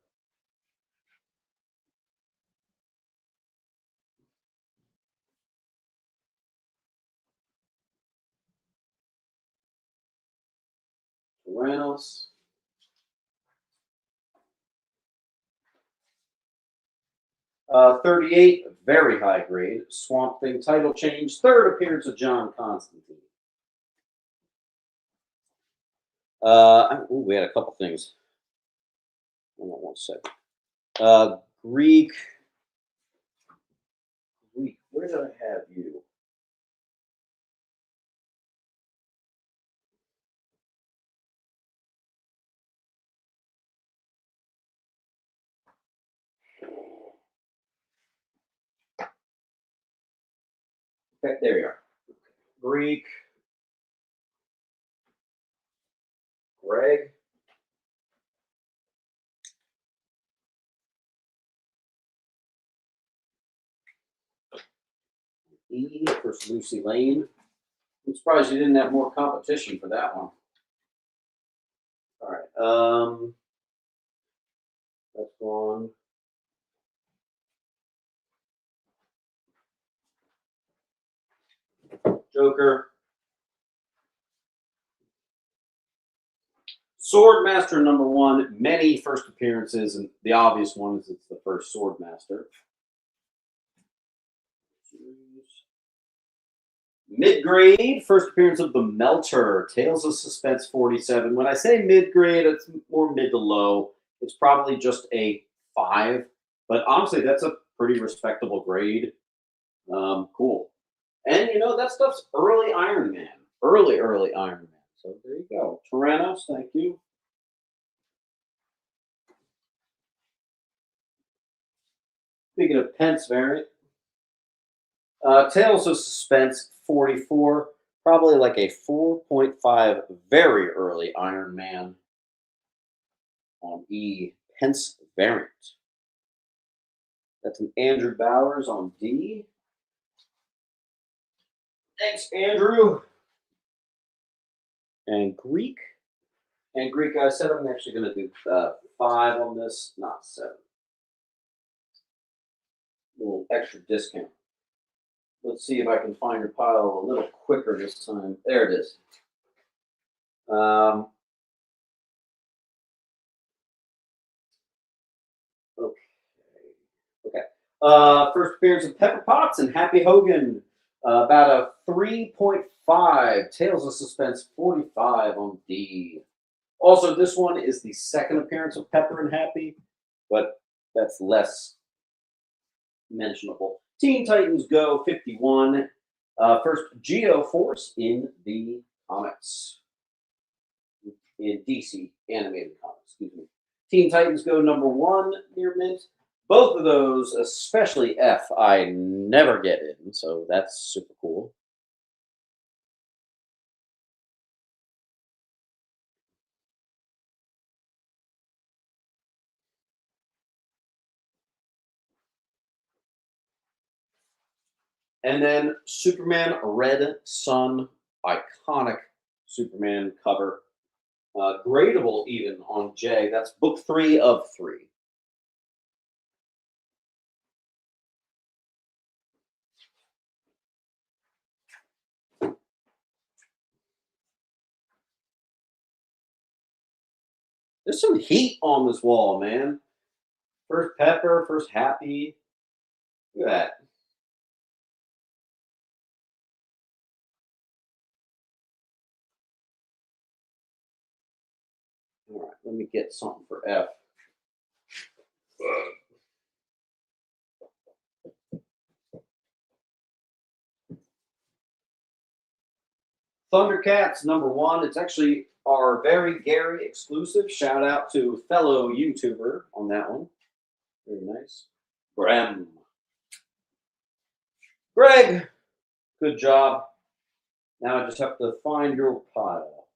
Reynolds. 38, very high grade. Swamp Thing title change. Third appearance of John Constantine. We had a couple things. Hold on one second. Greek. Where did I have you? Okay, there you are. Greek. Greg. E for Lucy Lane. I'm surprised you didn't have more competition for that one. All right. That's gone. Joker. Swordmaster #1, many first appearances, and the obvious one is it's the first Swordmaster. Mid-grade, first appearance of the Melter, Tales of Suspense 47. When I say mid-grade, it's more mid to low. It's probably just a 5, but honestly, that's a pretty respectable grade. Cool. And that stuff's early Iron Man, early Iron Man. So there you go. Tyrannos, thank you. Speaking of Pence variant, Tales of Suspense 44, probably like a 4.5, very early Iron Man on E. Pence variant. That's an Andrew Bowers on D. Thanks, Andrew. And Greek. And Greek, I said I'm actually going to do 5 on this, not 7. A little extra discount. Let's see if I can find your pile a little quicker this time. There it is. Okay. Okay. First appearance of Pepper Potts and Happy Hogan. About a 3.5. Tales of Suspense 45 on D. Also, this one is the second appearance of Pepper and Happy, but that's less mentionable. Teen Titans Go 51. First Geo Force in the comics. In DC animated comics, excuse me. Teen Titans Go #1 near mint. Both of those, especially F, I never get in, so that's super cool. And then Superman Red Sun, iconic Superman cover. Gradable even on J. That's book 3 of 3. There's some heat on this wall, man. First Pepper, first Happy. Look at that. All right, let me get something for F. Thundercats #1. It's actually our very Gary exclusive. Shout out to fellow YouTuber on that one. Very nice. Graham. Greg, good job. Now I just have to find your pile.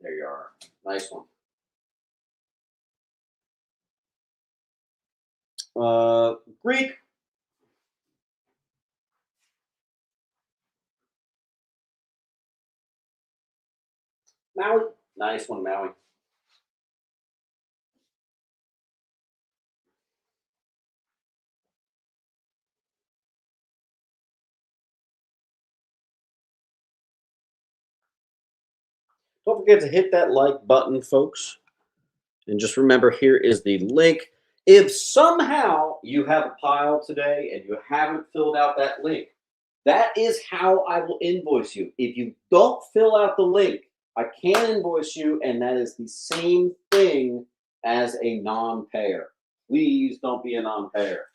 There you are. Nice one. Greek. Maui. Nice one, Maui. Don't forget to hit that like button, folks. And just remember, here is the link. If somehow you have a pile today and you haven't filled out that link, that is how I will invoice you. If you don't fill out the link, I can invoice you, and that is the same thing as a non-payer. Please don't be a non-payer.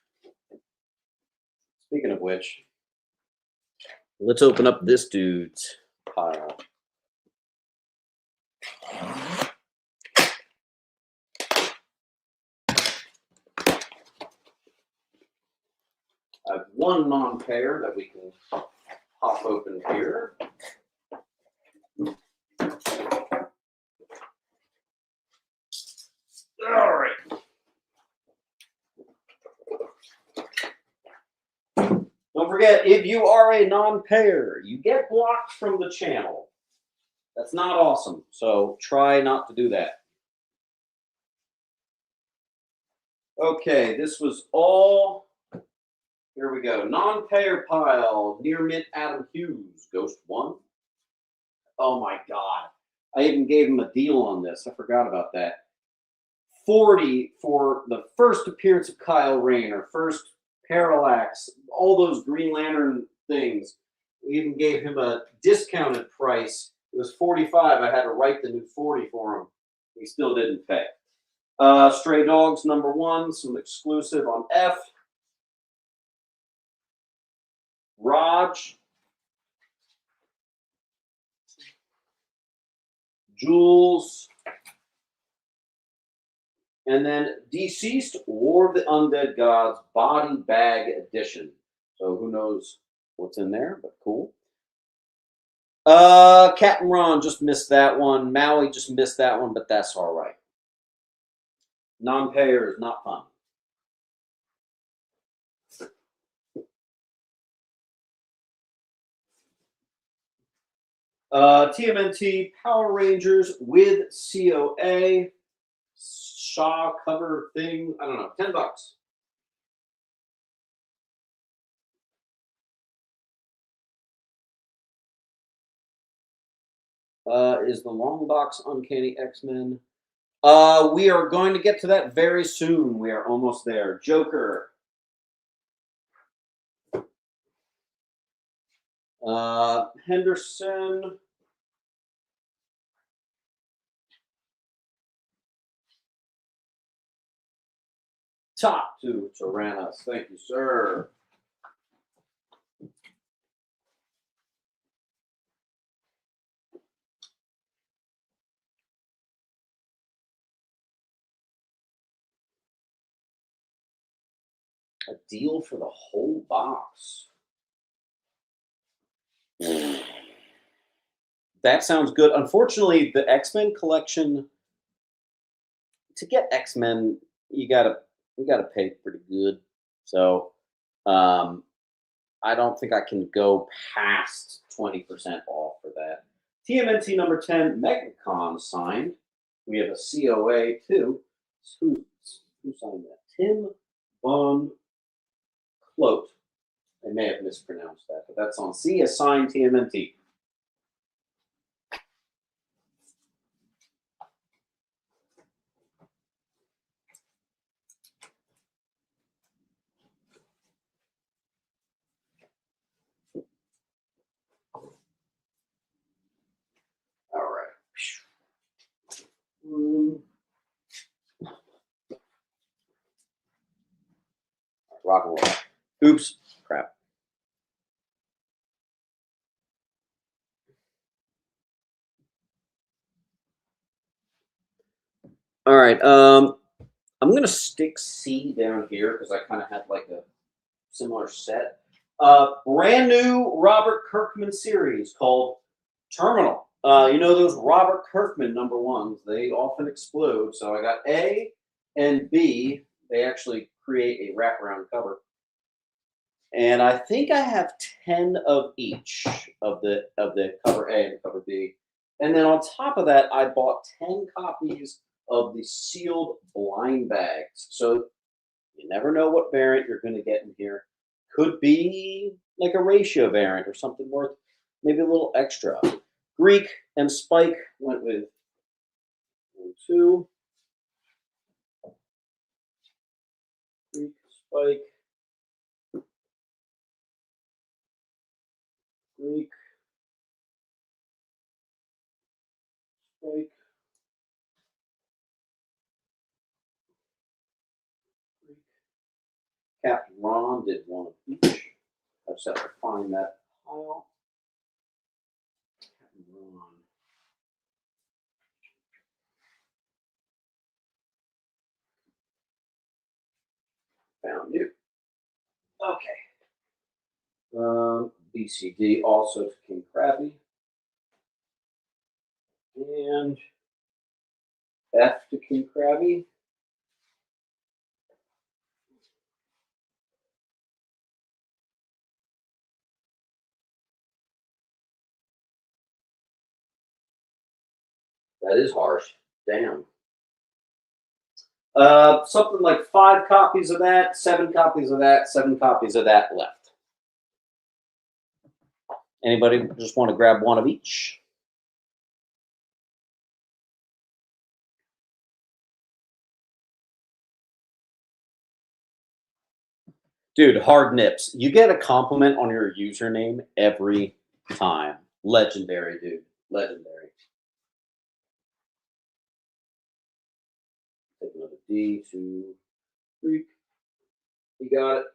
Speaking of which, let's open up this dude's pile. I have one non-payer that we can pop open here. All right. Don't forget, if you are a non-payer, you get blocked from the channel. That's not awesome, so try not to do that. Okay, this was all. Here we go. Non-payer pile, near mint Adam Hughes, Ghost 1. Oh my God. I even gave him a deal on this. I forgot about that. 40 for the first appearance of Kyle Rayner, first Parallax, all those Green Lantern things. We even gave him a discounted price. It was 45. I had to write the new 40 for him. He still didn't pay. Stray Dogs #1, some exclusive on F. Raj. Jules. And then Deceased War of the Undead Gods Body Bag Edition. So who knows what's in there, but cool. Captain Ron just missed that one. Maui just missed that one, but that's all right. Non-payer is not fun. TMNT Power Rangers with COA. Shaw cover thing. I don't know. $10. Is the long box Uncanny X-Men? We are going to get to that very soon. We are almost there. Joker. Henderson. Top to Tyrannus. Thank you, sir. A deal for the whole box. That sounds good. Unfortunately, the X-Men collection, to get X-Men, you got to we got to pay pretty good. So um, I don't think I can go past 20% off for that. TMNT number 10, Megacon signed. We have a COA too. Who signed that? Tim Von Clote. I may have mispronounced that, but that's on C, assigned TMNT. All right. Rock and roll. Oops. Crap. All right. I'm gonna stick C down here because I kind of had like a similar set. Brand new Robert Kirkman series called Terminal. You know those Robert Kirkman number ones, they often explode. So I got A and B. They actually create a wraparound cover. And I think I have 10 of each of the cover A and cover B. And then on top of that, I bought 10 copies of the sealed blind bags. So you never know what variant you're going to get in here. Could be like a ratio variant or something worth maybe a little extra. Greek and Spike went with 1, 2. Greek, Spike, Greek, Spike, Greek. Captain Ron did 1 of each. I just have to find that pile. Captain Ron. Found you. Okay. BCD also to King Krabby. And F to King Krabby. That is harsh. Damn. Something like 5 copies of that, 7 copies of that, 7 copies of that left. Anybody just want to grab 1 of each? Dude, hard nips. You get a compliment on your username every time. Legendary, dude. Legendary. Take another D, 2, 3. You got it.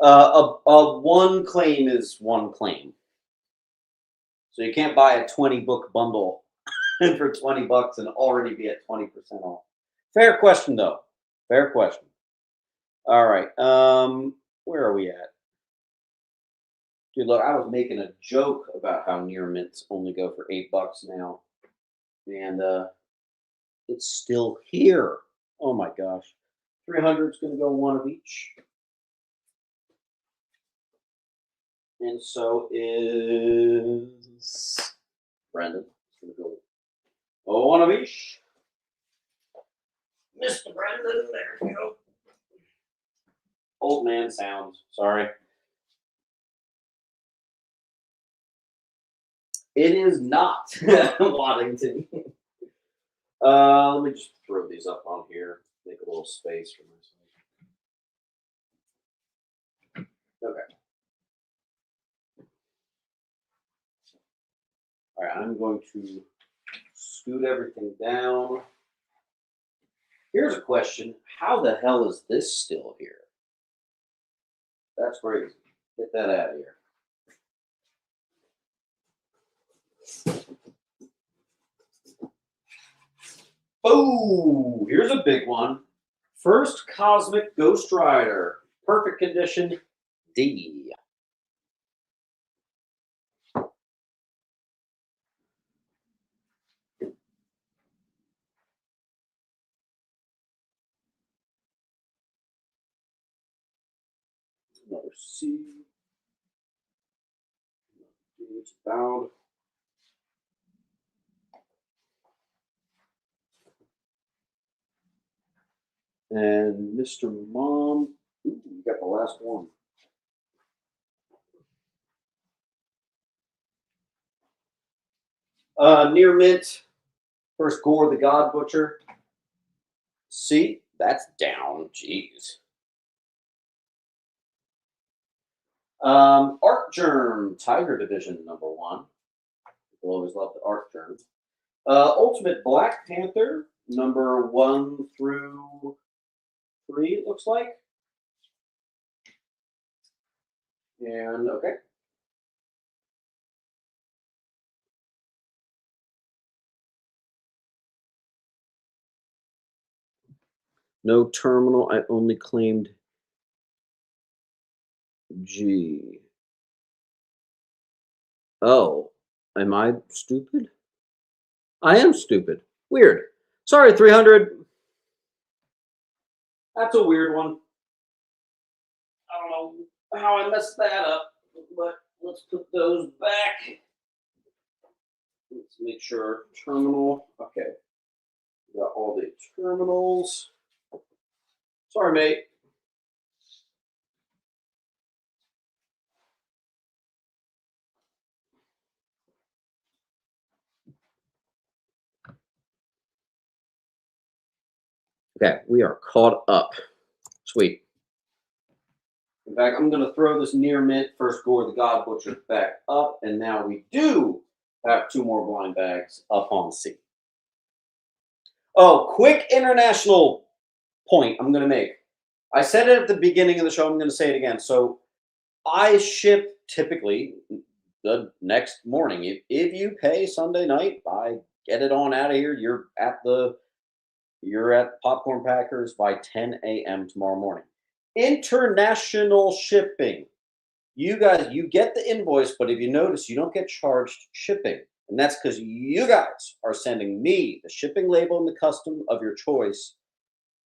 A 1 claim is 1 claim. So you can't buy a 20 book bundle for $20 and already be at 20% off. Fair question, though. Fair question. All right. Where are we at? Dude, look, I was making a joke about how near mints only go for $8 now, and it's still here. Oh my gosh. 300 is going to go 1 of each. And so is Brendan. It's going to go 1 of each. Mr. Brendan, there we go. Old man sounds. Sorry. It is not Waddington. Let me just throw these up on here. Make a little space for myself. Okay. All right, I'm going to scoot everything down. Here's a question. How the hell is this still here? That's crazy. Get that out of here. Oh, here's a big one. First Cosmic Ghost Rider. Perfect condition, D. Another C. It's bound. And Mr. Mom, ooh, you got the last one. Near mint, first Gore the God Butcher. See, that's down. Jeez. Art Germ, Tiger Division #1. People always love the Art Germ. Ultimate Black Panther, #1 through 3, it looks like. And okay. No terminal. I only claimed G. Oh, am I stupid? I am stupid. Weird. Sorry, 300. That's a weird one. I don't know how I messed that up, but let's put those back. Let's make sure terminal. Okay. We got all the terminals. Sorry, mate. Okay, we are caught up. Sweet. In fact, I'm going to throw this near mint first Gore the God Butcher back up, and now we do have 2 more blind bags up on C. Oh, quick international point I'm going to make. I said it at the beginning of the show. I'm going to say it again. So I ship typically the next morning. If you pay Sunday night, I get it on out of here. You're at Popcorn Packers by 10 a.m. tomorrow morning. International shipping. You guys, you get the invoice, but if you notice, you don't get charged shipping. And that's because you guys are sending me the shipping label and the custom of your choice,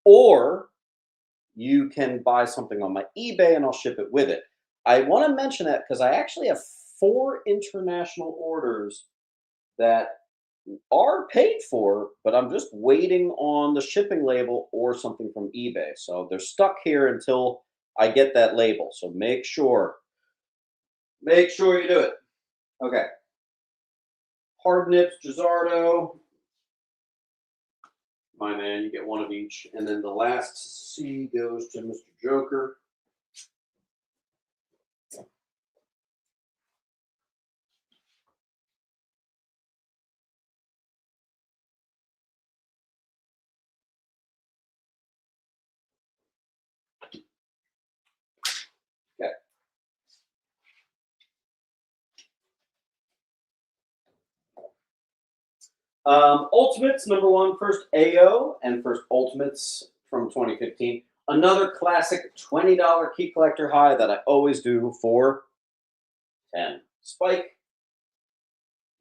or you can buy something on my eBay and I'll ship it with it. I want to mention that because I actually have 4 international orders that are paid for, but I'm just waiting on the shipping label or something from eBay. So they're stuck here until I get that label. So make sure you do it. Okay. Hard Nips, Gizzardo. My man, you get one of each. And then the last C goes to Mr. Joker. Okay. Ultimates, #1, first AO and first Ultimates from 2015. Another classic $20 key collector high that I always do for 10. Spike.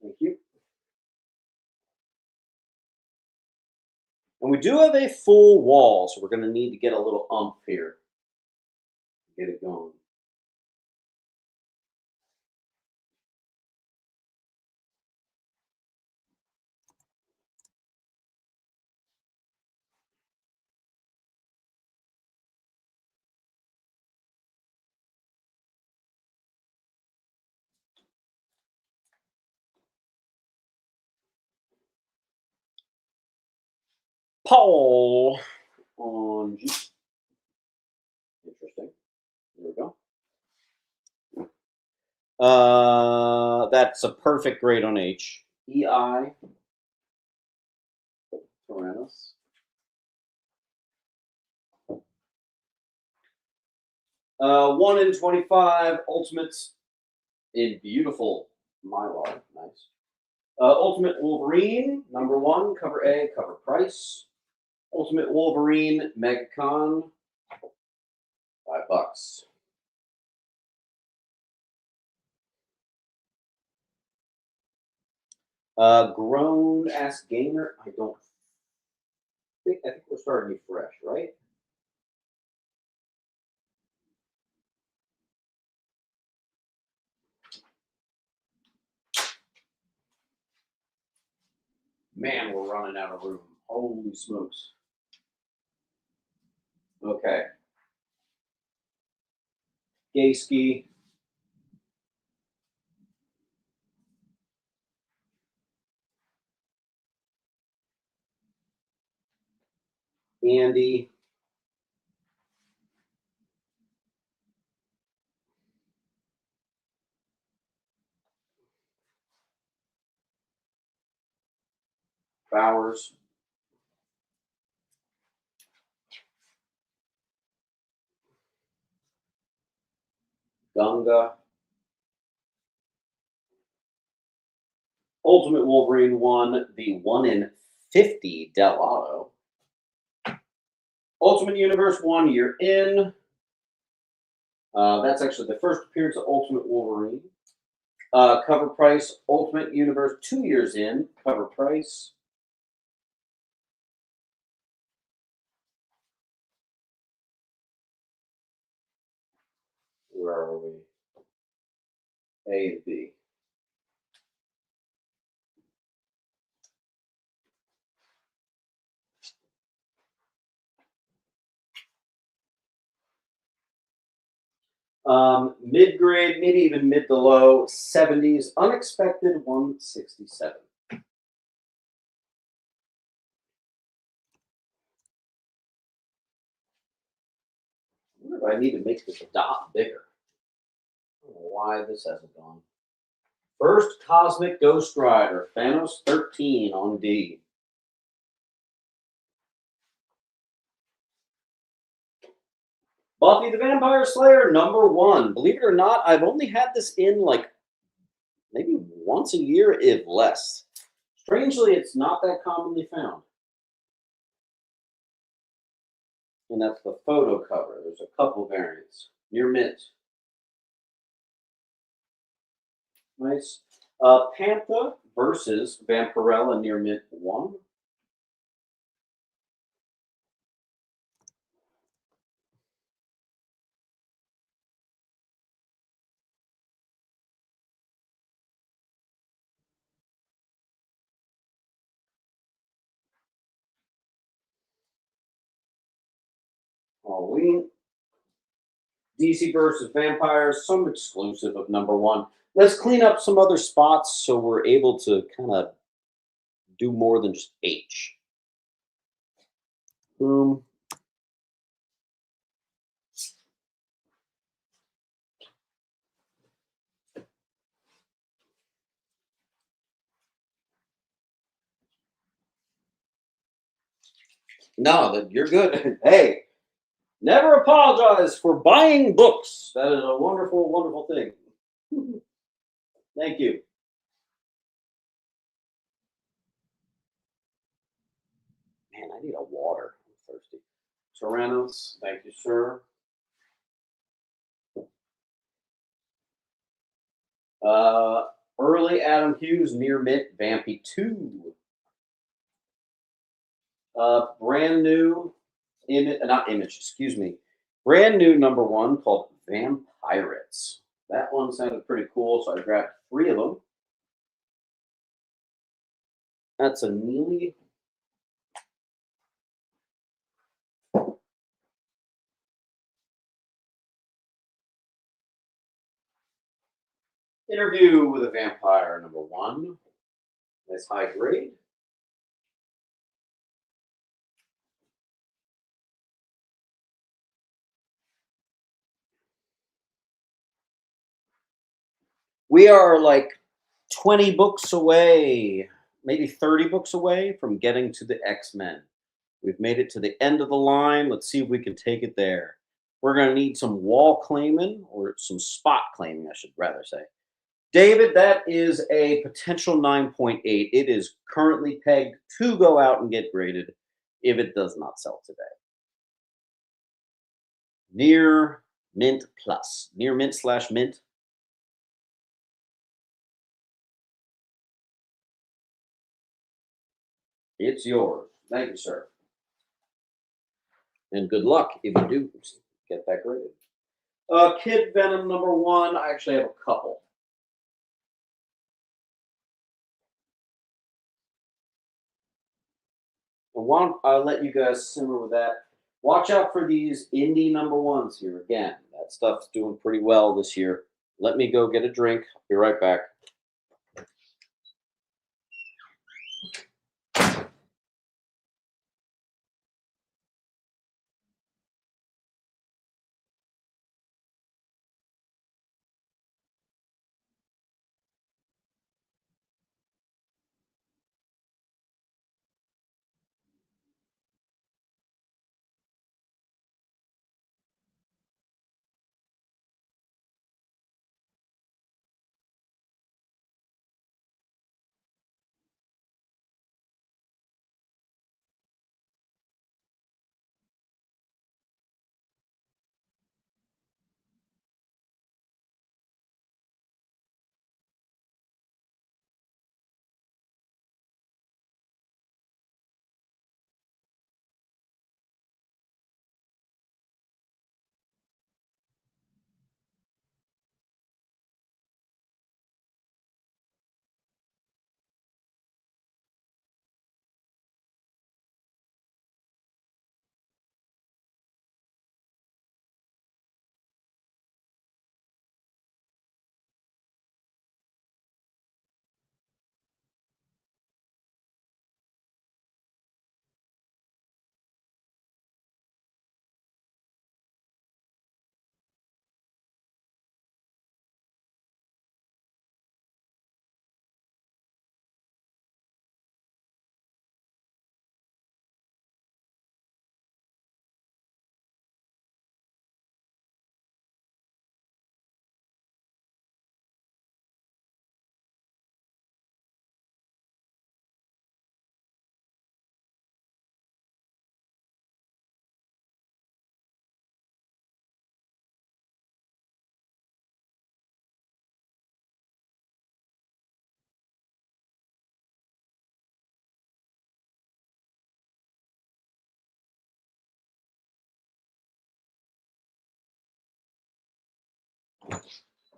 Thank you. And we do have a full wall, so we're going to need to get a little ump here. Get it going. Paul on G. Interesting. There we go. That's a perfect grade on H. EI. Tyrannus. 1 in 25 Ultimates in beautiful Mylar. Nice. Ultimate Wolverine, #1, cover A, cover price. Ultimate Wolverine, MegaCon, $5. Grown ass gamer. I think we're starting fresh, right? Man, we're running out of room. Holy smokes. Okay. Gayski. Andy. Bowers. Gunga. Ultimate Wolverine 1, the 1 in 50 Del Auto. Ultimate Universe 1 year in. That's actually the first appearance of Ultimate Wolverine. Cover price, Ultimate Universe 2 years in. Cover price. Where are we? A and B. Mid-grade, maybe even mid to low 70s. Unexpected 167. I wonder if I need to make this dot bigger. I don't know why this hasn't gone. First Cosmic Ghost Rider, Thanos 13 on D. Buffy the Vampire Slayer, number 1. Believe it or not, I've only had this in like maybe once a year, if less. Strangely, it's not that commonly found. And that's the photo cover. There's a couple variants. Near mint. Nice. Panther versus Vampirella near mint 1. Halloween. DC versus Vampires, some exclusive of number 1. Let's clean up some other spots so we're able to kind of do more than just H. Boom. No, you're good. Hey, never apologize for buying books. That is a wonderful, wonderful thing. Thank you. Man, I need a water. I'm thirsty. Tyrannos, thank you, sir. Early Adam Hughes, near mint, Vampy 2. Brand new image, not image, excuse me. Brand new number 1 called Vampirates. That one sounded pretty cool, so I grabbed 3 of them. That's a Neely. Interview with a Vampire, number 1. Nice high grade. We are like 20 books away, maybe 30 books away from getting to the X-Men. We've made it to the end of the line. Let's see if we can take it there. We're going to need some wall claiming, or some spot claiming, I should rather say. David, that is a potential 9.8. It is currently pegged to go out and get graded if it does not sell today. Near mint plus. Near mint / mint. It's yours. Thank you, sir. And good luck if you do get that graded. Kid Venom number 1. I actually have a couple. And while I let you guys simmer with that, watch out for these indie number ones here. Again, that stuff's doing pretty well this year. Let me go get a drink. Be right back.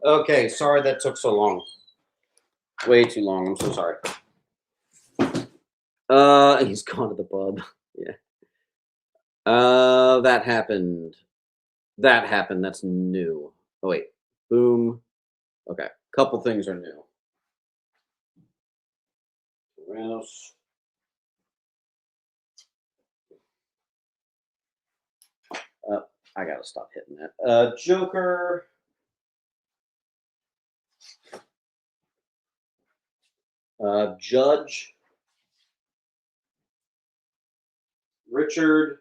Okay, sorry that took so long. Way too long. I'm so sorry. He's gone to the pub. Yeah. That happened. That happened. That's new. Oh wait. Boom. Okay. Couple things are new. Rouse. Uh, I gotta stop hitting that. Joker. Judge. Richard.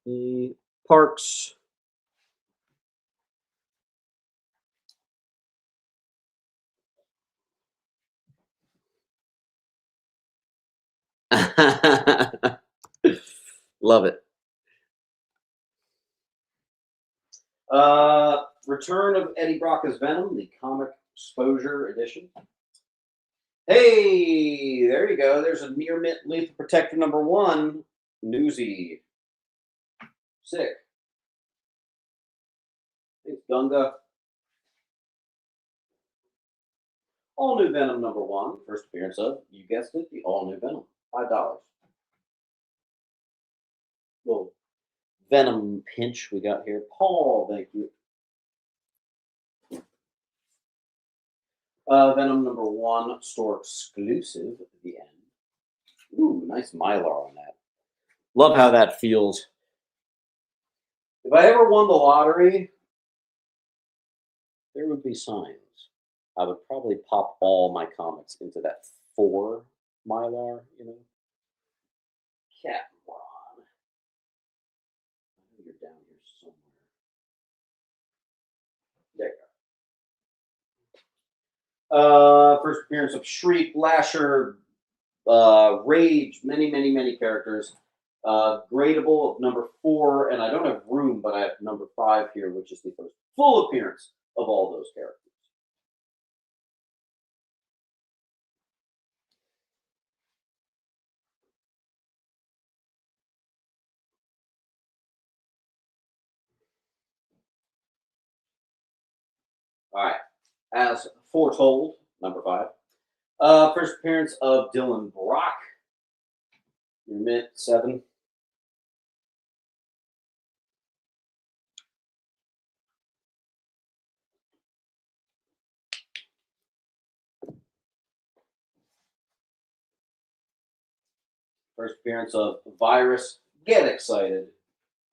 The Parks. Love it. Return of Eddie Brock as Venom, the comic exposure edition. Hey, there you go. There's a near mint lethal protector number one. Newsy. Sick. Thanks, Gunga. All new Venom number one. First appearance of, you guessed it, the all new Venom. $5. Little Venom pinch we got here. Paul, thank you. Venom number one, store exclusive at the end. Ooh, nice Mylar on that. Love how that feels. If I ever won the lottery, there would be signs. I would probably pop all my comics into that 4 Mylar, you know. Cat Ron. I know you're down here somewhere. There you go. First appearance of Shriek, Lasher, Rage, many characters. Gradable of number 4, and I don't have room, but I have number 5 here, which is the first full appearance of all those characters. All right. as foretold, number 5. First appearance of Dylan Brock, mint 7. First appearance of Virus, get excited.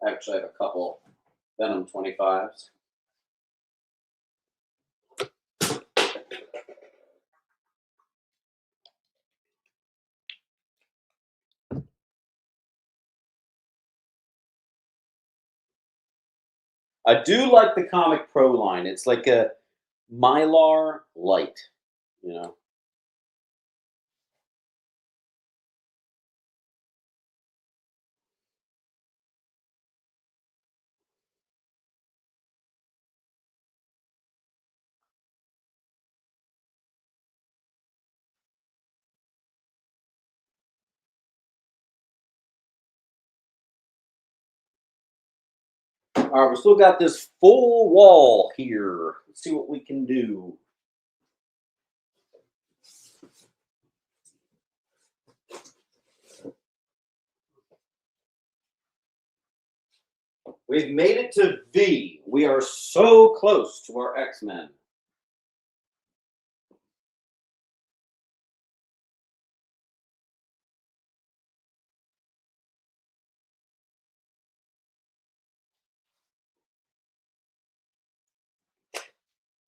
Actually, I have a couple Venom 25s. I do like the Comic Pro line. It's like a Mylar light, you know. All right, we still got this full wall here. Let's see what we can do. We've made it to V. We are so close to our X-Men.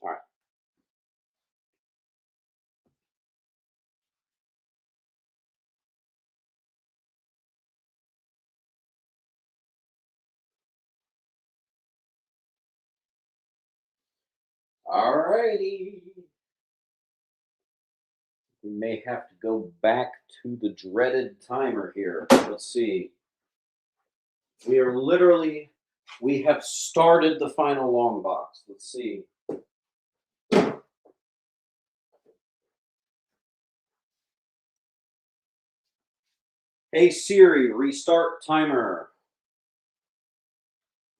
All right. All righty. We may have to go back to the dreaded timer here. Let's see. We are literally, we have started the final long box. Let's see. Hey Siri, restart timer.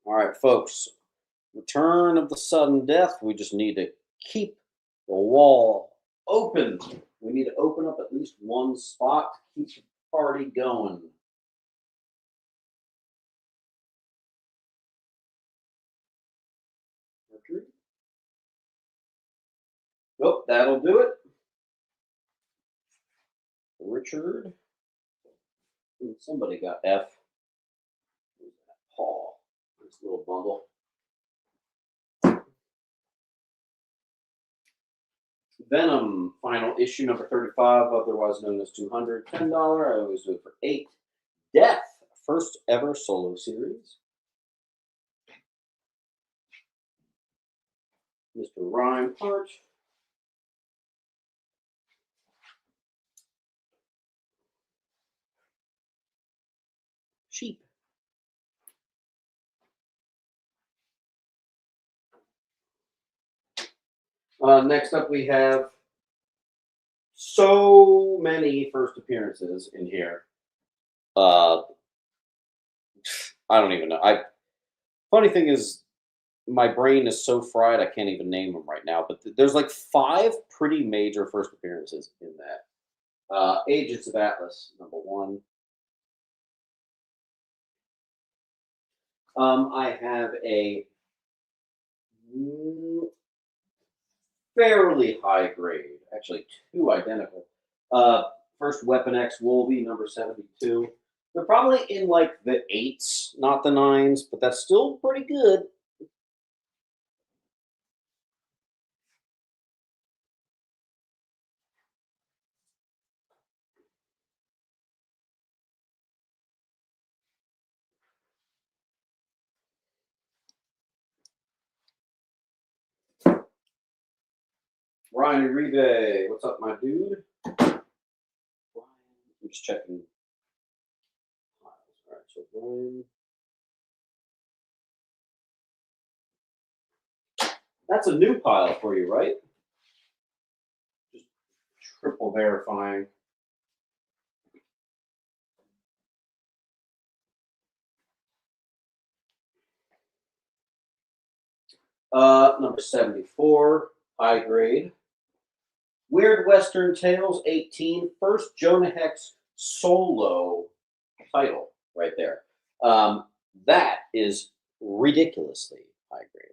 All right, folks. Return of the sudden death. We just need to keep the wall open. We need to open up at least one spot to keep the party going. Oh, that'll do it. Richard. Somebody got F. Paul. This little bundle. Venom, final issue number 35, otherwise known as 200. $10. I always do it for 8. Death, first ever solo series. Mr. Rhyme Parch. Sheep. Next up, we have so many first appearances in here. I don't even know. Funny thing is, my brain is so fried I can't even name them right now. But there's like 5 pretty major first appearances in that. Agents of Atlas, number 1. I have a fairly high grade, actually 2 identical. First Weapon X Wolvie, number 72. They're probably in like the 8s, not the 9s, but that's still pretty good. Ryan Uribe, what's up, my dude? I'm just checking piles. All right, so Ryan. That's a new pile for you, right? Just triple verifying. Number 74, high grade. Weird Western Tales 18, first Jonah Hex solo title right there. That is ridiculously high grade.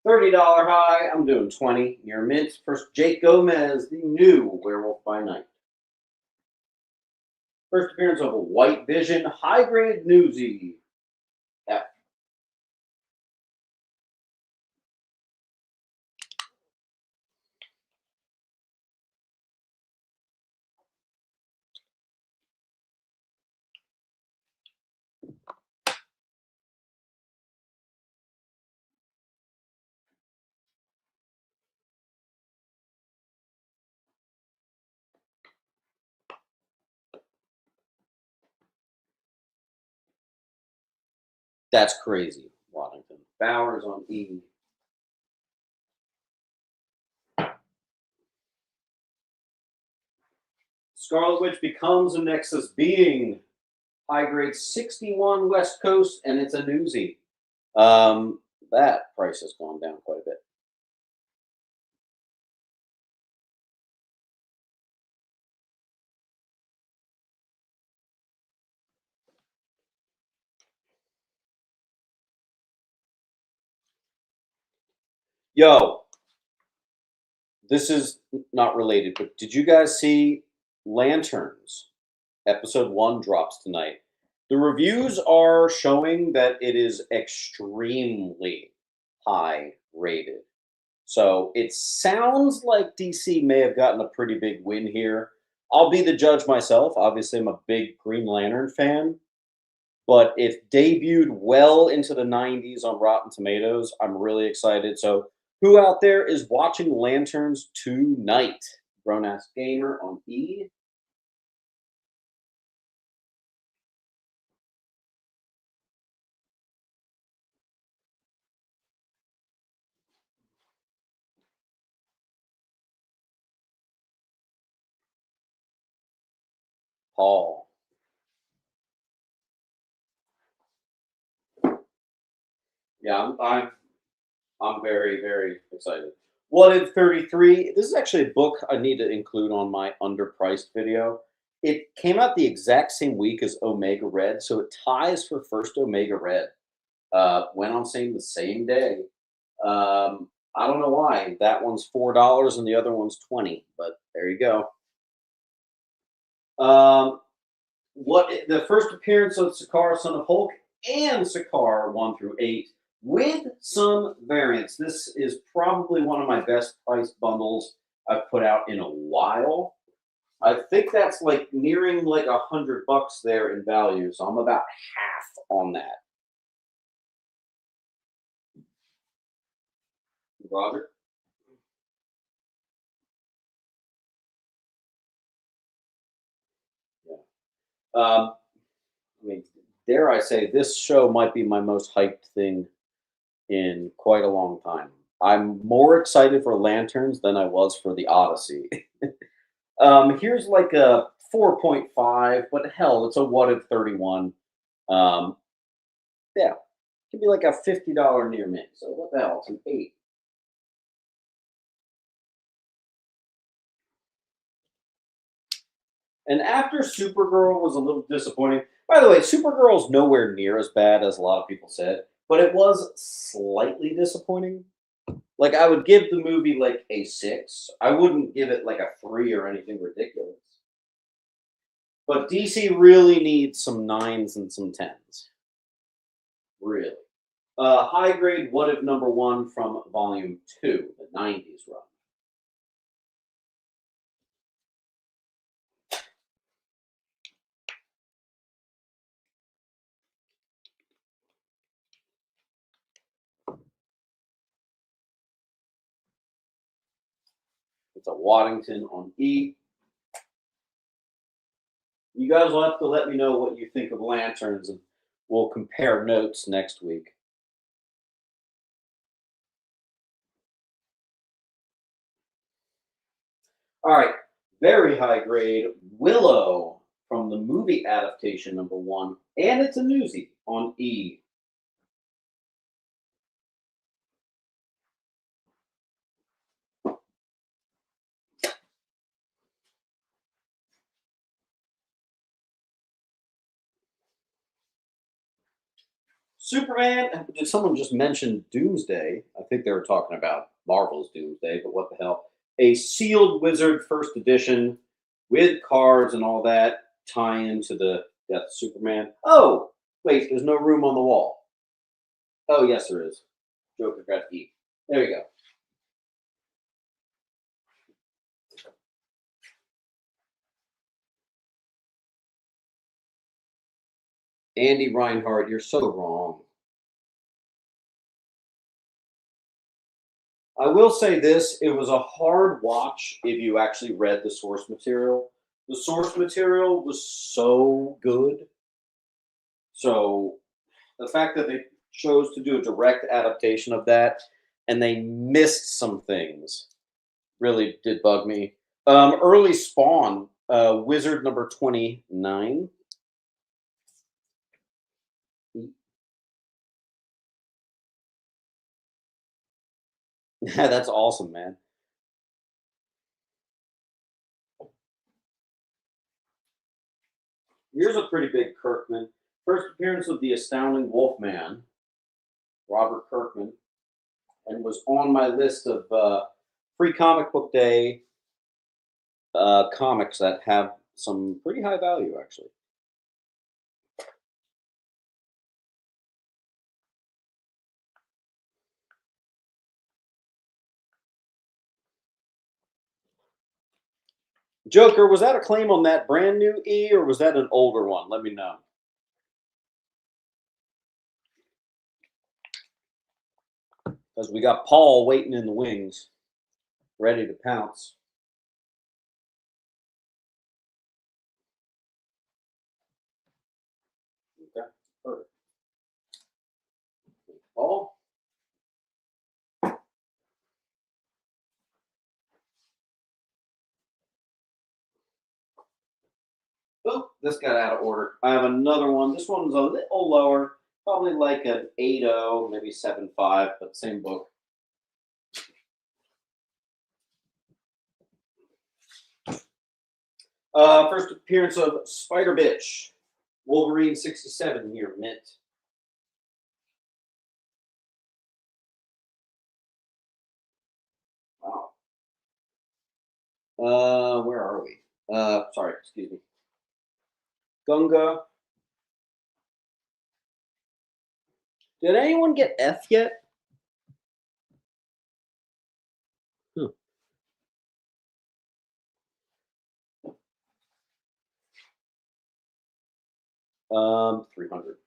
$30 high, I'm doing 20. Near mint, first Jake Gomez, the new Werewolf by Night. First appearance of a White Vision, high grade newsy. Yeah. That's crazy, Waddington. Bowers on E. Scarlet Witch becomes a Nexus being. High grade 61 West Coast, and it's a newsie. That price has gone down quite a bit. Yo, this is not related, but did you guys see Lanterns? Episode 1 drops tonight. The reviews are showing that it is extremely high rated. So it sounds like DC may have gotten a pretty big win here. I'll be the judge myself. Obviously, I'm a big Green Lantern fan. But it debuted well into the 90s on Rotten Tomatoes. I'm really excited. So who out there is watching Lanterns tonight? Grown Ass Gamer on E. Paul. Yeah, I'm very, very excited. What If 33? This is actually a book I need to include on my underpriced video. It came out the exact same week as Omega Red, so it ties for first Omega Red. Went on sale the same day. I don't know why. That one's $4 and the other one's 20, but there you go. The first appearance of Sakaar, Son of Hulk, and Sakaar 1 through 8 with some variants. This is probably one of my best priced bundles I've put out in a while. I think that's like nearing like $100 there in value, so I'm about half on that. Roger. Yeah. I mean, dare I say, this show might be my most hyped thing in quite a long time. I'm more excited for Lanterns than I was for the Odyssey. Here's like a 4.5, but hell, it's a What If 31. Um, yeah, it could be like a $50 near mint. So what the hell? It's an 8. And after Supergirl was a little disappointing. By the way, Supergirl's nowhere near as bad as a lot of people said, but it was slightly disappointing. Like I would give the movie like a 6. I wouldn't give it like a 3 or anything ridiculous. But DC really needs some 9s and some 10s. Really. High grade What If #1 from Volume 2, the 90s run. It's a Waddington on E. You guys will have to let me know what you think of Lanterns, and we'll compare notes next week. All right, very high grade Willow from the movie adaptation #1, and it's a newsie on E. Superman, did someone just mention Doomsday? I think they were talking about Marvel's Doomsday, but what the hell? A sealed wizard first edition with cards and all that tie into the Death of Superman. Oh, wait, there's no room on the wall. Oh, yes, there is. Joker got E. There you go. Andy Reinhardt, you're so wrong. I will say this, it was a hard watch if you actually read the source material. The source material was so good. So the fact that they chose to do a direct adaptation of that and they missed some things really did bug me. Early Spawn, Wizard number 29. That's awesome, man. Here's a pretty big Kirkman. First appearance of the astounding Wolfman, Robert Kirkman, and was on my list of free comic book day comics that have some pretty high value, actually. Joker, was that a claim on that brand new E or was that an older one? Let me know. Because we got Paul waiting in the wings, ready to pounce. Okay, perfect. Paul. Oh, this got out of order. I have another one. This one's a little lower, probably like an 8.0, maybe 7.5, but same book. First appearance of Spider Bitch, Wolverine 67 here, mint. Wow. Where are we? Sorry, excuse me. Gunga. Did anyone get F yet? Huh. 300.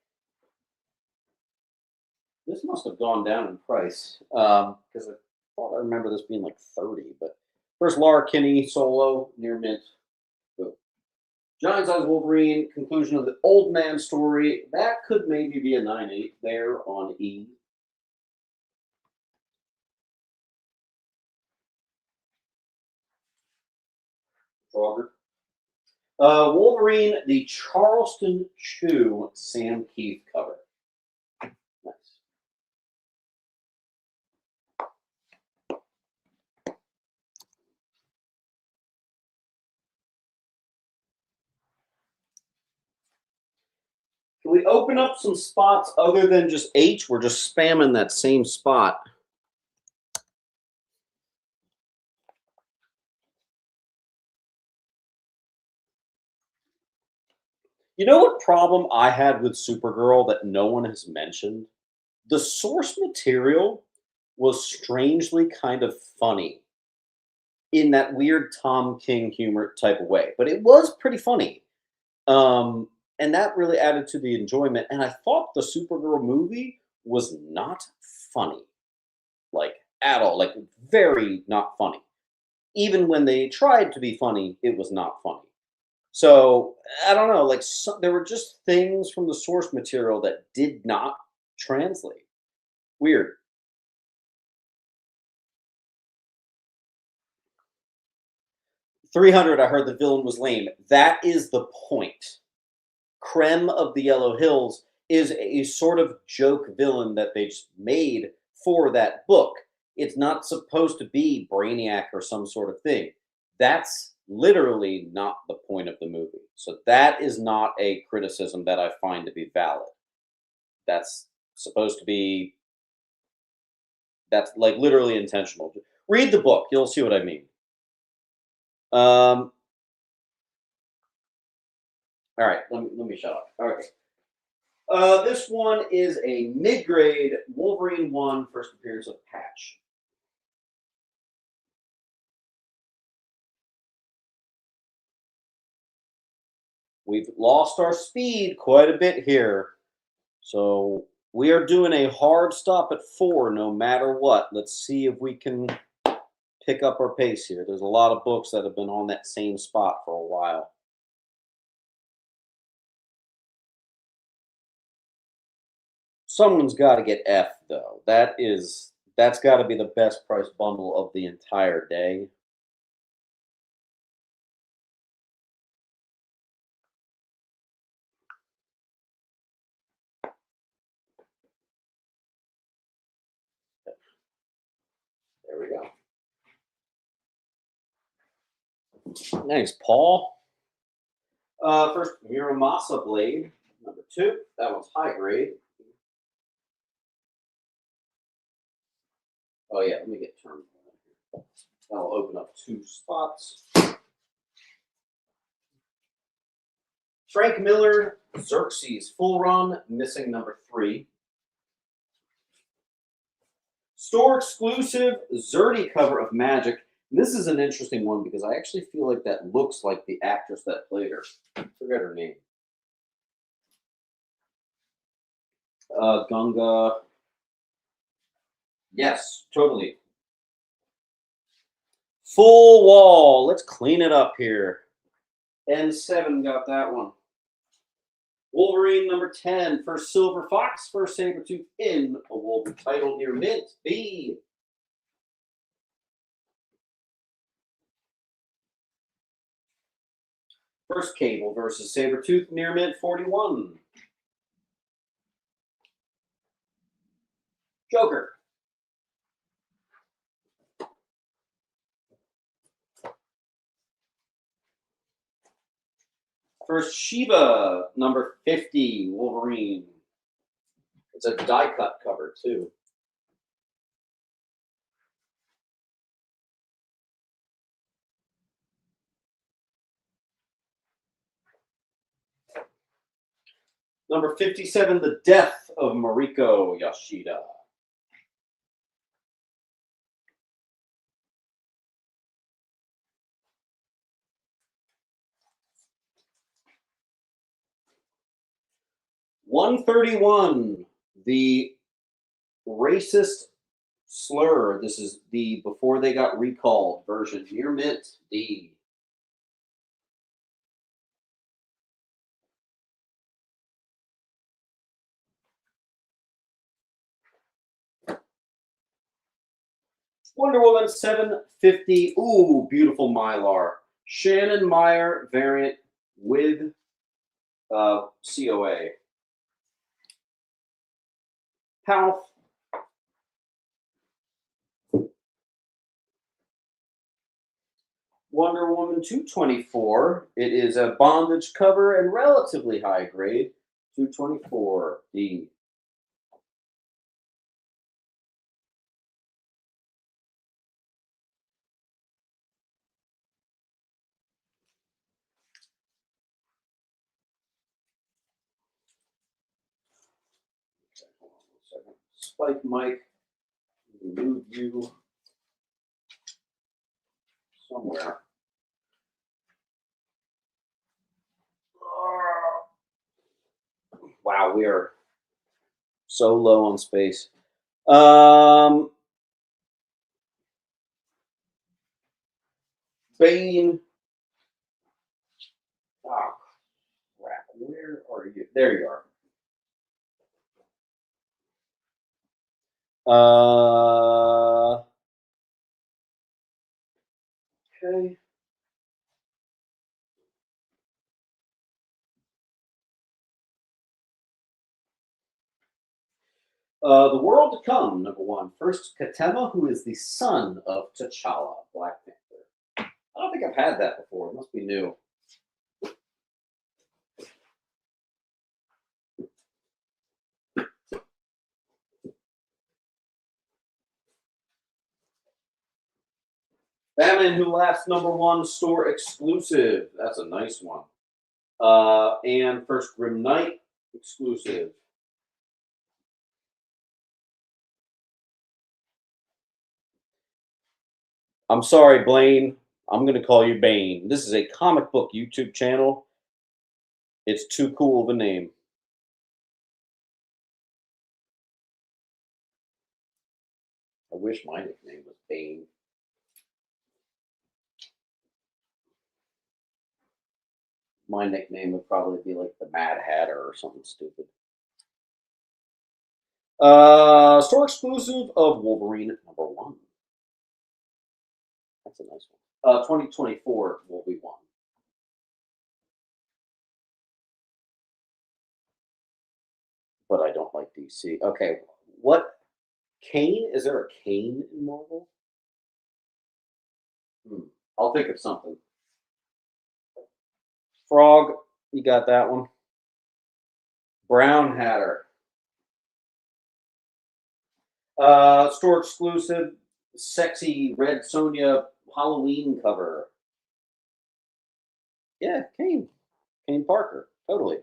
This must have gone down in price because I thought I remember this being like 30. But first, Laura Kinney solo near mint. Boom. Giant size Wolverine, conclusion of the old man story. That could maybe be a 9.8 there on E. Frogger. Wolverine, the Charleston Chew Sam Keith cover. Nice. Can we open up some spots other than just H? We're just spamming that same spot. You know what problem I had with Supergirl that no one has mentioned? The source material was strangely kind of funny in that weird Tom King humor type of way, but it was pretty funny. And that really added to the enjoyment. And I thought the Supergirl movie was not funny, like at all, like very not funny. Even when they tried to be funny, it was not funny. So I don't know, like there were just things from the source material that did not translate. Weird. 300, I heard the villain was lame. That is the point. Krem of the Yellow Hills is a sort of joke villain that they just made for that book. It's not supposed to be Brainiac or some sort of thing. That's literally not the point of the movie. So that is not a criticism that I find to be valid. That's supposed to be, that's like literally intentional. Read the book, you'll see what I mean. Um, all right, let me shut up. Okay. This one is a mid-grade Wolverine 1 first appearance of Patch. We've lost our speed quite a bit here. So we are doing a hard stop at 4 no matter what. Let's see if we can pick up our pace here. There's a lot of books that have been on that same spot for a while. Someone's got to get F though. That's got to be the best price bundle of the entire day. There we go. Thanks, Paul. First, Muramasa Blade, number 2. That one's high grade. Oh yeah, let me get turned on. That'll open up 2 spots. Frank Miller, Xerxes full run, missing number 3. Store exclusive Zerdy cover of Magic. This is an interesting one because I actually feel like that looks like the actress that played her. I forget her name. Gunga. Yes, totally. Full wall. Let's clean it up here. N7 got that one. Wolverine number 10, first Silver Fox, first Sabretooth in a Wolf title near mint. B. First Cable versus Sabretooth near mint 41. Joker. First Shiva, number 50, Wolverine. It's a die cut cover, too. Number 57, The Death of Mariko Yashida. $131, The Racist Slur. This is the before they got recalled version. Near mint, D. Wonder Woman 750. Ooh, beautiful Mylar. Shannon Meyer variant with COA. Palf. Wonder Woman 224. It is a bondage cover and relatively high grade. 224 D. Okay, hold on 1 second. Spike Mike. Move you somewhere. Wow, we are so low on space. Bane. Oh, crap. Where are you? There you are. Okay. The World to Come, number one. First, Katema, who is the son of T'Challa, Black Panther. I don't think I've had that before. It must be new. Batman Who Laughs, number one, store exclusive. That's a nice one. And First Grim Knight, exclusive. I'm sorry, Blaine. I'm going to call you Bane. This is a comic book YouTube channel. It's too cool of a name. I wish my nickname was Bane. My nickname would probably be like the Mad Hatter or something stupid. Store exclusive of Wolverine number one. That's a nice one. 2024 will be one. But I don't like DC. Okay, what Kane? Is there a Kane in Marvel? I'll think of something. Frog, you got that one. Brown Hatter. Store exclusive, sexy red Sonya Halloween cover. Yeah, Kane Parker, totally.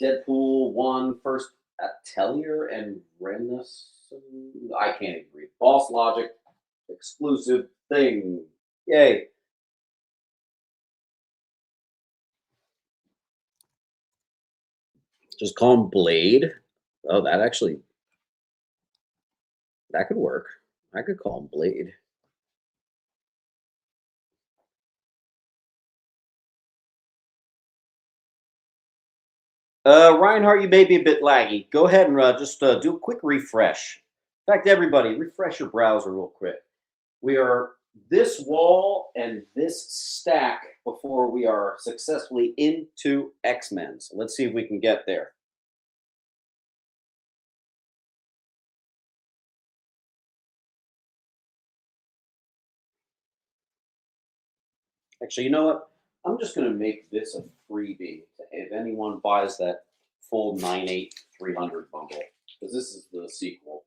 Deadpool 1, First Atelier and Renison. I can't even read. Boss Logic, exclusive thing. Yay. Just call him Blade. Oh, that could work. I could call him Blade. Reinhardt, you may be a bit laggy. Go ahead and just do a quick refresh. In fact, everybody, refresh your browser real quick. We are this wall and this stack before we are successfully into X-Men. So let's see if we can get there. Actually, you know what? I'm just going to make this a freebie if anyone buys that full 98300 bundle, because this is the sequel.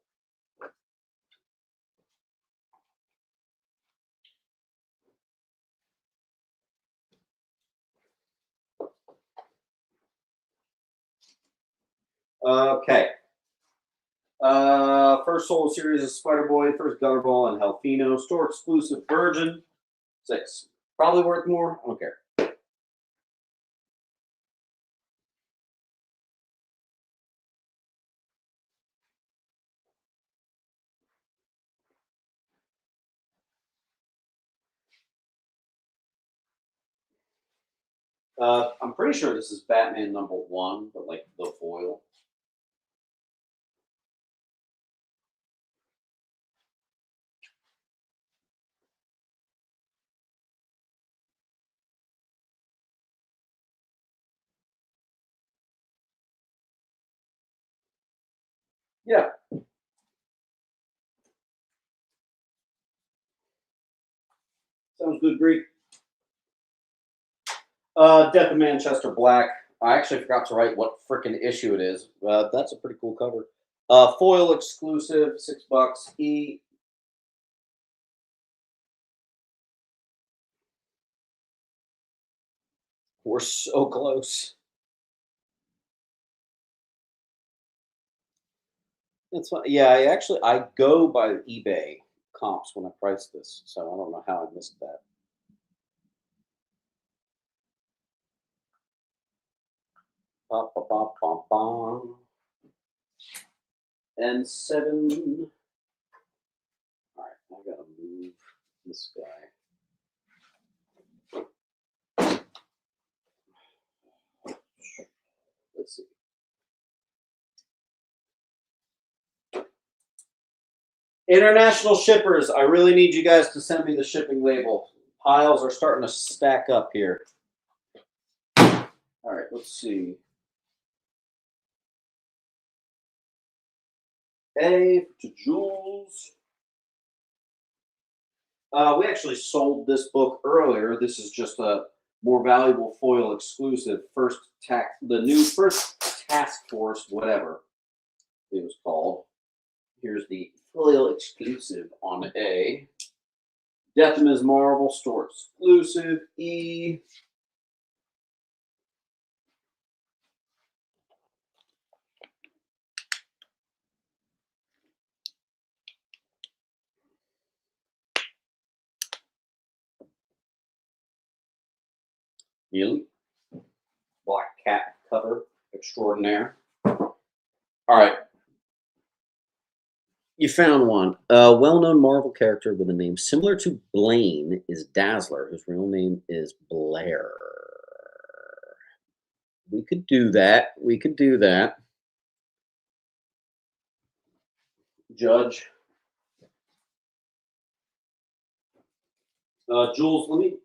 Okay. First solo series is Spider-Boy, first Gunnerball, and Halfino. Store exclusive Virgin. 6. Probably worth more. I don't care. I'm pretty sure this is Batman number 1, but like the foil. Yeah. Sounds good, Greek. Death of Manchester Black. I actually forgot to write what freaking issue it is. That's a pretty cool cover. Foil exclusive, $6 E. We're so close. That's fine. Yeah, I go by eBay comps when I price this, so I don't know how I missed that. Ba, ba, ba, ba, ba. And 7. All right, I gotta move this guy. Let's see. International shippers, I really need you guys to send me the shipping label. Piles are starting to stack up here. All right, let's see. A to Jules. We actually sold this book earlier. This is just a more valuable foil exclusive. The new first task force, whatever it was called. Here's the foil exclusive on A. Death Ms. Marvel store exclusive E. Nearly. Black Cat cover extraordinaire. All right. You found one. A well-known Marvel character with a name similar to Blaine is Dazzler, whose real name is Blair. We could do that. We could do that. Judge. Jules, let me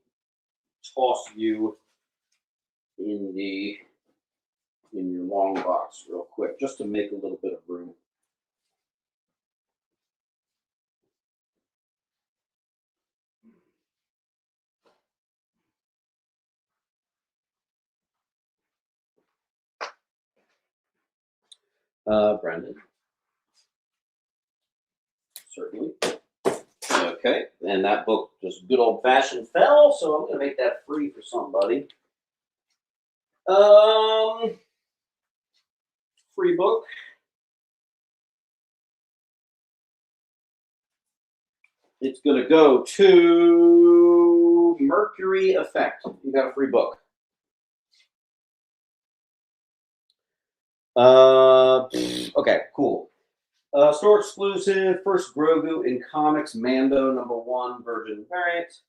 toss you in your long box real quick, just to make a little bit of room. Brendan. Certainly. Okay, and that book just good old fashioned fell, so I'm gonna make that free for somebody. Free book. It's gonna go to Mercury Effect. You got a free book. Okay, cool. Store exclusive, first Grogu in comics, Mando #1 Virgin variant.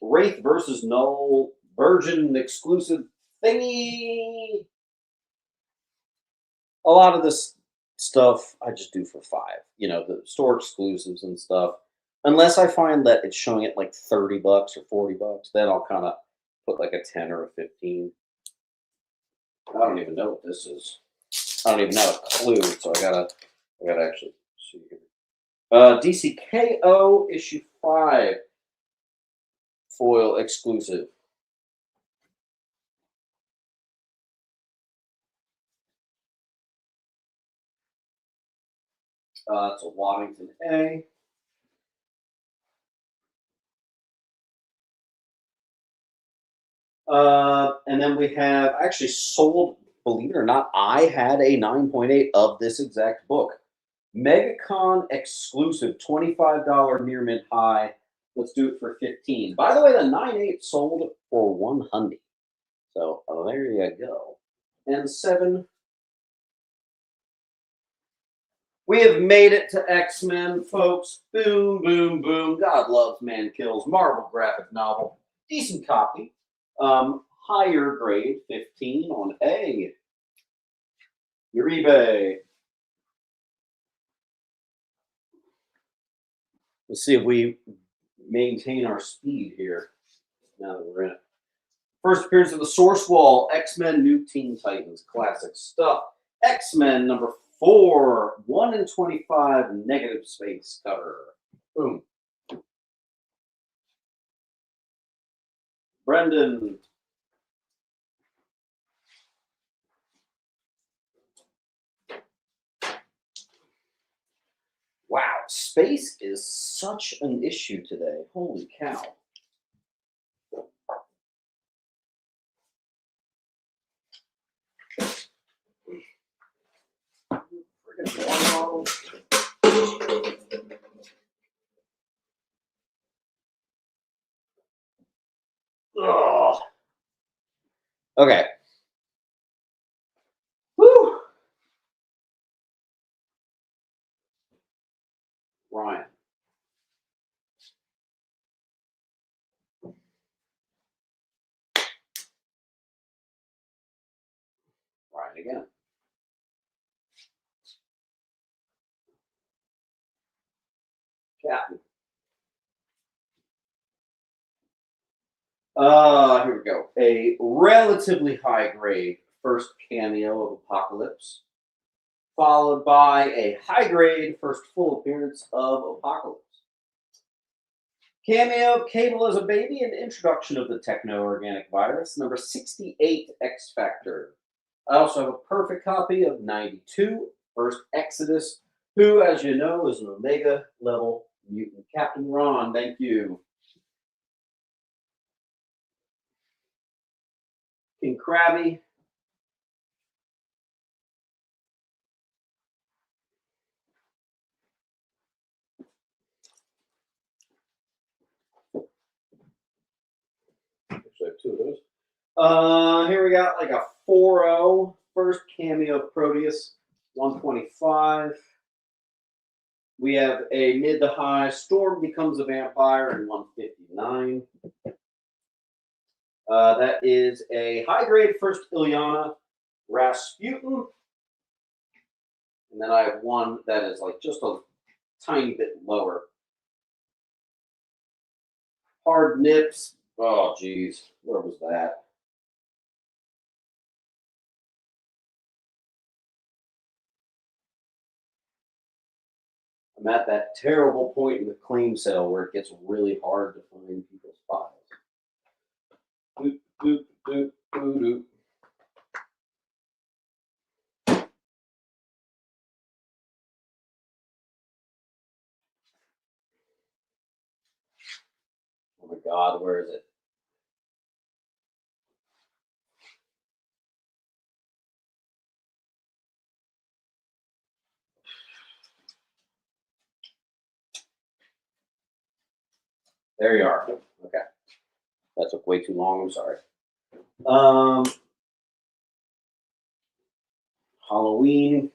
Wraith versus Null Virgin exclusive thingy. A lot of this stuff I just do for $5. You know, the store exclusives and stuff. Unless I find that it's showing it like $30 or $40, then I'll kind of put like a 10 or a 15. I don't even know what this is. I don't even have a clue, so I gotta actually see here. DCKO issue 5 foil exclusive. It's a Waddington A. And then we have actually sold, believe it or not, I had a 9.8 of this exact book. MegaCon exclusive, $25 near mint high. Let's do it for 15. By the way, the 9.8 sold for 100. So there you go. And 7. We have made it to X-Men, folks. Boom, boom, boom. God loves man kills. Marvel graphic novel. Decent copy. Higher grade, 15 on A. Your eBay. Let's see if we maintain our speed here now that we're in it. First appearance of the Source Wall, X-Men New Teen Titans, classic stuff. X-Men #4, 1 in 25, negative space cover. Boom. Brendan. Wow, space is such an issue today. Holy cow. Ugh. Okay. Woo. Ryan. Ryan again. Captain. Here we go. A relatively high grade first cameo of Apocalypse, followed by a high grade first full appearance of Apocalypse. Cameo of Cable as a Baby and introduction of the techno-organic virus, number 68 X Factor. I also have a perfect copy of 92 First Exodus, who, as you know, is an Omega level mutant. Captain Ron, thank you. King Krabby. Actually, I have two of those. Here we got like a 4-0 first cameo of Proteus, 125. We have a mid to high Storm becomes a vampire in 159. That is a high grade first Ilyana Rasputin. And then I have one that is like just a tiny bit lower. Hard Nips. Oh, geez. Where was that? I'm at that terrible point in the claim sale where it gets really hard to find people's files. Doop, doop, doop, doop, doop. Oh my God, where is it? There you are. Okay. That took way too long. I'm sorry. Halloween.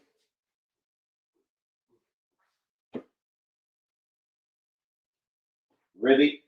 Ribby.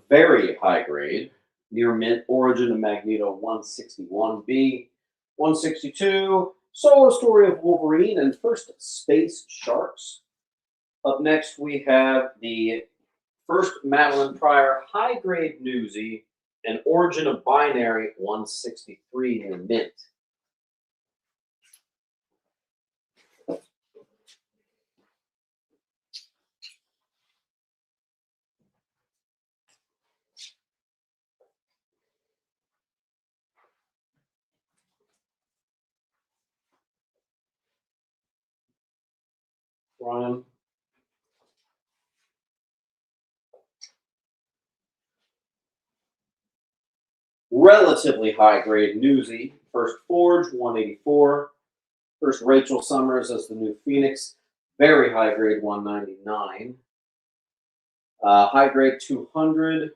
Very high grade. Near mint origin of Magneto 161B, 162. Solo story of Wolverine and first Space Sharks. Up next, we have the first Madeline Pryor high grade newsie and origin of Binary 163 near mint. Ryan. Relatively high grade newsie. First Forge 184. First Rachel Summers as the new Phoenix. Very high grade 199. High grade 200.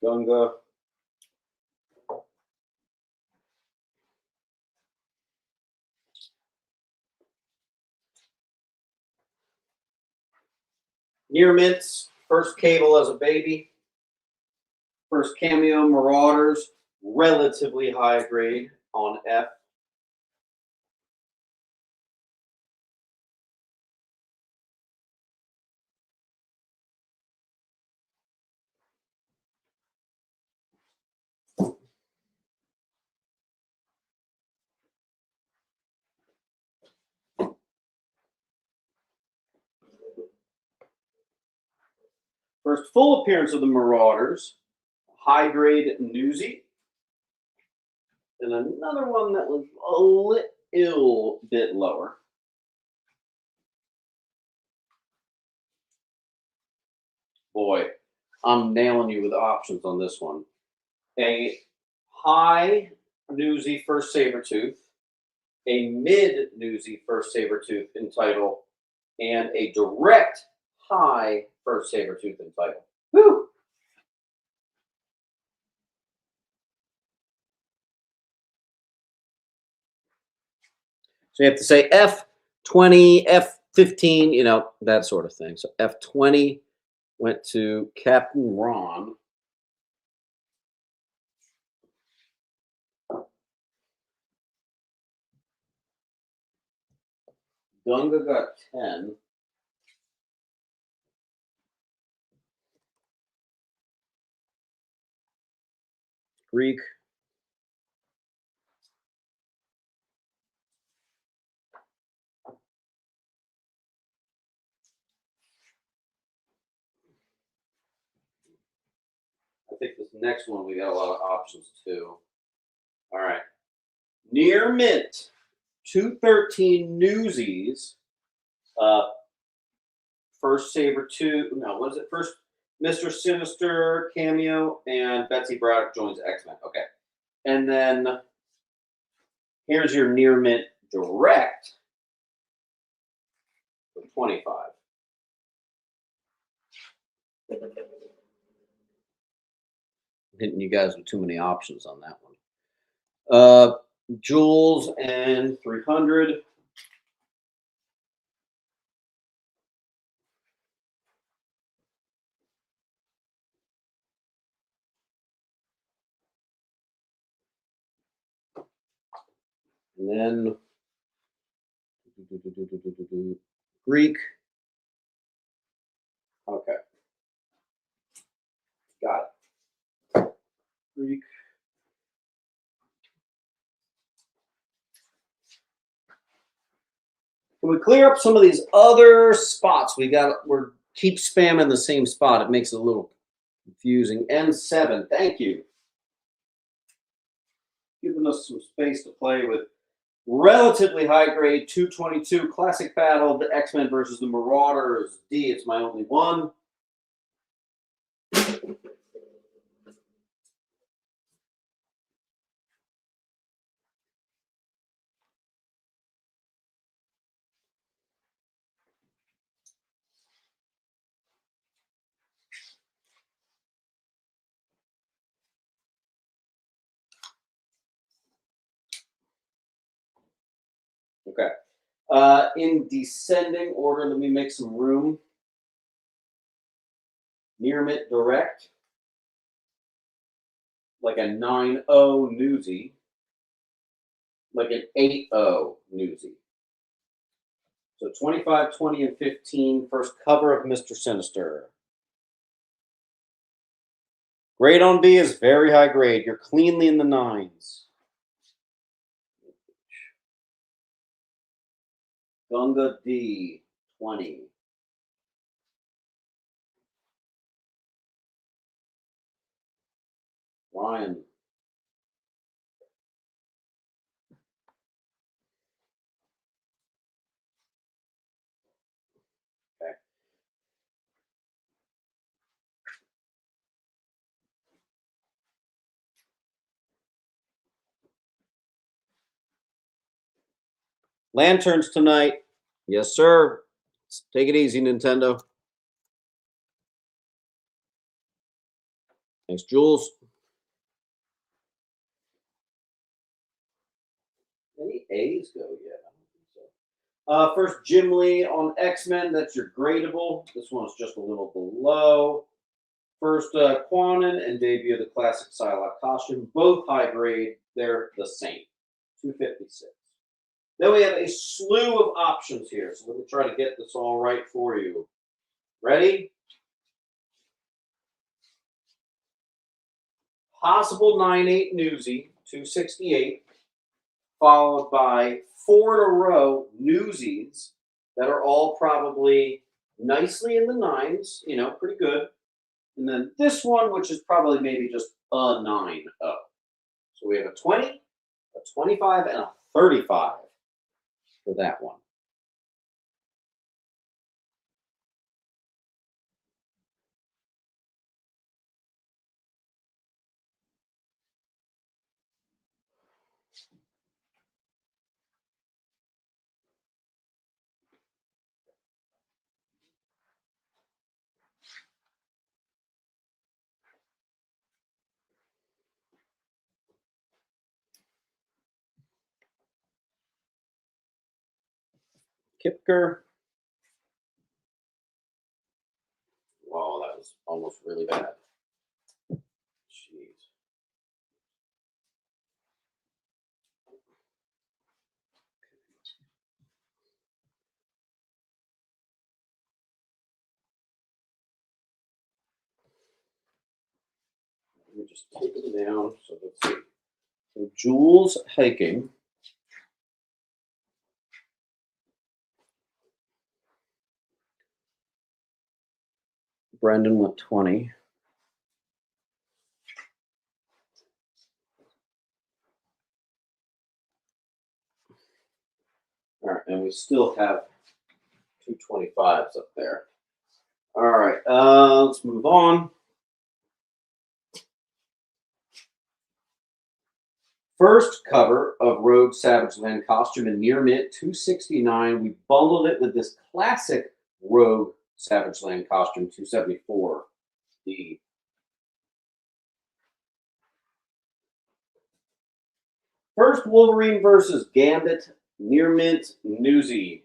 Gunga. Near mints. First Cable as a Baby. First cameo Marauders. Relatively high grade on F. First full appearance of the Marauders, high grade newsie, and another one that was a little bit lower. Boy, I'm nailing you with options on this one. A high newsy first saber tooth, a mid newsy first saber tooth in title, and a direct high first saber tooth in title. Woo! So you have to say F20, F15, you know, that sort of thing. So F20 went to Captain Ron. Gunga got 10. Greek. I think this next one we got a lot of options too. All right. Near mint, 213 Newsies. First Saber 2. No, what is it? First Mr. Sinister cameo and Betsy Braddock joins X-Men. Okay. And then here's your near mint direct for 25. Hitting you guys with too many options on that one. Jules and 300. And then Greek. Okay. Got it. Greek. Can we clear up some of these other spots? We're keep spamming the same spot. It makes it a little confusing. N7, thank you. Giving us some space to play with. Relatively high grade 222 classic battle, the X-Men versus the Marauders. D, it's my only one. Okay. In descending order, let me make some room. Near mint direct, like a 9-0 newsy, like an 8-0 newsy. So 25, 20, and 15, first cover of Mr. Sinister. Grade on B is very high grade. You're cleanly in the 9s. Gunga D, 20. Ryan. Okay. Lanterns tonight. Yes, sir. Take it easy, Nintendo. Thanks, Jules. Any A's go yet? I don't think so. First, Jim Lee on X-Men. That's your gradable. This one's just a little below. First, Quanon and debut of the classic Psylocke costume. Both high grade. They're the same. 256. Then we have a slew of options here. So let me try to get this all right for you. Ready? Possible 9-8 Newsy, 268, followed by 4 in a row Newsies that are all probably nicely in the 9s, you know, pretty good. And then this one, which is probably maybe just a 9-0. So we have a 20, a 25, and a 35 for that one. Kipker. Wow, that was almost really bad. Jeez. Let me just take them down. So let's see. So Jules hiking. Brendan went 20. All right, and we still have 225s up there. All right, let's move on. First cover of Rogue Savage Land costume in near mint 269. We bundled it with this classic Rogue Savage Land costume 274. The first Wolverine versus Gambit near mint newsy.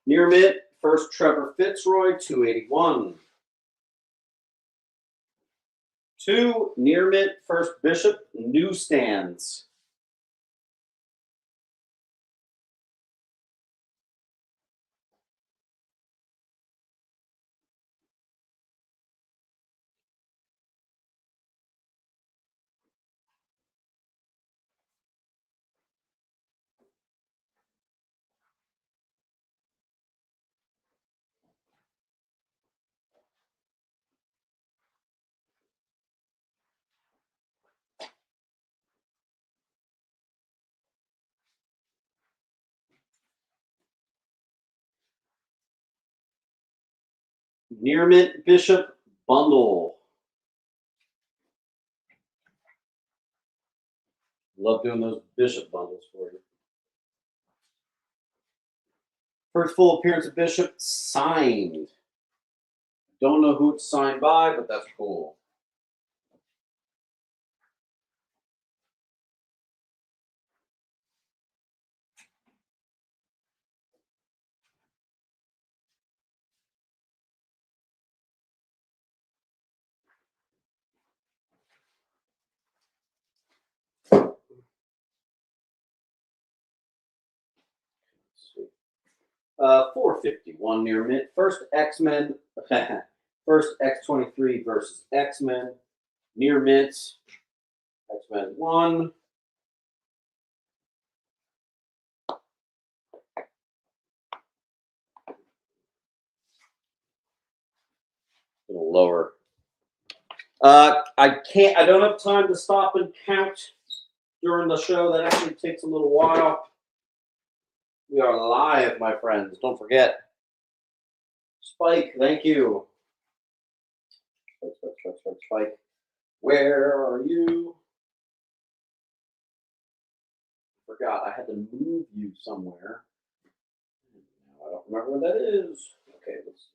Near mint, first Trevor Fitzroy, 281. 2, near mint, first Bishop, newsstands. Near mint, Bishop, bundle. Love doing those Bishop bundles for you. First full appearance of Bishop, signed. Don't know who it's signed by, but that's cool. Let's see. 451 near mint. First X-Men, first X-23 versus X-Men. Near mint, X-Men 1. A little lower. I don't have time to stop and count during the show. That actually takes a little while. We are live, my friends. Don't forget. Spike, thank you. Spike. Where are you? Forgot I had to move you somewhere. I don't remember where that is. Okay, let's.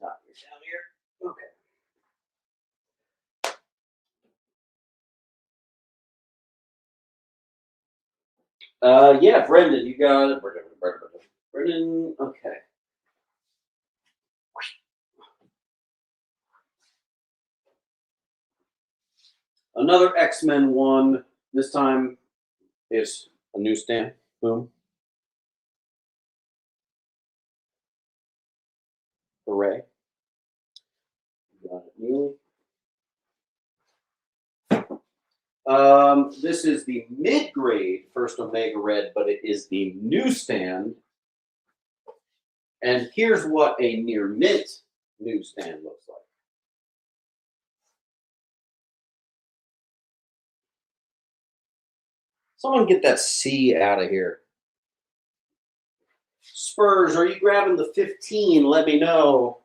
You're down here. Okay. Yeah, Brendan, you got it. Brendan, okay. Another X-Men one. This time it's a newsstand. Boom. Hooray. Got it, Neely. This is the mid-grade first Omega Red, but it is the newsstand. And here's what a near mint newsstand looks like. Someone get that C out of here. Spurs, are you grabbing the 15? Let me know.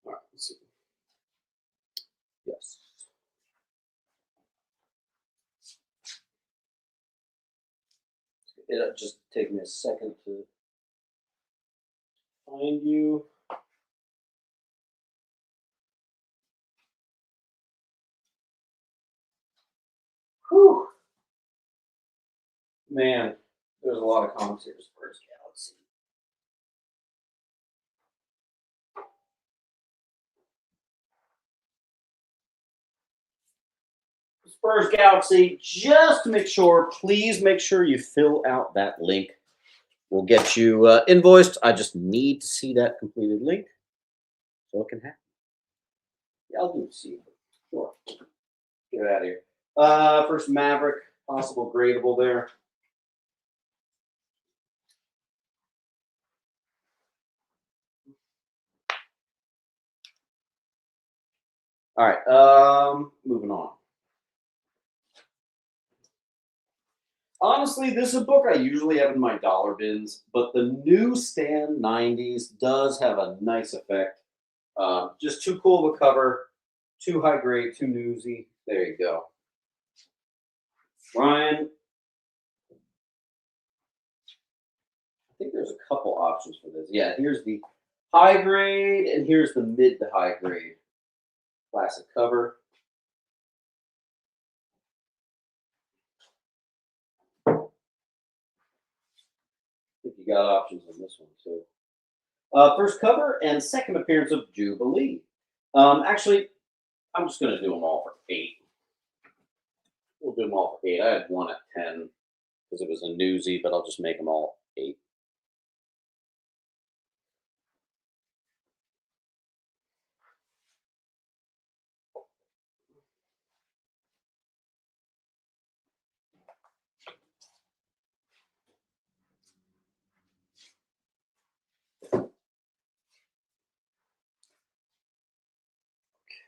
All right, let's see. Yes. It'll just take me a second to find you. Whew. Man, there's a lot of comments here. Spurs Galaxy. Spurs Galaxy, just to make sure, please make sure you fill out that link. We'll get you invoiced. I just need to see that completed link so it can happen. Yeah, I'll do see it. Sure. Get out of here. First Maverick, possible gradable there. All right, moving on. Honestly, this is a book I usually have in my dollar bins, but the newsstand 90s does have a nice effect. Just too cool of a cover, too high grade, too newsy. There you go. Ryan, I think there's a couple options for this. Yeah, here's the high grade, and here's the mid to high grade. Classic cover. I think you got options on this one too. First cover and second appearance of Jubilee. Actually, I'm just going to do them all for 8. We'll do them all for 8. I had one at 10 because it was a newsie, but I'll just make them all 8.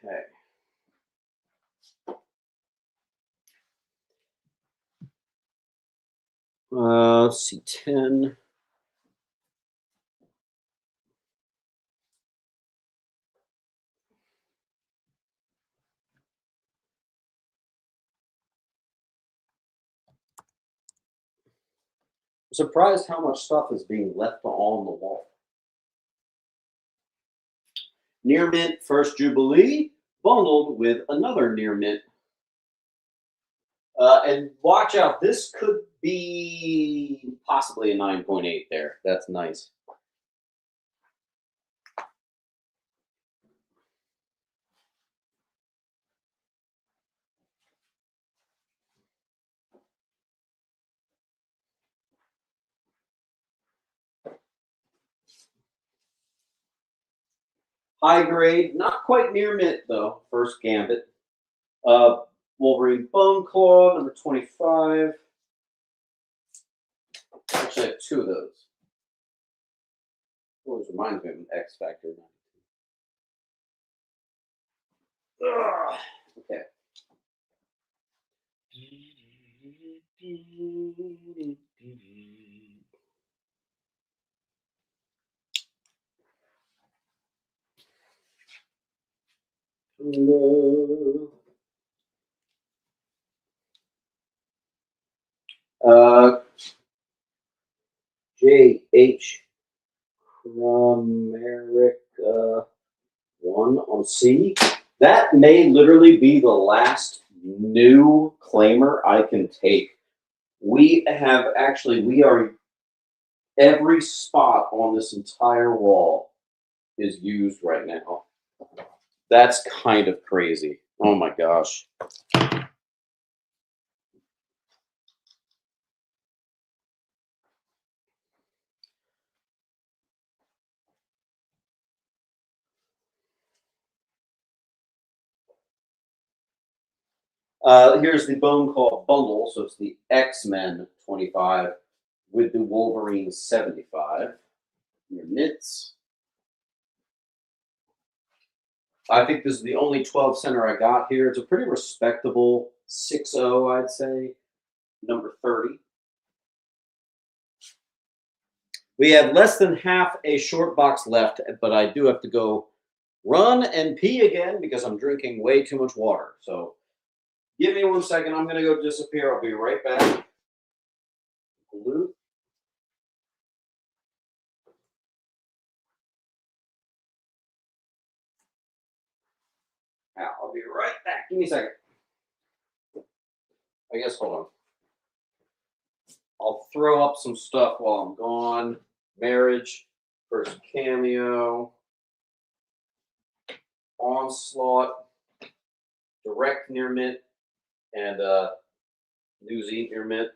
Okay. Let's see, 10. I'm surprised how much stuff is being left on the wall. Near mint, first Jubilee, bundled with another near mint. And watch out, this could be possibly a 9.8 there. That's nice. High grade, not quite near mint though. First Gambit. Wolverine Bone Claw, number 25. Actually, I have 2 of those. Always reminds me of an X Factor. Ugh. Okay. J.H. America 1 on C. That may literally be the last new claimer I can take. We are every spot on this entire wall is used right now. That's kind of crazy. Oh my gosh. Here's the Bone Claw bundle. So it's the X-Men 25 with the Wolverine 75. Your mitts. I think this is the only 12 center I got here. It's a pretty respectable 6-0, I'd say. Number 30. We have less than half a short box left, but I do have to go run and pee again because I'm drinking way too much water. So give me 1 second. I'm going to go disappear. I'll be right back. Blue. Now, I'll be right back. Give me a second. I guess, hold on. I'll throw up some stuff while I'm gone. Marriage, first cameo, onslaught, direct near mint, and newsy near mint.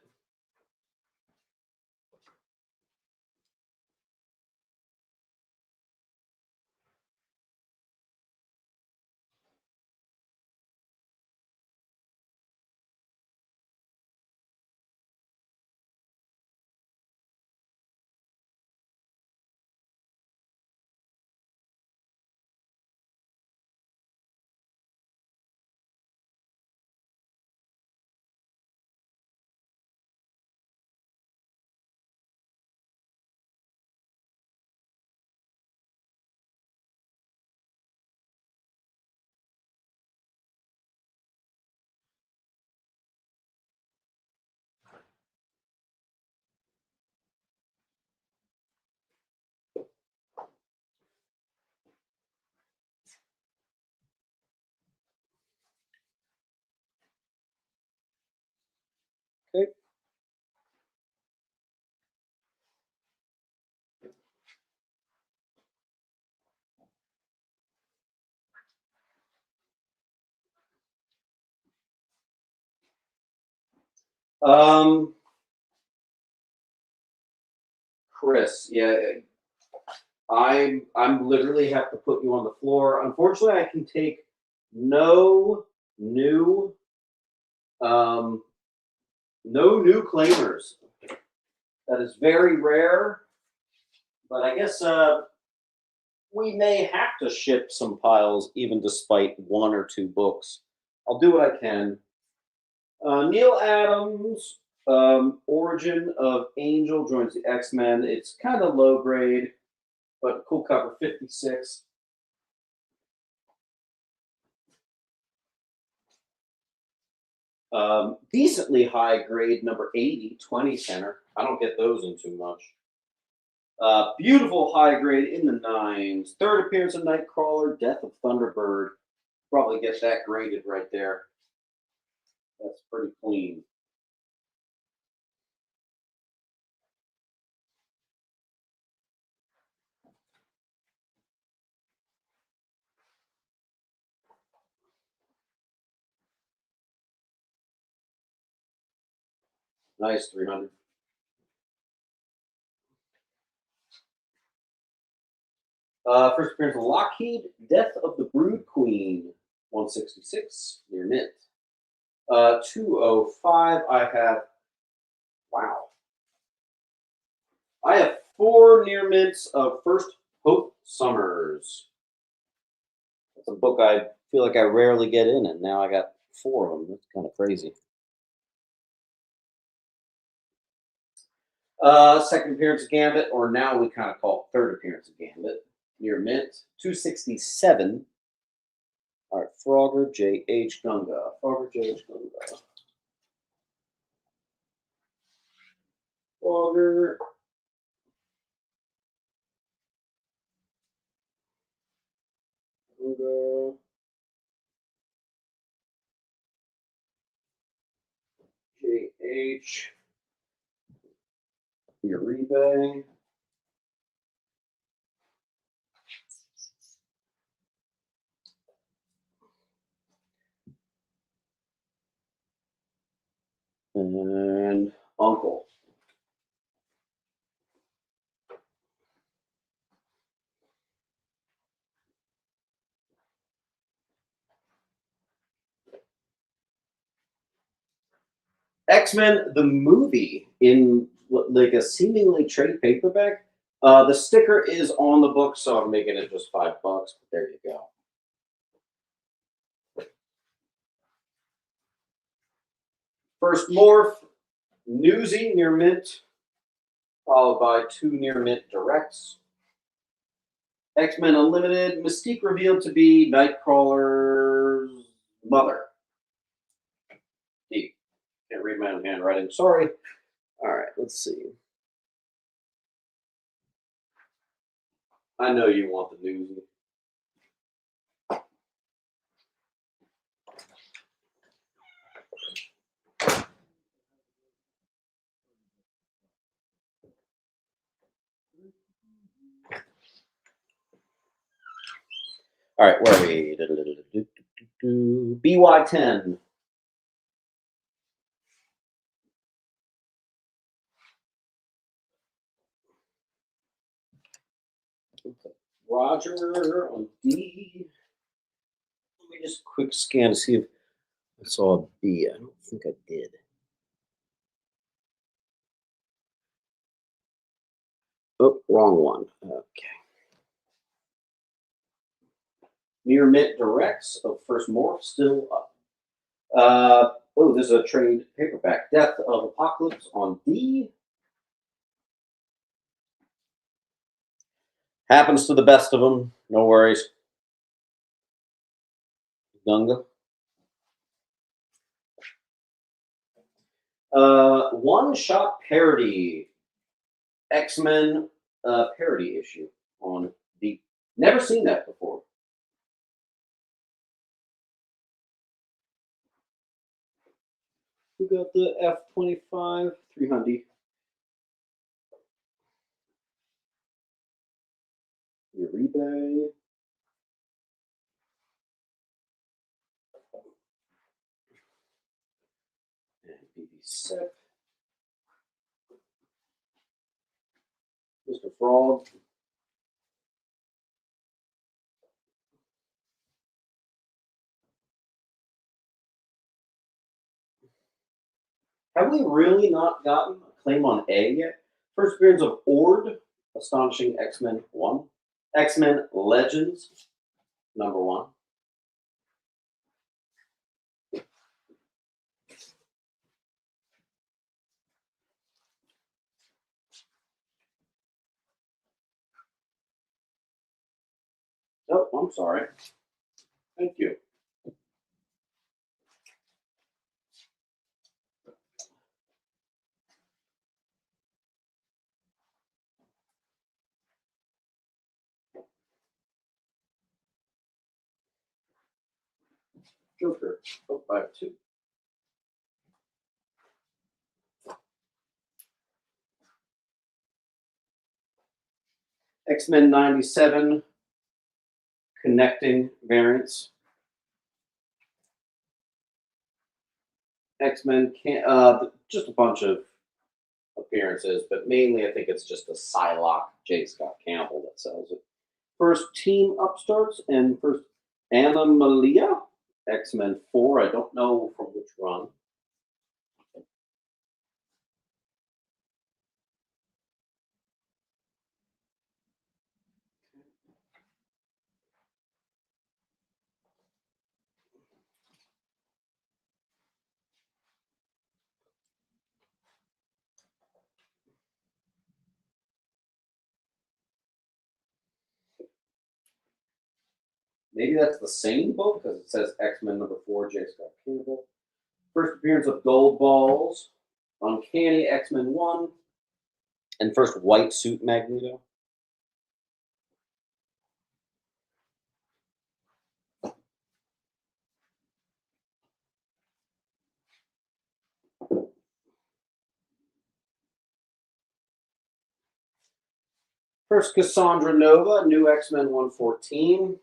Okay. Chris, yeah, I'm literally have to put you on the floor. Unfortunately, I can take no new um, no new claimers. That is very rare, but I guess we may have to ship some piles even despite 1 or 2 books. I'll do what I can. Neil Adams, Origin of Angel joins the X-Men. It's kind of low grade, but cool cover, 56. Decently high grade, number 80, 20 center. I don't get those in too much. Beautiful high grade in the 9s. Third appearance of Nightcrawler, Death of Thunderbird. Probably get that graded right there. That's pretty clean. Nice 300. First appearance of Lockheed, Death of the Brood Queen, 166, near mint. 205, I have, wow. I have 4 near mints of First Hope Summers. That's a book I feel like I rarely get in, and now I got 4 of them. That's kind of crazy. Second appearance of Gambit, or now we kind of call it third appearance of Gambit, near mint, 267. All right, Frogger J.H. Gunga. Frogger J.H. Gunga. Frogger. Gunga. J.H. Uribe. And Uncle. X-Men the movie in like a seemingly trade paperback. The sticker is on the book, so I'm making it just $5. But there you go. First Morph, Newsy near mint, followed by 2 near mint directs. X-Men Unlimited, Mystique revealed to be Nightcrawler's mother. Deep. Can't read my own handwriting. Sorry. All right, let's see. I know you want the Newsy. All right, where are we? BY10. Roger on D. Let me just quick scan to see if I saw a B. I don't think I did. Oh, wrong one. Okay. Near mint directs of First Morph still up. Oh, there's a trade paperback. Death of Apocalypse on D. Happens to the best of them. No worries. Gunga. One-shot parody. X-Men parody issue on D. Never seen that before. We got the F-25 300. Uribe. And BB-7. Mr. Frog. Have we really not gotten a claim on A yet? First appearance of Ord, Astonishing X-Men 1. X-Men Legends, number 1. Oh, I'm sorry. Thank you. Joker. Oh, I have 2. X-Men 97 connecting variants. X-Men just a bunch of appearances, but mainly I think it's just a Psylocke J. Scott Campbell that sells it. First Team Upstarts and first Animalia. X-Men 4. I don't know from which run. Maybe that's the same book because it says X-Men number 4, J. Scott Campbell. First appearance of Gold Balls, Uncanny X-Men 1, and first white suit Magneto. First Cassandra Nova, New X-Men 114.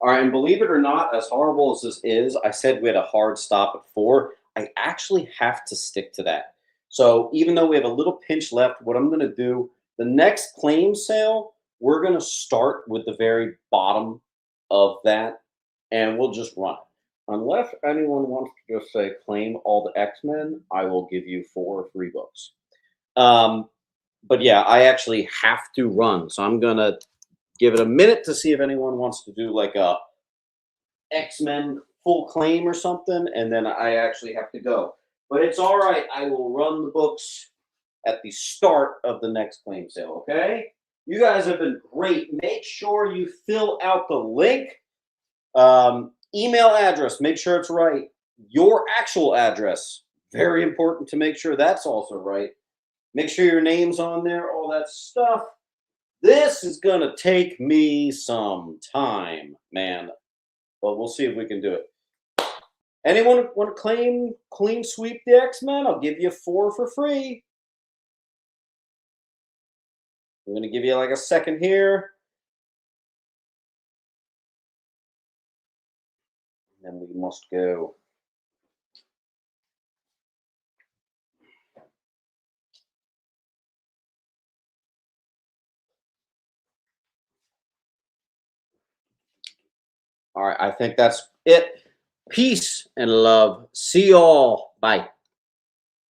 All right, and believe it or not, as horrible as this is, I said we had a hard stop at 4. I actually have to stick to that. So even though we have a little pinch left, what I'm going to do, the next claim sale we're going to start with the very bottom of that, and we'll just run it. Unless anyone wants to just say claim all the X-Men, I will give you 4 free books. But yeah, I actually have to run, so I'm gonna give it a minute to see if anyone wants to do like a X-Men full claim or something, and then I actually have to go. But it's all right. I will run the books at the start of the next claim sale. Okay, you guys have been great. Make sure you fill out the link. Email address, make sure it's right. Your actual address, very important to make sure that's also right. Make sure your name's on there, all that stuff. This is going to take me some time, man. But we'll see if we can do it. Anyone want to claim clean sweep the X-Men? I'll give you 4 for free. I'm going to give you like a second here. And we must go. All right, I think that's it. Peace and love. See y'all. Bye.